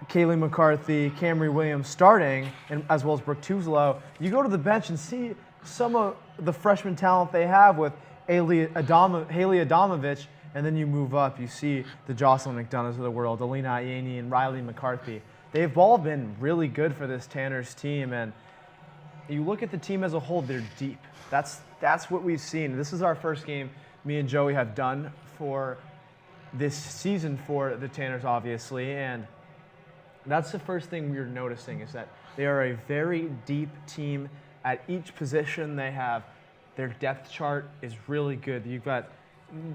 Kaylee McCarthy, Camry Williams starting, and as well as Brooke Tuzlo. You go to the bench and see some of the freshman talent they have with Haley Adamovich, and then you move up, you see the Jocelyn McDonoughs of the world, Alina Ayeni and Riley McCarthy. They've all been really good for this Tanners team, and you look at the team as a whole, they're deep. That's what we've seen. This is our first game me and Joey have done for this season for the Tanners, obviously, and that's the first thing we're noticing is that they are a very deep team at each position they have. Their depth chart is really good. You've got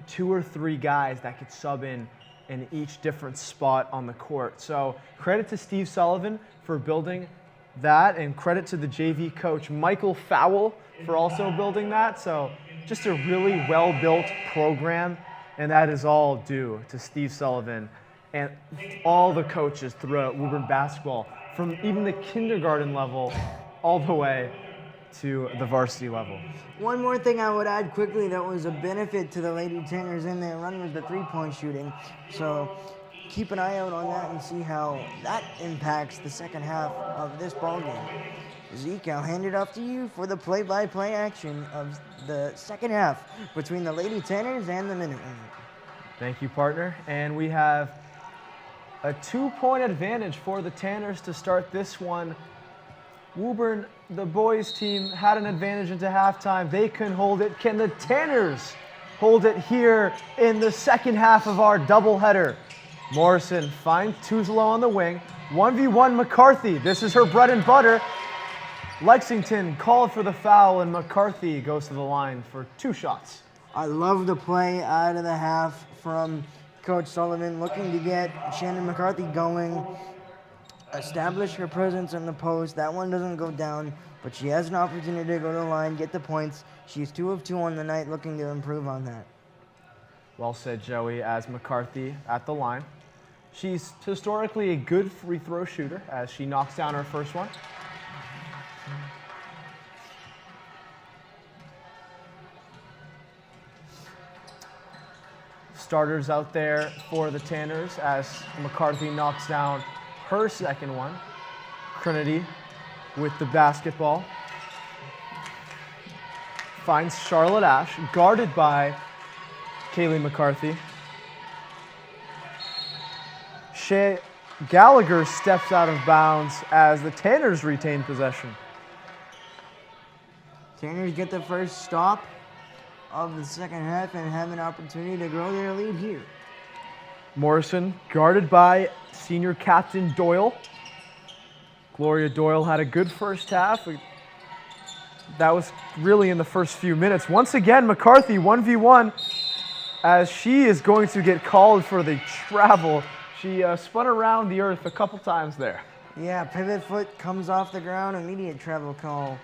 2 or 3 guys that could sub in each different spot on the court. So credit to Steve Sullivan for building that, and credit to the JV coach Michael Fowle for also building that. So just a really well-built program, and that is all due to Steve Sullivan and all the coaches throughout Woburn basketball, from even the kindergarten level all the way to the varsity level. One more thing I would add quickly that was a benefit to the Lady Tanners in their run was the 3-point shooting. So keep an eye out on that and see how that impacts the second half of this ballgame. Zeke, I'll hand it off to you for the play-by-play action of the second half between the Lady Tanners and the Minutemen. Thank you, partner. And we have a 2-point advantage for the Tanners to start this one. Woburn, the boys team, had an advantage into halftime. They couldn't hold it. Can the Tanners hold it here in the second half of our doubleheader? Morrison finds Tuzlo on the wing. 1v1 McCarthy. This is her bread and butter. Lexington called for the foul, and McCarthy goes to the line for 2 shots. I love the play out of the half from Coach Sullivan, looking to get Shannon McCarthy going, establish her presence in the post. That one doesn't go down, but she has an opportunity to go to the line, get the points. She's 2 of 2 on the night, looking to improve on that. Well said, Joey, as McCarthy at the line. She's historically a good free throw shooter as she knocks down her first one. Starters out there for the Tanners as McCarthy knocks down her second one. Trinity with the basketball. Finds Charlotte Ash, guarded by Kaylee McCarthy. Shea Gallagher steps out of bounds as the Tanners retain possession. Tanners get the first stop of the second half and have an opportunity to grow their lead here. Morrison guarded by senior captain Doyle. Gloria Doyle had a good first half. That was really in the first few minutes. Once again, McCarthy 1v1 as she is going to get called for the travel. She spun around the earth a couple times there. Yeah, pivot foot comes off the ground, immediate travel call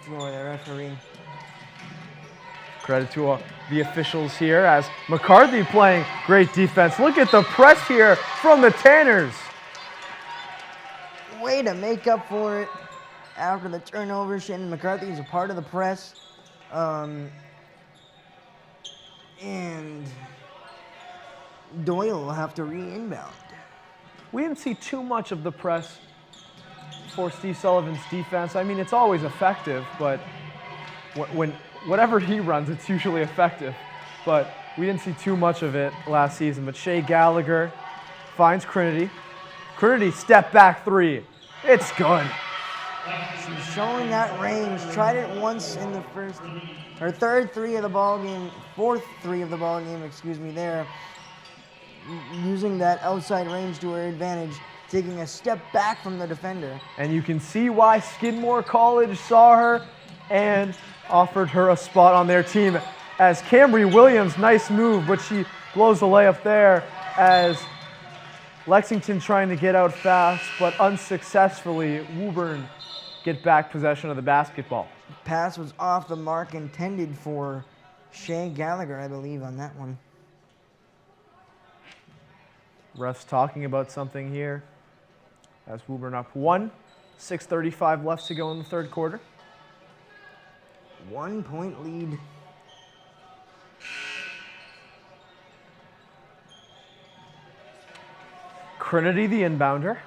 for the referee. Credit to the officials here as McCarthy playing great defense. Look at the press here from the Tanners. Way to make up for it after the turnover. Shannon McCarthy is a part of the press. And Doyle will have to re-inbound. We didn't see too much of the press for Steve Sullivan's defense. I mean, it's always effective, but whenever he runs, it's usually effective. But We didn't see too much of it last season, but Shea Gallagher finds Trinity. Trinity step back three. It's good. She's showing that range. Tried it once in the third three of the ball game, fourth three of the ball game, excuse me, there. Using that outside range to her advantage, taking a step back from the defender. And you can see why Skidmore College saw her and offered her a spot on their team. As Camry Williams, nice move, but she blows the layup there as Lexington trying to get out fast, but unsuccessfully. Woburn get back possession of the basketball. Pass was off the mark, intended for Shea Gallagher, I believe, on that one. Refs talking about something here as Woburn up 1, 6:35 left to go in the third quarter. 1 point lead. Trinity, the inbounder.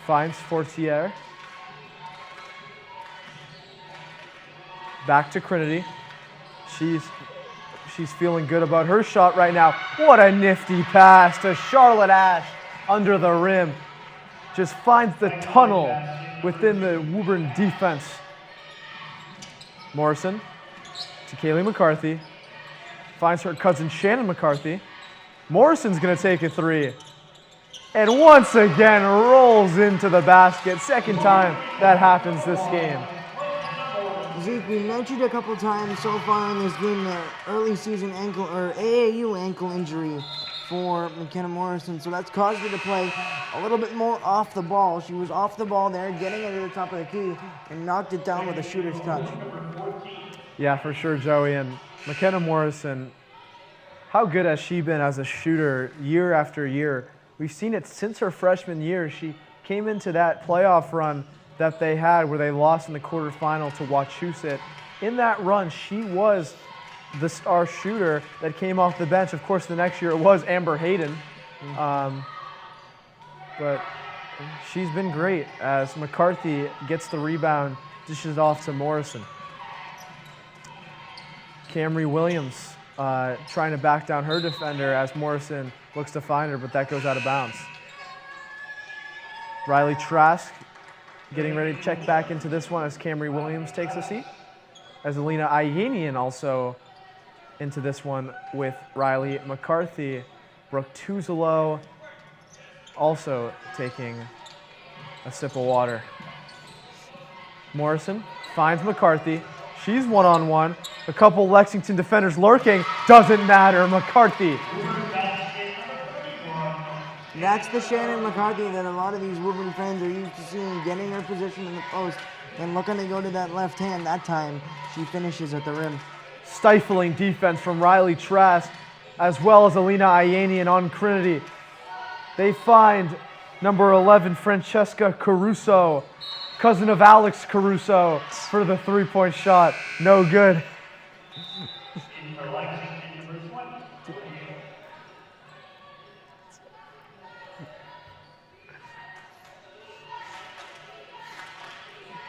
Finds Fortier. Back to Trinity. She's feeling good about her shot right now. What a nifty pass to Charlotte Ash under the rim. Just finds the tunnel within the Woburn defense. Morrison to Kaylee McCarthy. Finds her cousin Shannon McCarthy. Morrison's going to take a three. And once again rolls into the basket. Second time that happens this game. Zeke, we mentioned a couple times so far in this game the early season ankle or AAU ankle injury for McKenna Morrison. So that's caused her to play a little bit more off the ball. She was off the ball there, getting it to the top of the key, and knocked it down with a shooter's touch. Yeah, for sure, Joey. And McKenna Morrison, how good has she been as a shooter year after year? We've seen it since her freshman year. She came into that playoff run that they had where they lost in the quarterfinal to Wachusett. In that run, she was the star shooter that came off the bench. Of course, the next year it was Amber Hayden. But she's been great as McCarthy gets the rebound, dishes off to Morrison. Camry Williams trying to back down her defender as Morrison looks to find her, but that goes out of bounds. Riley Trask getting ready to check back into this one as Camry Williams takes a seat. As Alina Ayanian also into this one with Riley McCarthy. Brooke Tuzalo also taking a sip of water. Morrison finds McCarthy. She's one-on-one. A couple Lexington defenders lurking. Doesn't matter. McCarthy. That's the Shannon McCarthy that a lot of these Woburn fans are used to seeing, getting her position in the post and looking to go to that left hand. That time, she finishes at the rim. Stifling defense from Riley Trask, as well as Alina Ayanian on Trinity. They find number 11, Francesca Caruso, cousin of Alex Caruso, for the three-point shot. No good.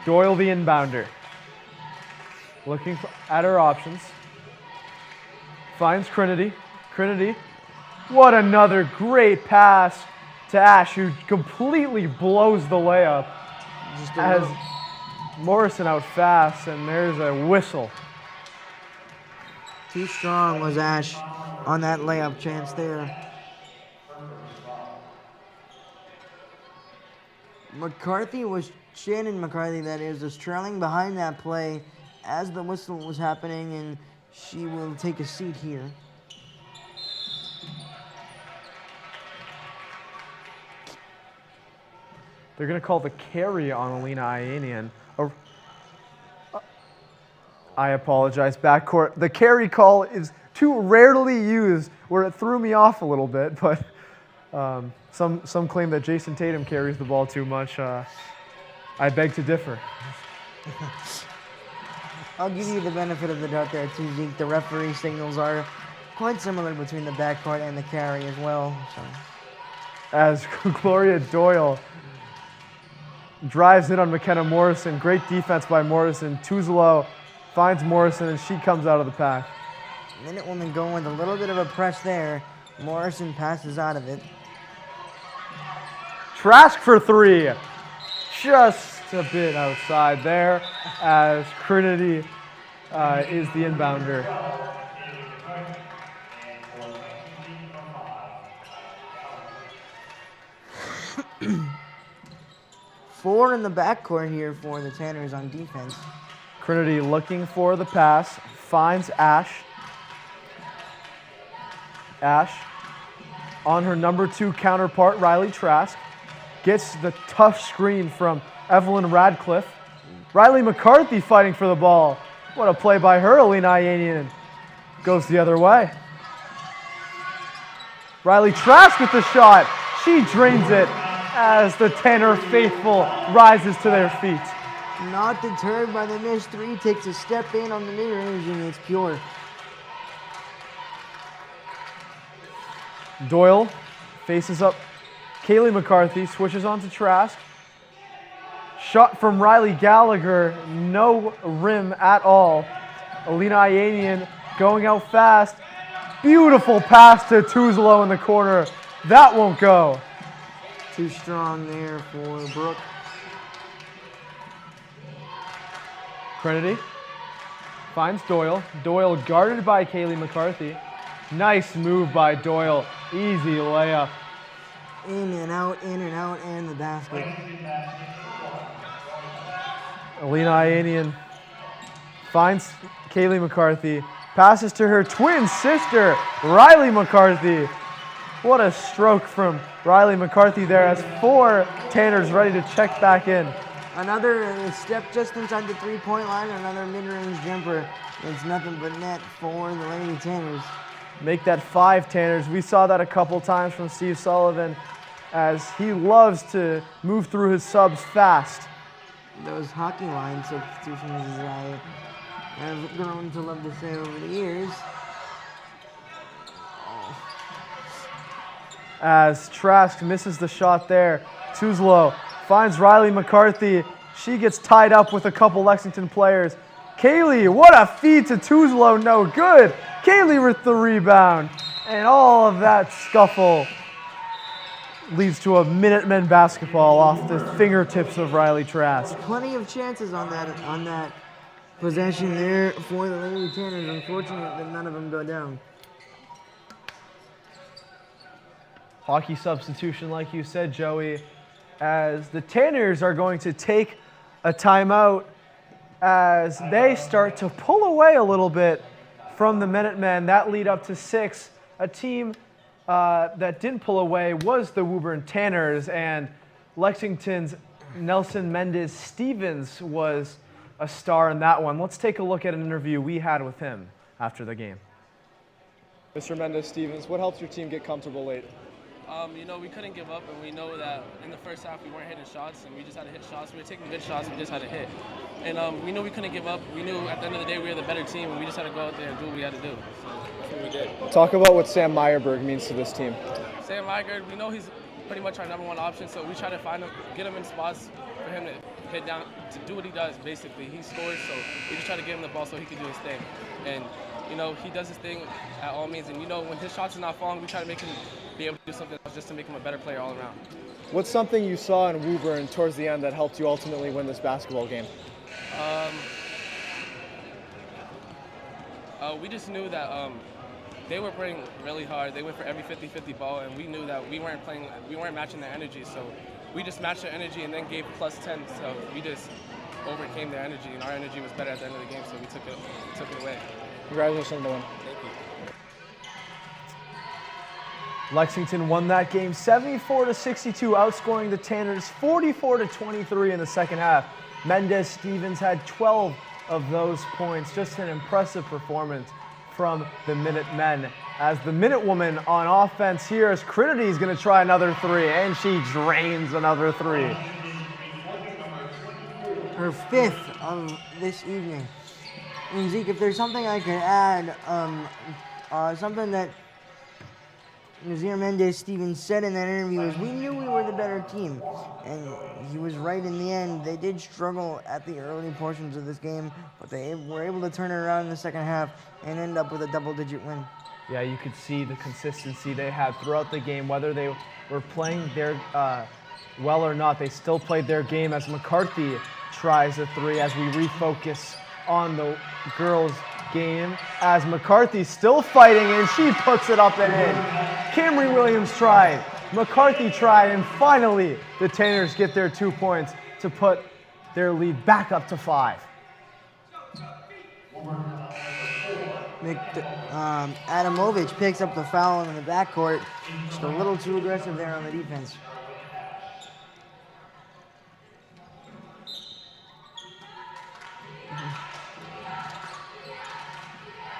Doyle, the inbounder, looking at her options. Finds Trinity. Trinity, what another great pass to Ash, who completely blows the layup. As Morrison out fast, and there's a whistle. Too strong was Ash on that layup chance there. Shannon McCarthy, that is, was trailing behind that play as the whistle was happening, and she will take a seat here. They're going to call the carry on Alina Ayanian. I apologize, backcourt. The carry call is too rarely used where it threw me off a little bit, but some claim that Jason Tatum carries the ball too much. I beg to differ. I'll give you the benefit of the doubt there too, Zeke. The referee signals are quite similar between the backcourt and the carry as well. So. As Gloria Doyle drives in on McKenna Morrison. Great defense by Morrison. Tuzlo finds Morrison, and she comes out of the pack. Minute Woman going with a little bit of a press there. Morrison passes out of it. Trask for three. Just a bit outside there as Trinity is the inbounder. 4 in the backcourt here for the Tanners on defense. Trinity looking for the pass, finds Ash. Ash on her number 2 counterpart, Riley Trask. Gets the tough screen from Evelyn Radcliffe. Riley McCarthy fighting for the ball. What a play by her. Alina Ayanian goes the other way. Riley Trask with the shot. She drains it as the Tanner faithful rises to their feet. Not deterred by the missed 3, takes a step in on the mid-range, and it's pure. Doyle faces up Kaylee McCarthy, switches on to Trask. Shot from Riley Gallagher, no rim at all. Alina Ayanian going out fast. Beautiful pass to Tuzlo in the corner. That won't go. Too strong there for Brooke. Trinity finds Doyle. Doyle guarded by Kaylee McCarthy. Nice move by Doyle. Easy layup. In and out, and the basket. Alina Ayanian finds Kaylee McCarthy. Passes to her twin sister, Riley McCarthy. What a stroke from Riley McCarthy there as 4 Tanners ready to check back in. Another step just inside the 3-point line, another mid-range jumper. It's nothing but net for the Lady Tanners. Make that 5 Tanners. We saw that a couple times from Steve Sullivan as he loves to move through his subs fast. Those hockey line substitutions, as I have grown to love to say over the years. As Trask misses the shot there, Tuzlo finds Riley McCarthy. She gets tied up with a couple Lexington players. Kaylee, what a feed to Tuzlo, no good. Kaylee with the rebound. And all of that scuffle leads to a Minutemen basketball off the fingertips of Riley Trask. Plenty of chances on that possession there for the Lady Tanners. Unfortunate that none of them go down. Hockey substitution, like you said, Joey, as the Tanners are going to take a timeout as they start to pull away a little bit from the Minutemen. That lead up to 6. A team that didn't pull away was the Woburn Tanners, and Lexington's Nelson Mendez Stevens was a star in that one. Let's take a look at an interview we had with him after the game. Mr. Mendez-Stevens, what helped your team get comfortable late? You know, we couldn't give up, and we know that in the first half we weren't hitting shots, and we just had to hit shots. We were taking good shots, we just had to hit. And we knew we couldn't give up. We knew at the end of the day we were the better team, and we just had to go out there and do what we had to do. So that's what we did. Talk about what Sam Meyerberg means to this team. Sam Meyerberg, we know he's pretty much our #1 option, so we try to find him, get him in spots for him to hit down, to do what he does, basically. He scores, so we just try to give him the ball so he can do his thing. And, you know, he does his thing at all means, and, you know, when his shots are not falling, we try to make him be able to do something else just to make him a better player all around. What's something you saw in Woburn towards the end that helped you ultimately win this basketball game? We just knew that they were playing really hard. They went for every 50-50 ball, and we knew that we weren't matching their energy. So we just matched their energy and then gave +10. So we just overcame their energy, and our energy was better at the end of the game. So we took it away. Congratulations on the win. Thank you. Lexington won that game 74-62, outscoring the Tanners 44-23 in the second half. Mendez Stevens had 12 of those points. Just an impressive performance from the Minutemen. As the Minutewoman on offense here, as Trinity is going to try another 3, and she drains another 3. Her 5th of this evening. And Zeke, if there's something I could add, something that Nazir Mendez-Stevens said in that interview is, we knew we were the better team. And he was right in the end. They did struggle at the early portions of this game, but they were able to turn it around in the second half and end up with a double-digit win. Yeah, you could see the consistency they had throughout the game, whether they were playing their well or not. They still played their game as McCarthy tries a three as we refocus on the girls' game. As McCarthy's still fighting and she puts it up and in. Camry Williams tried, McCarthy tried, and finally the Tanners get their 2 points to put their lead back up to 5. Adamovich picks up the foul in the backcourt. Just a little too aggressive there on the defense.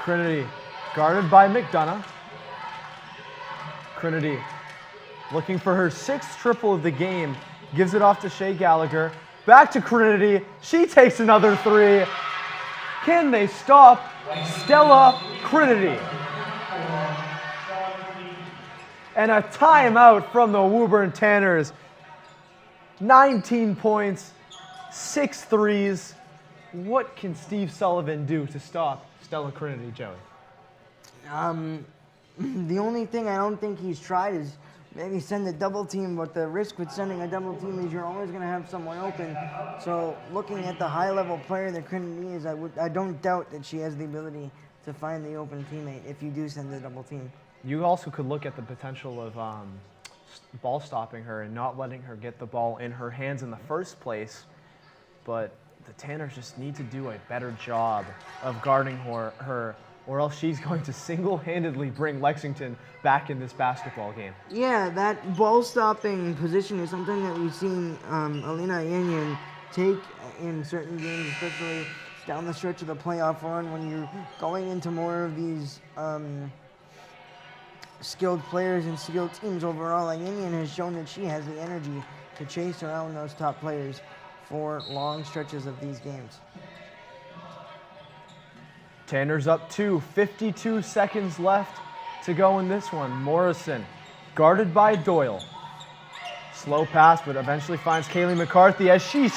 Trinity guarded by McDonough. Trinity looking for her 6th triple of the game. Gives it off to Shea Gallagher. Back to Trinity. She takes another 3. Can they stop Stella Trinity? And a timeout from the Woburn Tanners. 19 points, 6 threes. What can Steve Sullivan do to stop Stella Trinity, Joey? The only thing I don't think he's tried is maybe send a double team, but the risk with sending a double team is you're always going to have someone open. So looking at the high-level player that Trinity is, I don't doubt that she has the ability to find the open teammate if you do send a double team. You also could look at the potential of ball stopping her and not letting her get the ball in her hands in the first place, but the Tanners just need to do a better job of guarding her, or else she's going to single-handedly bring Lexington back in this basketball game. Yeah, that ball-stopping position is something that we've seen Alina Yanyan take in certain games, especially down the stretch of the playoff run when you're going into more of these skilled players and skilled teams overall. Yanyan has shown that she has the energy to chase around those top players for long stretches of these games. Tanners up 2, 52 seconds left to go in this one. Morrison, guarded by Doyle. Slow pass, but eventually finds Kaylee McCarthy as she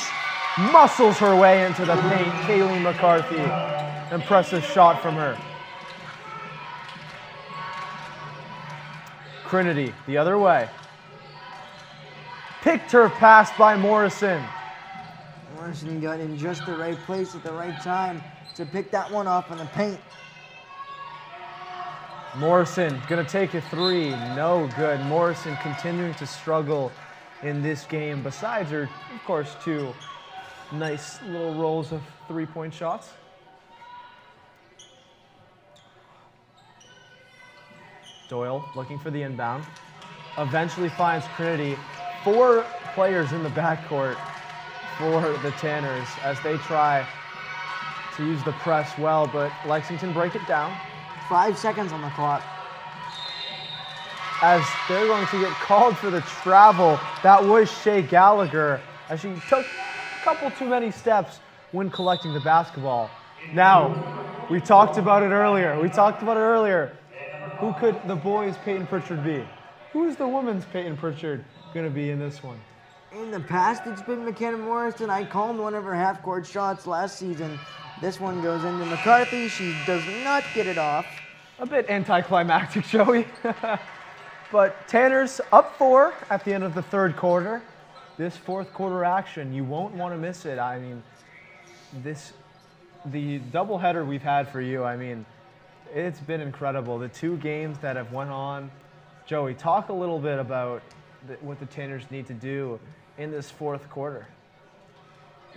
muscles her way into the paint. Kaylee McCarthy, impressive shot from her. Trinity, the other way. Picked her pass by Morrison. Morrison got in just the right place at the right time to pick that one off in the paint. Morrison gonna take a 3, no good. Morrison continuing to struggle in this game, besides her, of course, 2 nice little rolls of 3-point shots. Doyle looking for the inbound. Eventually finds Trinity. 4 players in the backcourt for the Tanners as they try to use the press well, but Lexington break it down. 5 seconds on the clock. As they're going to get called for the travel. That was Shea Gallagher as she took a couple too many steps when collecting the basketball. Now, we talked about it earlier. Who could the boys' Peyton Pritchard be? Who's the women's Peyton Pritchard going to be in this one? In the past, it's been McKenna Morrison. I called one of her half-court shots last season. This one goes into McCarthy. She does not get it off. A bit anticlimactic, Joey. But Tanners up 4 at the end of the 3rd quarter. This 4th quarter action, you won't want to miss it. I mean, the doubleheader we've had for you, I mean, it's been incredible. The 2 games that have went on. Joey, talk a little bit about what the Tanners need to do in this 4th quarter.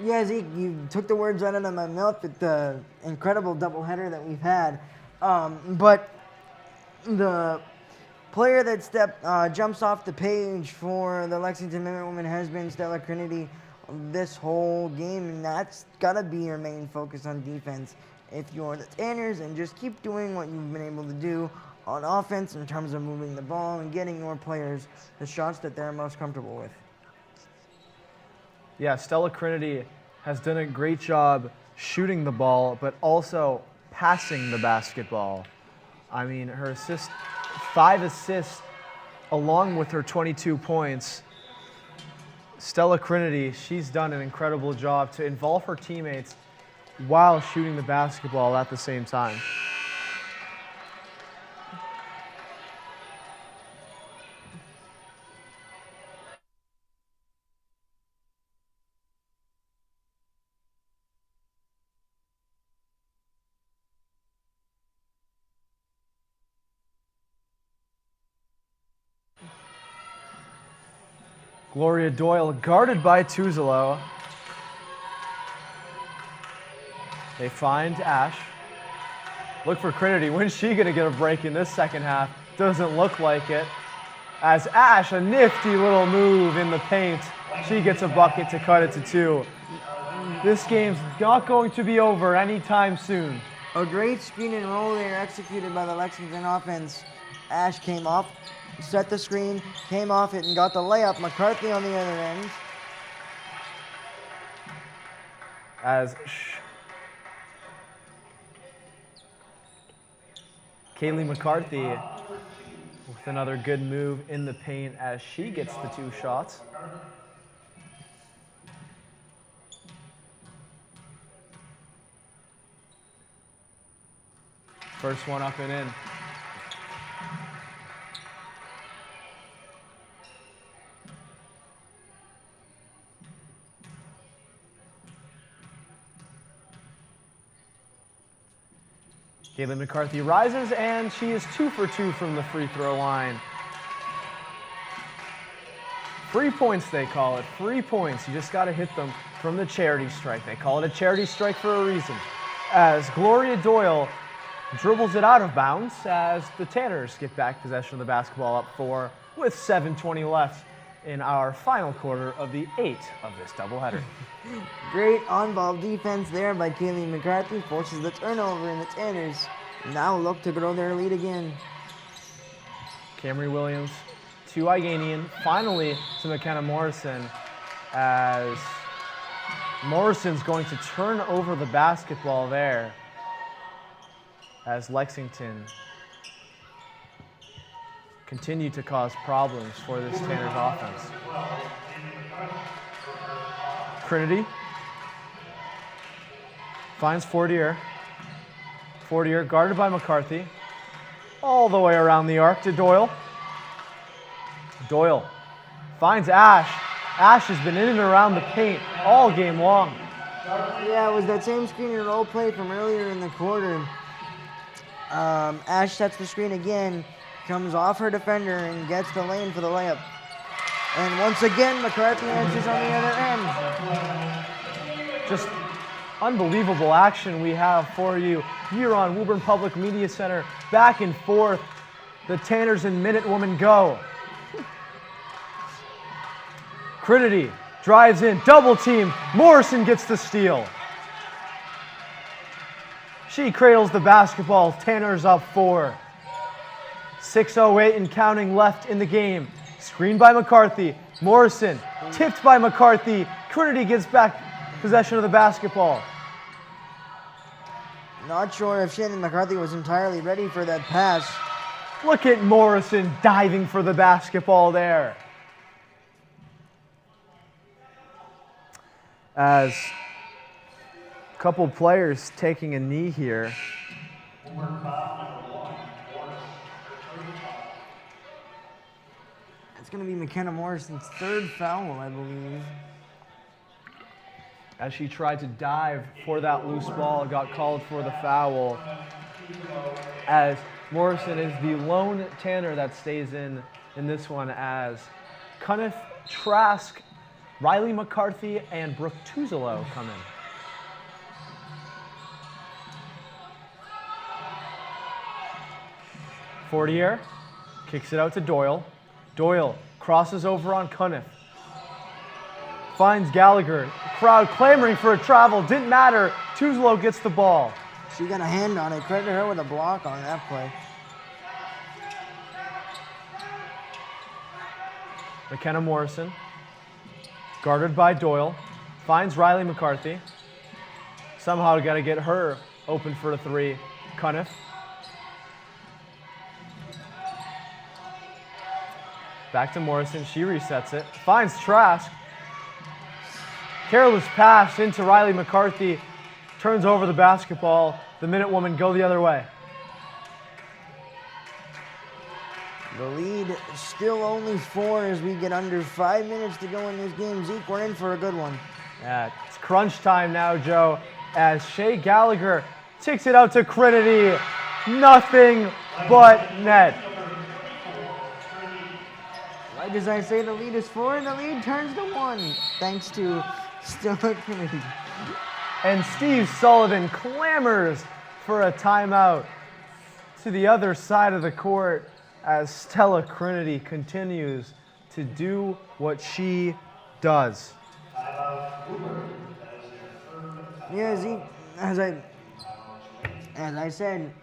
Yeah, Zeke, you took the words right out of my mouth with the incredible doubleheader that we've had. But the player that jumps off the page for the Lexington men and women has been Stella Trinity this whole game, and that's got to be your main focus on defense if you're the Tanners, and just keep doing what you've been able to do on offense in terms of moving the ball and getting your players the shots that they're most comfortable with. Yeah, Stella Trinity has done a great job shooting the ball, but also passing the basketball. I mean, her 5 assists along with her 22 points, Stella Crinity, she's done an incredible job to involve her teammates while shooting the basketball at the same time. Gloria Doyle guarded by Tuzolo. They find Ash. Look for Crinity. When's she going to get a break in this second half? Doesn't look like it. As Ash, a nifty little move in the paint. She gets a bucket to cut it to 2. This game's not going to be over anytime soon. A great screen and roll there executed by the Lexington offense. Ash came off, set the screen, came off it and got the layup. McCarthy on the other end. As Kaylee McCarthy with another good move in the paint as she gets the 2 shots. First one up and in. Caitlin McCarthy rises, and she is 2 for 2 from the free throw line. Free points, they call it. Free points. You just got to hit them from the charity strike. They call it a charity strike for a reason. As Gloria Doyle dribbles it out of bounds as the Tanners get back possession of the basketball up 4 with 7:20 left in our final quarter of the 8 of this doubleheader. Great on-ball defense there by Kaylee McCarthy. Forces the turnover, and the Tanners now look to grow their lead again. Camry Williams to Iganian, finally to McKenna Morrison, as Morrison's going to turn over the basketball there as Lexington continue to cause problems for this Tanners offense. Crinity finds Fortier. Fortier guarded by McCarthy. All the way around the arc to Doyle. Doyle finds Ash. Ash has been in and around the paint all game long. Yeah, it was that same screen and roll play from earlier in the quarter. Ash sets the screen again, comes off her defender and gets the lane for the layup. And once again, McCarthy answers on the other end. Just unbelievable action we have for you here on Woburn Public Media Center. Back and forth, the Tanners and Minutewoman go. Crinity drives in, double team. Morrison gets the steal. She cradles the basketball. Tanners up 4. 6:08 and counting left in the game. Screened by McCarthy. Morrison tipped by McCarthy. Crinity gets back possession of the basketball. Not sure if Shannon McCarthy was entirely ready for that pass. Look at Morrison diving for the basketball there. As a couple players taking a knee here. It's going to be McKenna Morrison's 3rd foul, I believe. As she tried to dive for that loose ball, got called for the foul. As Morrison is the lone Tanner that stays in this one, as Cunniff, Trask, Riley McCarthy, and Brooke Tuzolo come in. Fortier kicks it out to Doyle. Doyle crosses over on Cunniff. Finds Gallagher. Crowd clamoring for a travel. Didn't matter. Tuzolo gets the ball. She got a hand on it. Credit her with a block on that play. McKenna Morrison, guarded by Doyle, finds Riley McCarthy. Somehow got to get her open for a 3. Cunniff. Back to Morrison. She resets it. Finds Trask. Careless pass into Riley McCarthy. Turns over the basketball. The Minutewomen go the other way. The lead still only 4 as we get under 5 minutes to go in this game. Zeke, we're in for a good one. Yeah, it's crunch time now, Joe, as Shea Gallagher takes it out to Trinity. Nothing but net. Right as I say, the lead is 4, and the lead turns to 1, thanks to Stella Kennedy. And Steve Sullivan clamors for a timeout to the other side of the court as Stella Trinity continues to do what she does. Yeah, Zeke, as I said,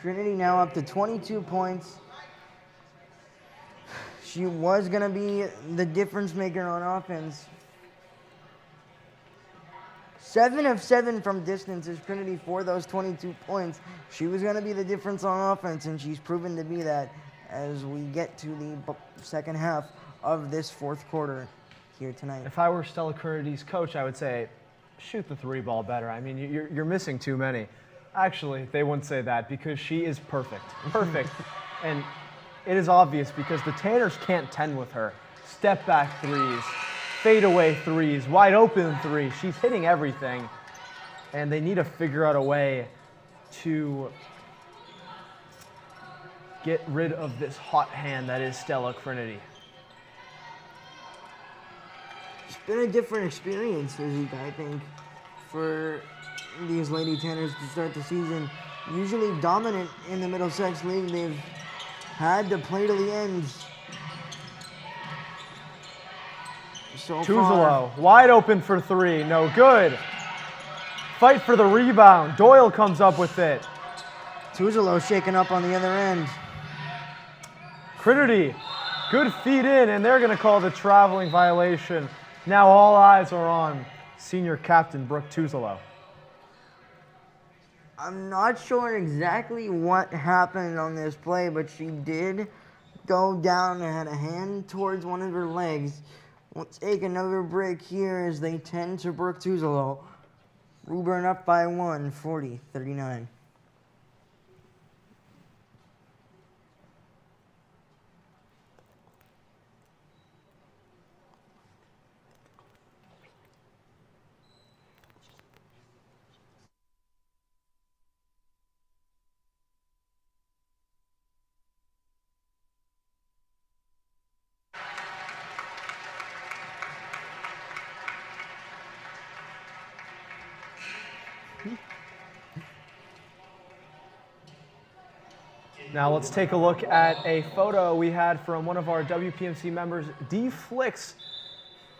Trinity now up to 22 points. She was going to be the difference maker on offense. 7 of 7 from distance is Trinity for those 22 points. She was going to be the difference on offense, and she's proven to be that as we get to the second half of this fourth quarter here tonight. If I were Stella Trinity's coach, I would say, shoot the 3 ball better. I mean, you're missing too many. Actually, they wouldn't say that because she is perfect. Perfect. And it is obvious because the Tanners can't 10 with her. Step back threes, fadeaway threes, wide open threes. She's hitting everything. And they need to figure out a way to get rid of this hot hand that is Stella Trinity. It's been a different experience, Zeke, I think, for these Lady Tanners to start the season. Usually dominant in the Middlesex League, they've had to play to the end. So Tuzolo, wide open for 3, no good. Fight for the rebound. Doyle comes up with it. Tuzolo shaken up on the other end. Trinity, good feed in, and they're going to call the traveling violation. Now all eyes are on senior captain Brooke Tuzolo. I'm not sure exactly what happened on this play, but she did go down and had a hand towards one of her legs. We'll take another break here as they tend to Brooke Tuzolo. Woburn up by 1, 40-39. Now let's take a look at a photo we had from one of our WPMC members, D Flicks,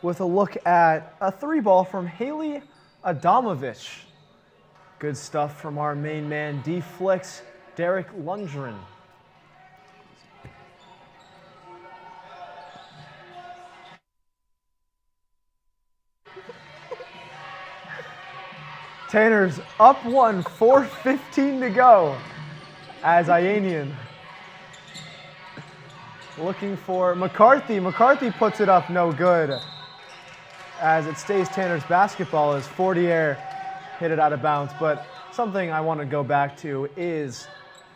with a look at a 3-ball from Haley Adamovich. Good stuff from our main man, D Flicks, Derek Lundgren. Tanners up 1, 4:15 to go. As Ianian looking for McCarthy. McCarthy puts it up, no good. As it stays Tanner's basketball as Fortier hit it out of bounds. But something I want to go back to is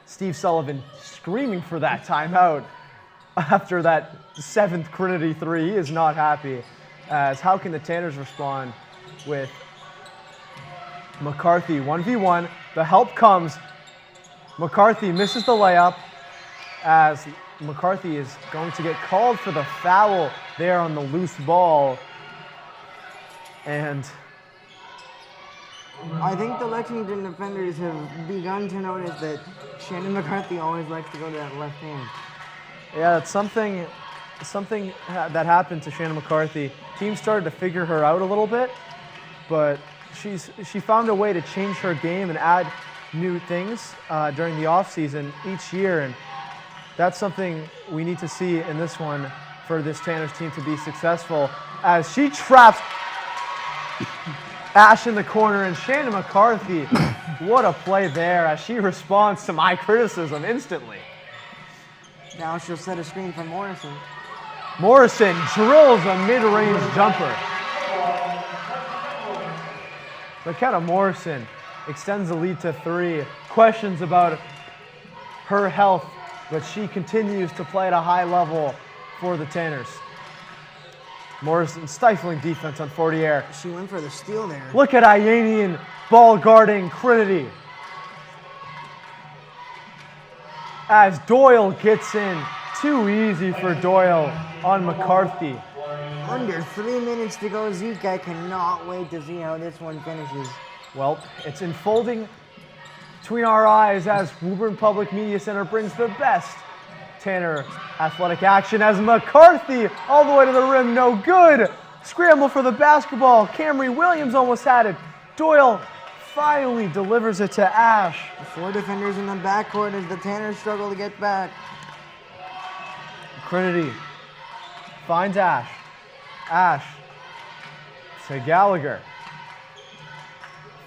Steve Sullivan screaming for that timeout after that 7th Trinity 3. He is not happy. As how can the Tanners respond with McCarthy 1v1? The help comes. McCarthy misses the layup as McCarthy is going to get called for the foul there on the loose ball. And I think the Lexington defenders have begun to notice that Shannon McCarthy always likes to go to that left hand. yeah, it's something that happened to Shannon McCarthy. Team started to figure her out a little bit, but she found a way to change her game and add new things during the offseason each year, and that's something we need to see in this one for this Tanners team to be successful, as she traps Ash in the corner, and Shannon McCarthy, what a play there as she responds to my criticism instantly. Now she'll set a screen for Morrison. Morrison drills a mid-range jumper. McKenna Morrison extends the lead to 3. Questions about her health, but she continues to play at a high level for the Tanners. Morrison stifling defense on 40 air. She went for the steal there. Look at Ianian ball guarding Trinity. As Doyle gets in, too easy for Doyle on McCarthy. Under 3 minutes to go, Zeke. I cannot wait to see how this one finishes. Well, it's unfolding between our eyes as Woburn Public Media Center brings the best Tanner athletic action as McCarthy all the way to the rim, no good. Scramble for the basketball. Camry Williams almost had it. Doyle finally delivers it to Ash. 4 defenders in the backcourt as the Tanners struggle to get back. Trinity finds Ash. Ash to Gallagher.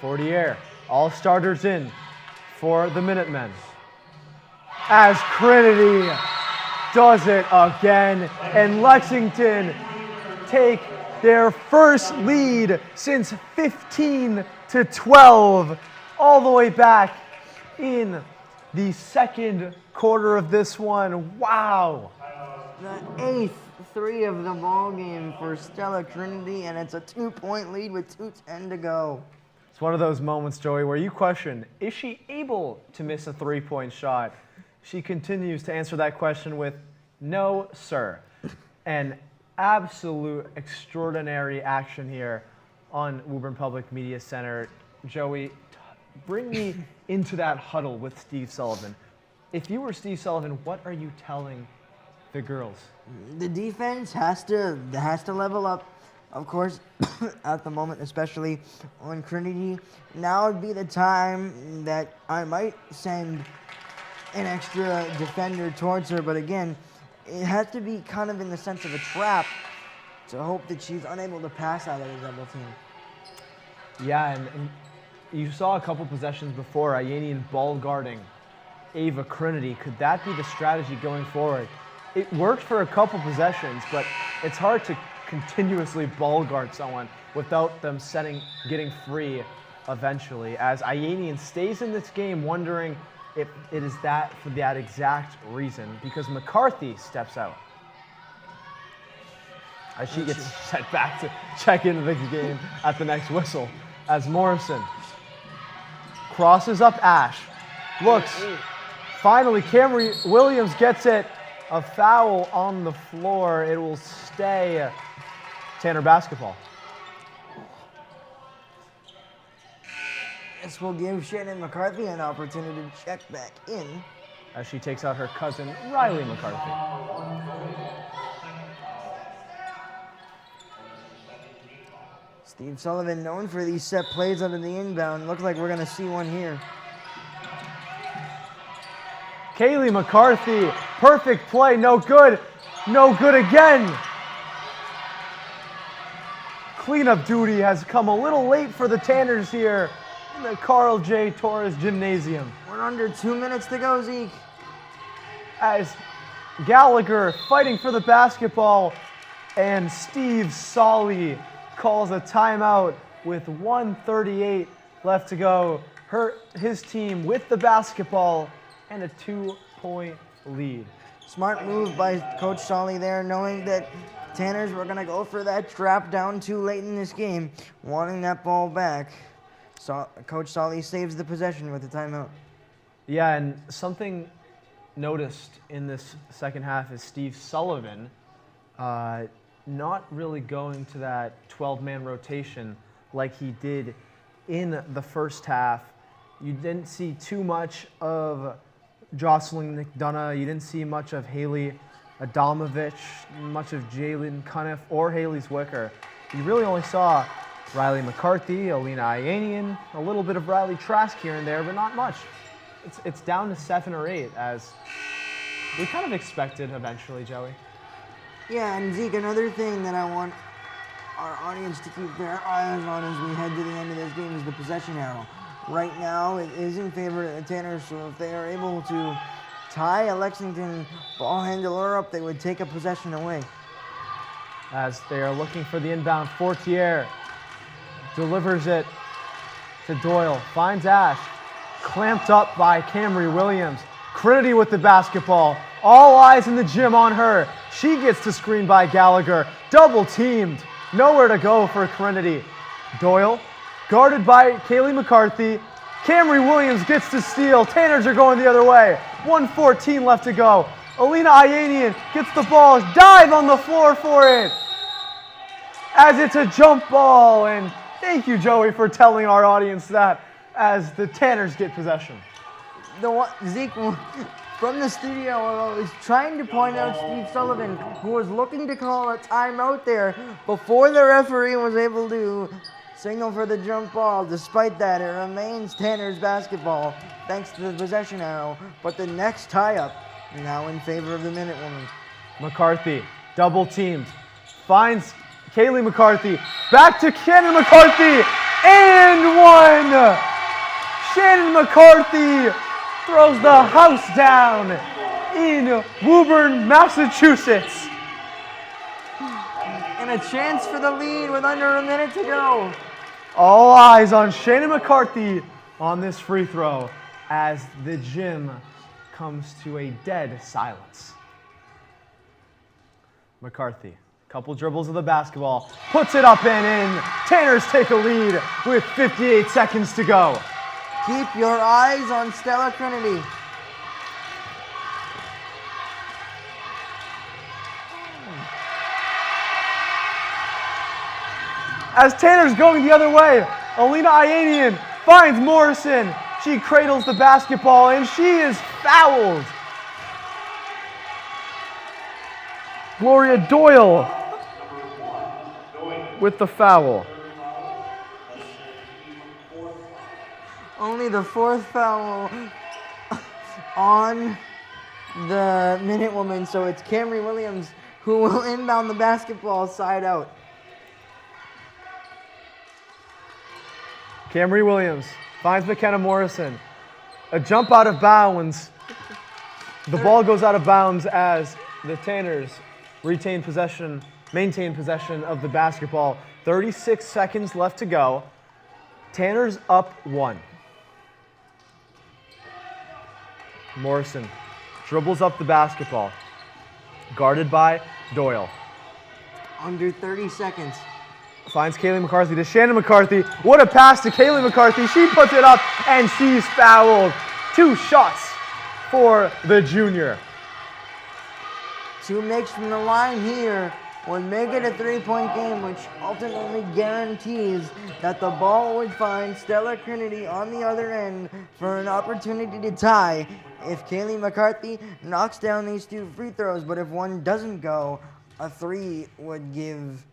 40 air. All starters in for the Minutemen. As Trinity does it again, and Lexington take their first lead since 15-12, all the way back in the second quarter of this one. Wow. The 8th 3 of the ball game for Stella Trinity, and it's a 2-point lead with 2:10 to go. It's one of those moments, Joey, where you question, is she able to miss a 3-point shot? She continues to answer that question with, no, sir. An absolute extraordinary action here on Woburn Public Media Center. Joey, bring me into that huddle with Steve Sullivan. If you were Steve Sullivan, what are you telling the girls? The defense has to level up, of course, at the moment, especially on Trinity. Now would be the time that I might send an extra defender towards her, but again, it has to be kind of in the sense of a trap to hope that she's unable to pass out of the double team. Yeah, and you saw a couple possessions before, Ianian ball guarding Ava Trinity. Could that be the strategy going forward? It worked for a couple possessions, but it's hard to continuously ball guard someone without them getting free eventually, as Ianian stays in this game wondering if it is that for that exact reason, because McCarthy steps out. As she gets set back to check into the game at the next whistle, as Morrison crosses up Ash, looks, finally Camry Williams gets it, a foul on the floor, it will stay Tanner basketball. This will give Shannon McCarthy an opportunity to check back in. As she takes out her cousin, Riley McCarthy. Steve Sullivan known for these set plays under the inbound. Looks like we're going to see one here. Kaylee McCarthy, perfect play, no good again. Cleanup duty has come a little late for the Tanners here in the Carl J. Torres Gymnasium. We're under 2 minutes to go, Zeke. As Gallagher fighting for the basketball, and Steve Solly calls a timeout with 1:38 left to go. His team with the basketball and a 2-point lead. Smart move by Coach Solly there, knowing that Tanners were going to go for that trap down too late in this game, wanting that ball back. So Coach Solly saves the possession with the timeout. Yeah, and something noticed in this second half is Steve Sullivan not really going to that 12-man rotation like he did in the first half. You didn't see too much of Jocelyn McDonough. You didn't see much of Haley Adamovich, much of Jalen Cuniff or Haley Zwicker. You really only saw Riley McCarthy, Alina Ianian, a little bit of Riley Trask here and there, but not much. It's down to 7 or 8, as we kind of expected eventually, Joey. Yeah, and Zeke, another thing that I want our audience to keep their eyes on as we head to the end of this game is the possession arrow. Right now, it is in favor of the Tanners, so if they are able to tie a Lexington ball handler up, they would take a possession away. As they are looking for the inbound, Fortier delivers it to Doyle, finds Ash, clamped up by Camry Williams. Trinity with the basketball. All eyes in the gym on her. She gets to screen by Gallagher. Double teamed. Nowhere to go for Trinity. Doyle, guarded by Kaylee McCarthy. Camry Williams gets to steal. Tanners are going the other way. 1:14 left to go. Alina Ayanian gets the ball. Dive on the floor for it. As it's a jump ball. And thank you, Joey, for telling our audience that as the Tanners get possession. Zeke, from the studio, was trying to point out Steve Sullivan, who was looking to call a timeout there before the referee was able to signal for the jump ball. Despite that, it remains Tanners basketball, thanks to the possession arrow. But the next tie-up now in favor of the Minutewoman. McCarthy, double teamed, finds Kaylee McCarthy, back to Shannon McCarthy, and one! Shannon McCarthy throws the house down in Woburn, Massachusetts. And a chance for the lead with under a minute to go. All eyes on Shannon McCarthy on this free throw as the gym comes to a dead silence. McCarthy, couple dribbles of the basketball, puts it up and in. Tanners take a lead with 58 seconds to go. Keep your eyes on Stella Trinity. As Tanner's going the other way, Alina Ayanian finds Morrison. She cradles the basketball and she is fouled. Gloria Doyle with the foul. Only the fourth foul on the Minutewoman, so it's Camry Williams who will inbound the basketball side out. Camry Williams finds McKenna Morrison. A jump out of bounds. The ball goes out of bounds as the Tanners maintain possession of the basketball. 36 seconds left to go. Tanners up 1. Morrison dribbles up the basketball, guarded by Doyle. Under 30 seconds. Finds Kaylee McCarthy to Shannon McCarthy. What a pass to Kaylee McCarthy. She puts it up and she's fouled. 2 shots for the junior. 2 makes from the line here would make it a 3-point game, which ultimately guarantees that the ball would find Stella Trinity on the other end for an opportunity to tie if Kaylee McCarthy knocks down these 2 free throws. But if one doesn't go, a 3 would give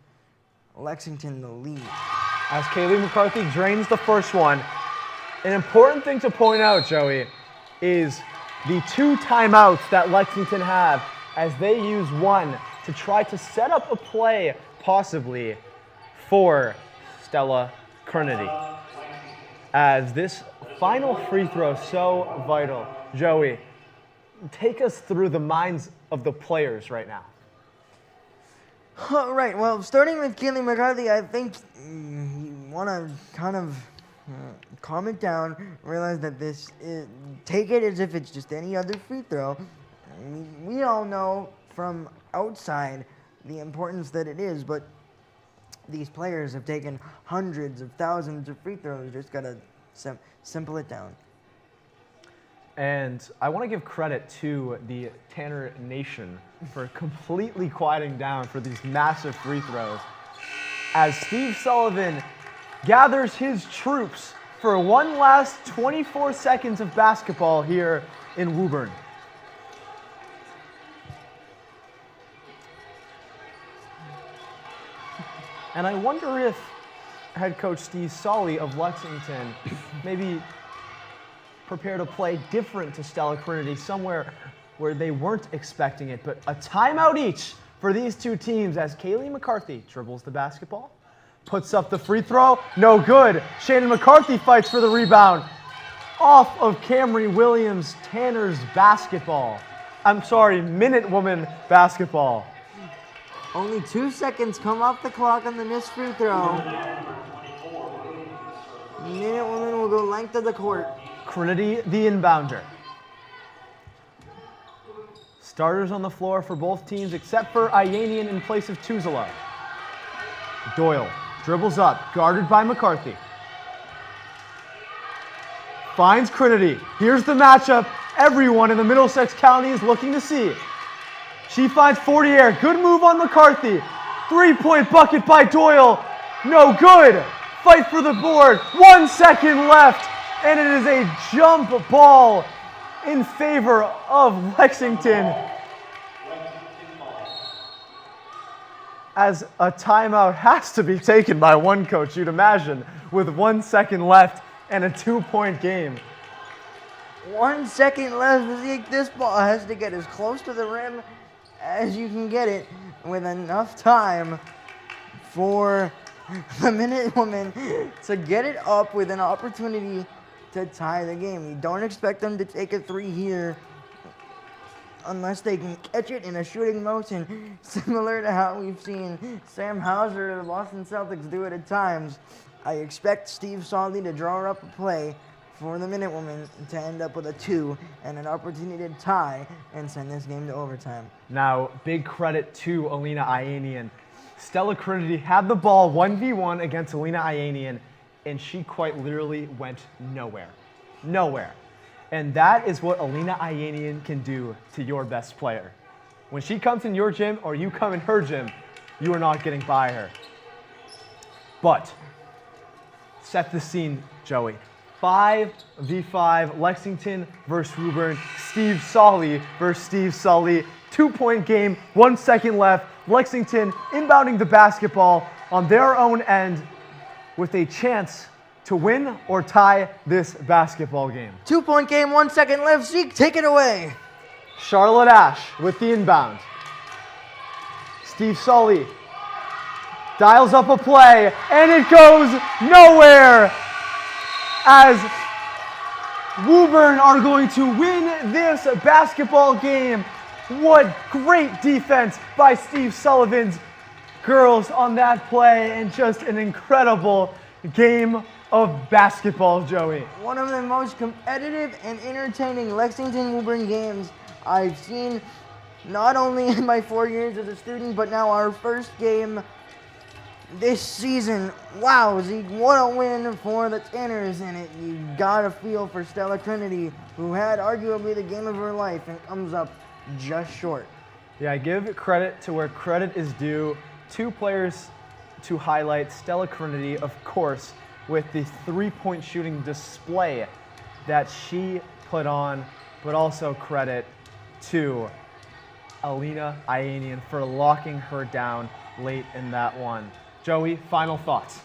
Lexington the lead. As Kaylee McCarthy drains the first one, an important thing to point out, Joey, is the 2 timeouts that Lexington have as they use one to try to set up a play, possibly, for Stella Trinity. As this final free throw is so vital. Joey, take us through the minds of the players right now. All right, well, starting with Kaylee McCarthy, I think you want to kind of calm it down, realize that this is, take it as if it's just any other free throw. We all know from outside the importance that it is, but these players have taken hundreds of thousands of free throws. Just got to simple it down. And I want to give credit to the Tanner Nation for completely quieting down for these massive free throws. As Steve Sullivan gathers his troops for one last 24 seconds of basketball here in Woburn. And I wonder if head coach Steve Solly of Lexington maybe prepared a play different to Stella Trinity, somewhere where they weren't expecting it. But a timeout each for these 2 teams as Kaylee McCarthy dribbles the basketball, puts up the free throw, no good. Shannon McCarthy fights for the rebound. off of Camry Williams, Tanner's basketball. I'm sorry, Minute Woman basketball. Only 2 seconds come off the clock on the missed free throw. Minute Woman will go length of the court. Trinity, the inbounder. Starters on the floor for both teams except for Ianian in place of Tuzala. Doyle dribbles up, guarded by McCarthy. Finds Trinity. Here's the matchup everyone in the Middlesex County is looking to see. She finds Fortier. Good move on McCarthy. 3-point bucket by Doyle. No good. Fight for the board. 1 second left. And it is a jump ball in favor of Lexington. As a timeout has to be taken by one coach, you'd imagine, with 1 second left and a 2-point game. 1 second left. Zeke, this ball has to get as close to the rim as you can get it with enough time for the Minute Woman to get it up with an opportunity to tie the game. You don't expect them to take a three here unless they can catch it in a shooting motion, similar to how we've seen Sam Hauser of the Boston Celtics do it at times. I expect Steve Solly to draw up a play for the Minute Woman to end up with a 2 and an opportunity to tie and send this game to overtime. Now, big credit to Alina Ianian. Stella Trinity had the ball 1v1 against Alina Ianian, and she quite literally went nowhere. Nowhere. And that is what Alina Ianian can do to your best player. When she comes in your gym or you come in her gym, you are not getting by her. But, set the scene, Joey. 5v5, Lexington versus Woburn. Steve Solly versus Steve Sully. 2-point game, 1 second left. Lexington inbounding the basketball on their own end with a chance to win or tie this basketball game. 2-point game, 1 second left. Zeke, take it away. Charlotte Ash with the inbound. Steve Sully dials up a play, and it goes nowhere as Woburn are going to win this basketball game. What great defense by Steve Sullivan's girls on that play, and just an incredible game of basketball, Joey. One of the most competitive and entertaining Lexington Woburn games I've seen, not only in my 4 years as a student, but now our first game this season. Wow, Zeke, what a win for the Tanners, and you gotta feel for Stella Trinity, who had arguably the game of her life and comes up just short. Yeah, I give credit to where credit is due. 2 players to highlight. Stella Trinity, of course, with the 3-point shooting display that she put on, but also credit to Alina Ianian for locking her down late in that one. Joey, final thoughts.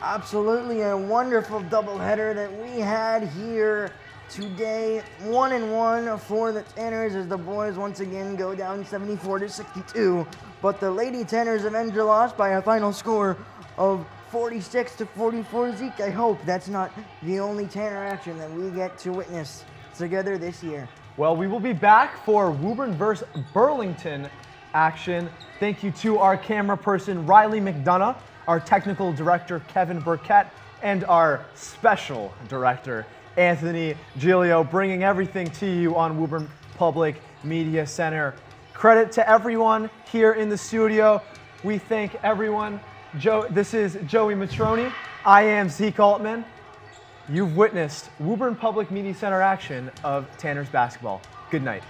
Absolutely a wonderful doubleheader that we had here today. 1-1 for the Tanners as the boys once again go down 74-62. But the Lady Tanners avenge the loss by a final score of 46-44. Zeke, I hope that's not the only Tanner action that we get to witness together this year. Well, we will be back for Woburn versus Burlington action. Thank you to our camera person, Riley McDonough, our technical director, Kevin Burkett, and our special director, Anthony Giglio, bringing everything to you on Woburn Public Media Center. Credit to everyone here in the studio. We thank everyone. This is Joey Matroni. I am Zeke Altman. You've witnessed Woburn Public Media Center action of Tanners basketball. Good night.